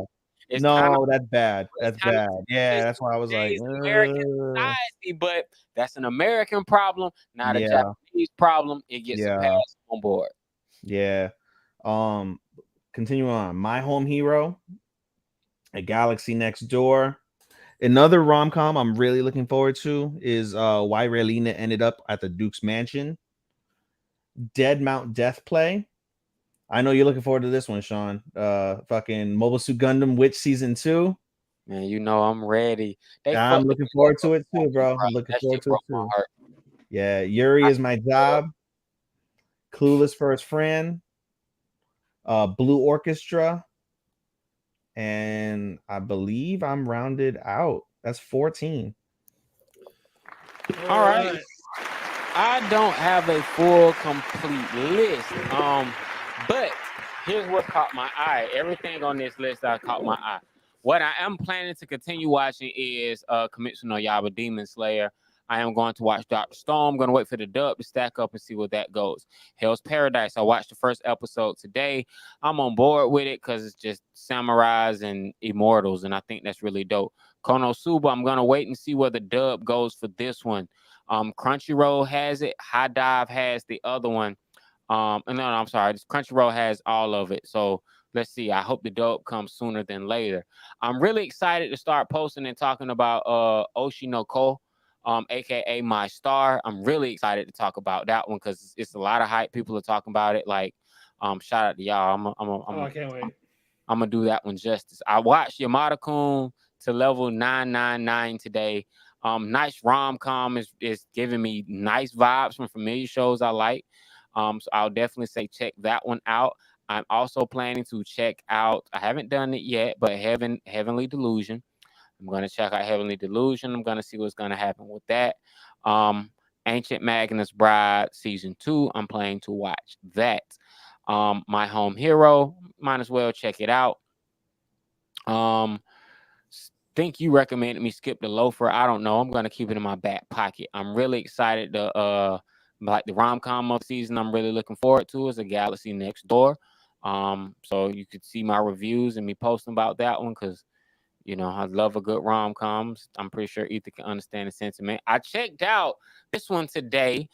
that's bad. That's bad. Yeah, that's why I was like, American society, but that's an American problem, not a Japanese problem. It gets a pass on board. Yeah. Continue on. My Home Hero, A Galaxy Next Door. Another rom-com I'm really looking forward to is Why Raylina Ended Up at the Duke's Mansion. Dead Mount Death Play. I know you're looking forward to this one, Sean. Fucking Mobile Suit Gundam Witch Season 2. Man, you know I'm ready. I'm looking forward to it too, bro. I'm looking forward to it too. Yeah, Yuri Is My Job. Clueless First Friend. Blue Orchestra. And I believe I'm rounded out. That's 14. All right. I don't have a full complete list. But here's what caught my eye. Everything on this list that caught my eye. What I am planning to continue watching is Kimetsu no Yaiba Demon Slayer. I am going to watch Dr. Stone. I'm going to wait for the dub to stack up and see where that goes. Hell's Paradise. I watched the first episode today. I'm on board with it because it's just samurais and immortals, and I think that's really dope. Konosuba, I'm going to wait and see where the dub goes for this one. Crunchyroll has it. High Dive has the other one. I'm sorry. Crunchyroll has all of it. So let's see. I hope the dub comes sooner than later. I'm really excited to start posting and talking about Oshinoko. AKA My Star. I'm really excited to talk about that one because it's a lot of hype. People are talking about it. Like, shout out to y'all. I can't wait. I'm gonna do that one justice. I watched Yamada-kun to level 999 today. Nice rom-com is giving me nice vibes from familiar shows I like. So I'll definitely say check that one out. I'm also planning to check out, I haven't done it yet, but Heavenly Delusion. I'm going to check out Heavenly Delusion. I'm going to see what's going to happen with that. Ancient Magnus Bride Season 2. I'm planning to watch that. My Home Hero. Might as well check it out. Think you recommended me skip the Loafer. I don't know. I'm going to keep it in my back pocket. I'm really excited to like the rom-com of the season. I'm really looking forward to is A Galaxy Next Door. So you could see my reviews and me posting about that one because I love a good rom-coms. I'm pretty sure Ether can understand the sentiment. I checked out this one today.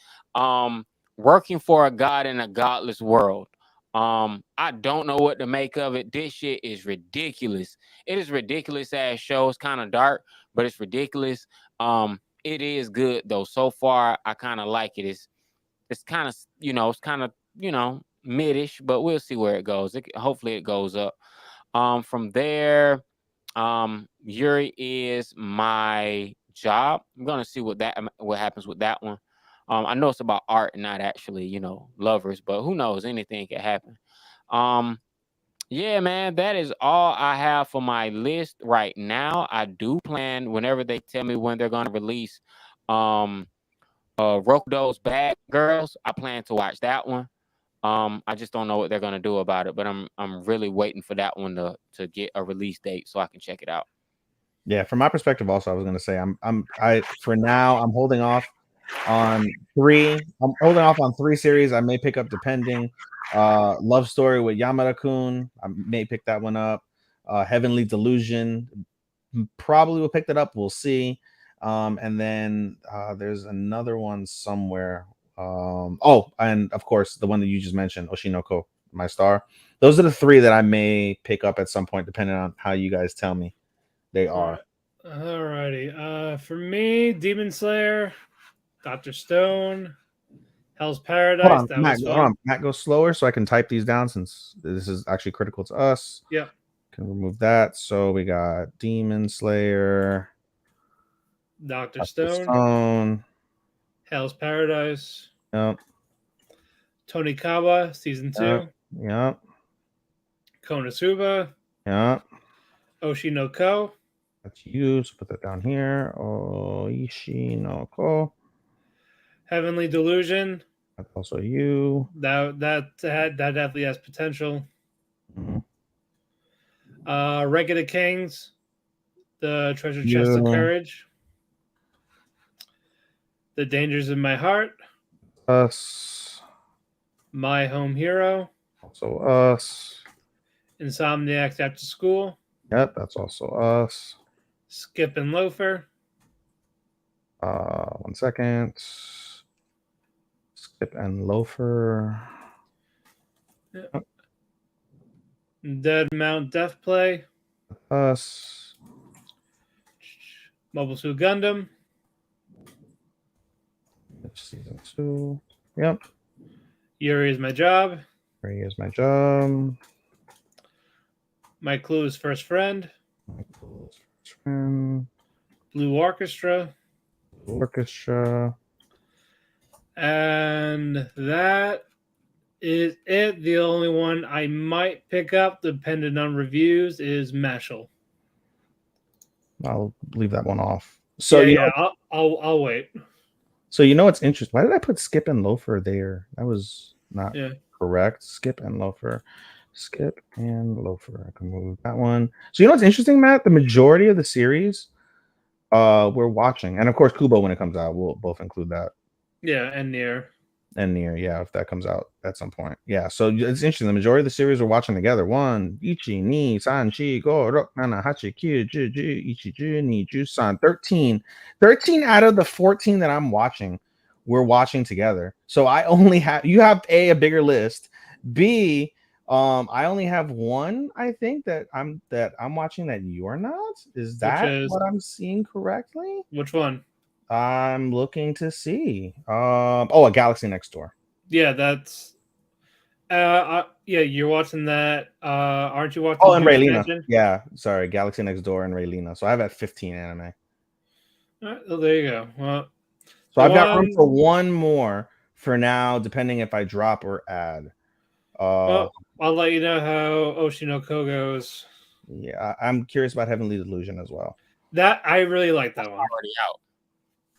Working for a God in a Godless World. I don't know what to make of it. This shit is ridiculous. It is ridiculous ass show. It's kind of dark, but it's ridiculous. It is good though. So far, I kind of like it. It's kind of midish, but we'll see where it goes. Hopefully it goes up. From there, Yuri is my job. I'm gonna see what happens with that one. I know it's about art and not actually, lovers, but who knows? Anything can happen. Yeah, man, that is all I have for my list right now. I do plan whenever they tell me when they're gonna release Rokudo's Bad Girls, I plan to watch that one. I just don't know what they're gonna do about it, but I'm really waiting for that one to get a release date so I can check it out. Yeah, from my perspective, also, I was going to say for now I'm holding off on 3. I'm holding off on 3 series. I may pick up depending. Love Story with Yamada-kun. I may pick that one up. Heavenly Delusion. Probably will pick that up. We'll see. And then there's another one somewhere. And of course, the one that you just mentioned, Oshinoko, My Star. Those are the 3 that I may pick up at some point, depending on how you guys tell me they are. Alrighty. For me, Demon Slayer, Dr. Stone, Hell's Paradise. Matt, go slower so I can type these down since this is actually critical to us. Yeah. Can remove that. So we got Demon Slayer, Dr. Stone, Hell's Paradise. Yep. Tonikawa, Season 2. Yep. Konosuba. Yep. Oshinoko. That's you. So put that down here. Oshinoko. Heavenly Delusion. That's also you. That definitely has potential. Mm-hmm. Regular Kings. The Treasure Chest of Courage. The Dangers in My Heart. Us. My Home Hero. Also us. Insomniacs After School. Yep, that's also us. Skip and Loafer. 1 second. Skip and Loafer. Yep. Dead Mount Death Play. Us. Mobile Suit Gundam. Season 2. Yep. Yuri Is My Job. Yuri Is My Job. My Clue's First Friend. My Clue's First Friend. Blue Orchestra. And that is it. The only one I might pick up, depending on reviews, is Mashal. I'll leave that one off. So I'll wait. So what's interesting? Why did I put Skip and Loafer there? That was not correct. Skip and Loafer. I can move that one. So what's interesting, Matt? The majority of the series we're watching, and of course Kubo when it comes out, we'll both include that. Yeah, and Near. Yeah, if that comes out at some point. Yeah, so it's interesting. The majority of the series we're watching together. 1, ichi, ni, san, chi, go, rok, nana, hachi, kyu, ju, ichi, ju, ni, ju, san. 13 out of the 14 that I'm watching, we're watching together. So I only have, you have a bigger list. B, I only have 1, I think that I'm watching that you're not. Is that what I'm seeing correctly? Which one? I'm looking to see. A Galaxy Next Door. Yeah, that's you're watching that. Aren't you watching? And Raylina. Yeah, sorry, Galaxy Next Door and Raylina. So I have at 15 anime. All right, well, there you go. Well, so I've got room for 1 more for now, depending if I drop or add. Well, I'll let you know how Oshinoko goes. Yeah, I'm curious about Heavenly Delusion as well. That I really like that one. Already out.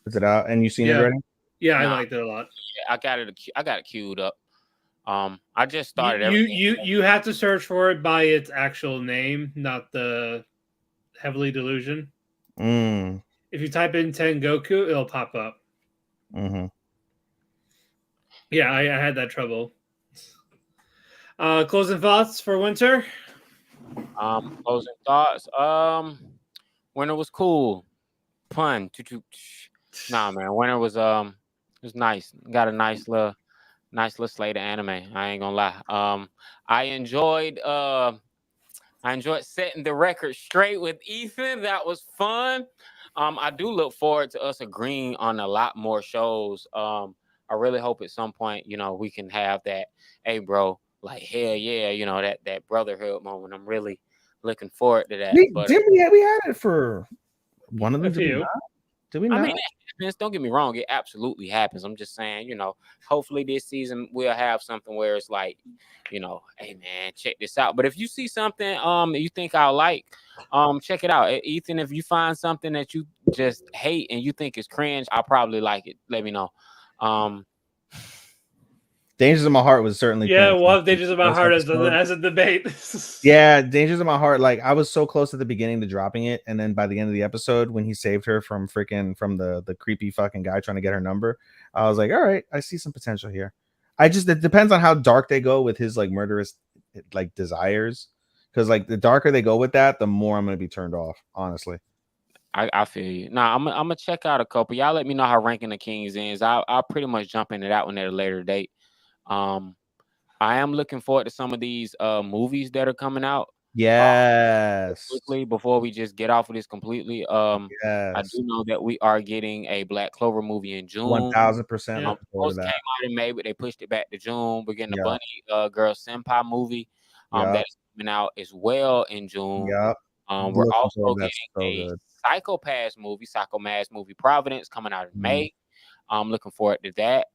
Is it out? And you seen it Yeah. already? Yeah, I Nah. liked it a lot. Yeah, I got it queued up. I just started You everything. you have to search for it by its actual name, not the Heavily Delusion. Mm. If you type in Tengoku, it'll pop up. Mm-hmm. Yeah, I had that trouble. Closing thoughts for winter? Closing thoughts. Winter was cool. Pun. Nah, man. Winter was it was nice. Got a nice little slate of anime. I ain't gonna lie. I enjoyed setting the record straight with Ethan. That was fun. I do look forward to us agreeing on a lot more shows. I really hope at some point, we can have that, hey bro, like hell yeah, that brotherhood moment. I'm really looking forward to that. We had it for one of them. A few. Did we I not? mean, it happens. Don't get me wrong. It absolutely happens. I'm just saying, hopefully this season we'll have something where it's like, hey man, check this out. But if you see something you think I'll like, check it out. Ethan, if you find something that you just hate and you think is cringe, I'll probably like it. Let me know. Dangers in My Heart was certainly cringe. Well, Dangers in My Heart as a debate. Yeah, Dangers in My Heart. Like I was so close at the beginning to dropping it, and then by the end of the episode, when he saved her from the creepy fucking guy trying to get her number, I was like, all right, I see some potential here. It depends on how dark they go with his like murderous like desires, because like the darker they go with that, the more I'm gonna be turned off. Honestly. I feel you. Nah, I'm gonna check out a couple. Y'all let me know how Ranking the Kings ends. I'll pretty much jump into that one at a later date. I am looking forward to some of these movies that are coming out. Yes. Quickly before we just get off of this completely. I Yes. do know that we are getting a Black Clover movie in June. 1000%. Yeah. Supposed came out in May, but they pushed it back to June. We're getting a Yeah. Bunny Girl Senpai movie that is coming out as well in June. Yep. We're also getting a good. Psycho Mass movie Providence coming out in May. I'm looking forward to that.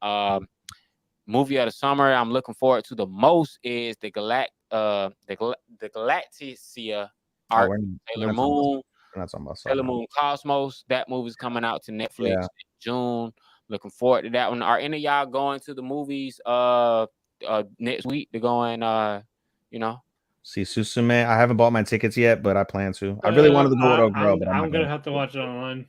Movie of the summer I'm looking forward to the most is the Galactica Arc, Sailor Moon. We're not talking about Sailor Moon Cosmos. That movie's coming out to Netflix in June. Looking forward to that one. Are any of y'all going to the movies next week to go and see Susume? I haven't bought my tickets yet, but I plan to. I really wanted to go with old girl, but I'm gonna have to watch it online.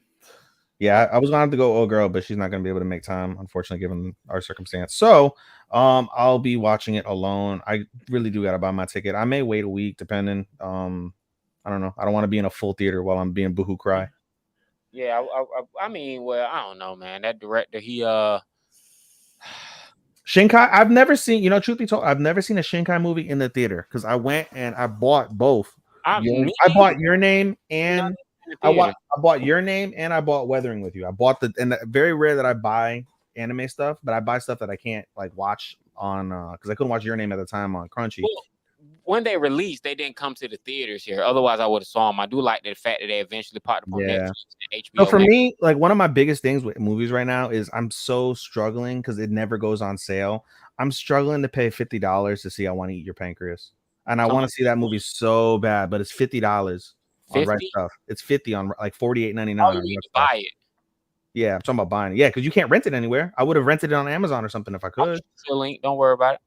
Yeah, I was gonna have to go old girl, but she's not gonna be able to make time, unfortunately, given our circumstance. So I'll be watching it alone. I really do gotta buy my ticket. I may wait a week, depending. I don't know. I don't want to be in a full theater while I'm being boohoo cry. Yeah, I mean, well, I don't know, man. That director, he Shinkai, I've never seen, truth be told, I've never seen a Shinkai movie in the theater because I went and I bought both. I bought Your Name and I bought Your Name and I bought Weathering with You. I bought very rare that I buy anime stuff, but I buy stuff that I can't like watch on because I couldn't watch Your Name at the time on Crunchy. Well, when they released, they didn't come to the theaters here. Otherwise, I would have saw them. I do like the fact that they eventually popped up on Netflix and HBO. So for me, like one of my biggest things with movies right now is I'm so struggling because it never goes on sale. I'm struggling to pay $50 to see I Want to Eat Your Pancreas, and I want to see that movie so bad, but it's $50 on Right Stuff. It's 50 on like $48.99. You need to buy it. Yeah, I'm talking about buying it. Yeah, because you can't rent it anywhere. I would have rented it on Amazon or something if I could. Link, don't worry about it.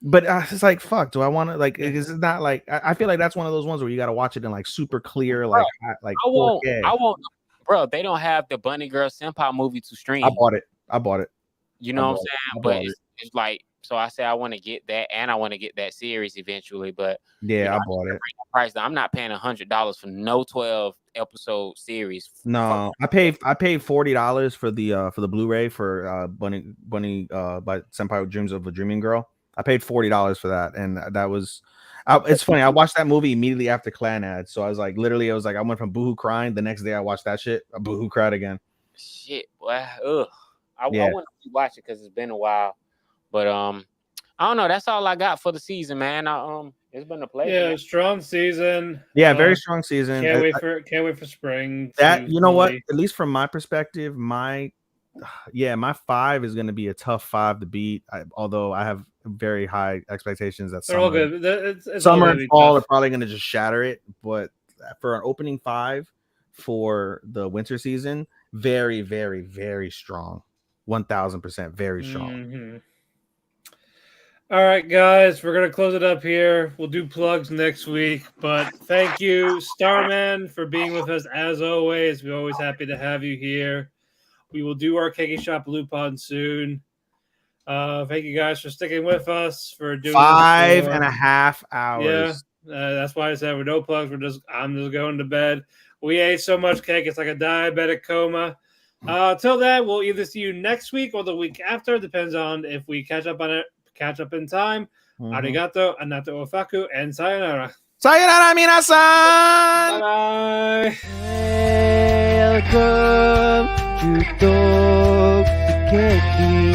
But it's like, fuck, do I want to like? It's not like I feel like that's one of those ones where you got to watch it in like super clear, like 4K. I won't, bro. They don't have the Bunny Girl Senpai movie to stream. I bought it. You know what I'm saying? But it's like, so I say I want to get that, and I want to get that series eventually. But yeah, I bought it. Price. I'm not paying $100 for no 12 episode series. No, I paid $40 for the Blu-ray for Bunny by Senpai Dreams of a Dreaming Girl. I paid $40 for that, and that was. It's funny. I watched that movie immediately after Clan Ad, so I was like, I went from boohoo crying. The next day, I watched that shit. I boohoo cried again. Shit, boy. Ugh. I want to watch it because it's been a while, but I don't know. That's all I got for the season, man. It's been a pleasure. Yeah, man. Strong season. Yeah, very strong season. Can't wait for spring. That you know what? At least from my perspective, my yeah, my 5 is going to be a tough 5 to beat. Although I have very high expectations that They're all good. It's all summer gonna and be fall are tough. probably going to just shatter it. But for an opening 5 for the winter season, very, very, very strong. 1000% very strong. Mhm. All right, guys, we're gonna close it up here. We'll do plugs next week, but thank you, Starman, for being with us as always. We're always happy to have you here. We will do our Keki Shop Lupon soon. Thank you guys for sticking with us for doing Five this and a half hours. Yeah, that's why I said with no plugs. I'm just going to bed. We ate so much cake, it's like a diabetic coma. Till then, we'll either see you next week or the week after. Depends on if we catch up in time. Arigato, anato ofaku, and sayonara. Sayonara, minasan! Bye bye. Welcome to Talk to Keki.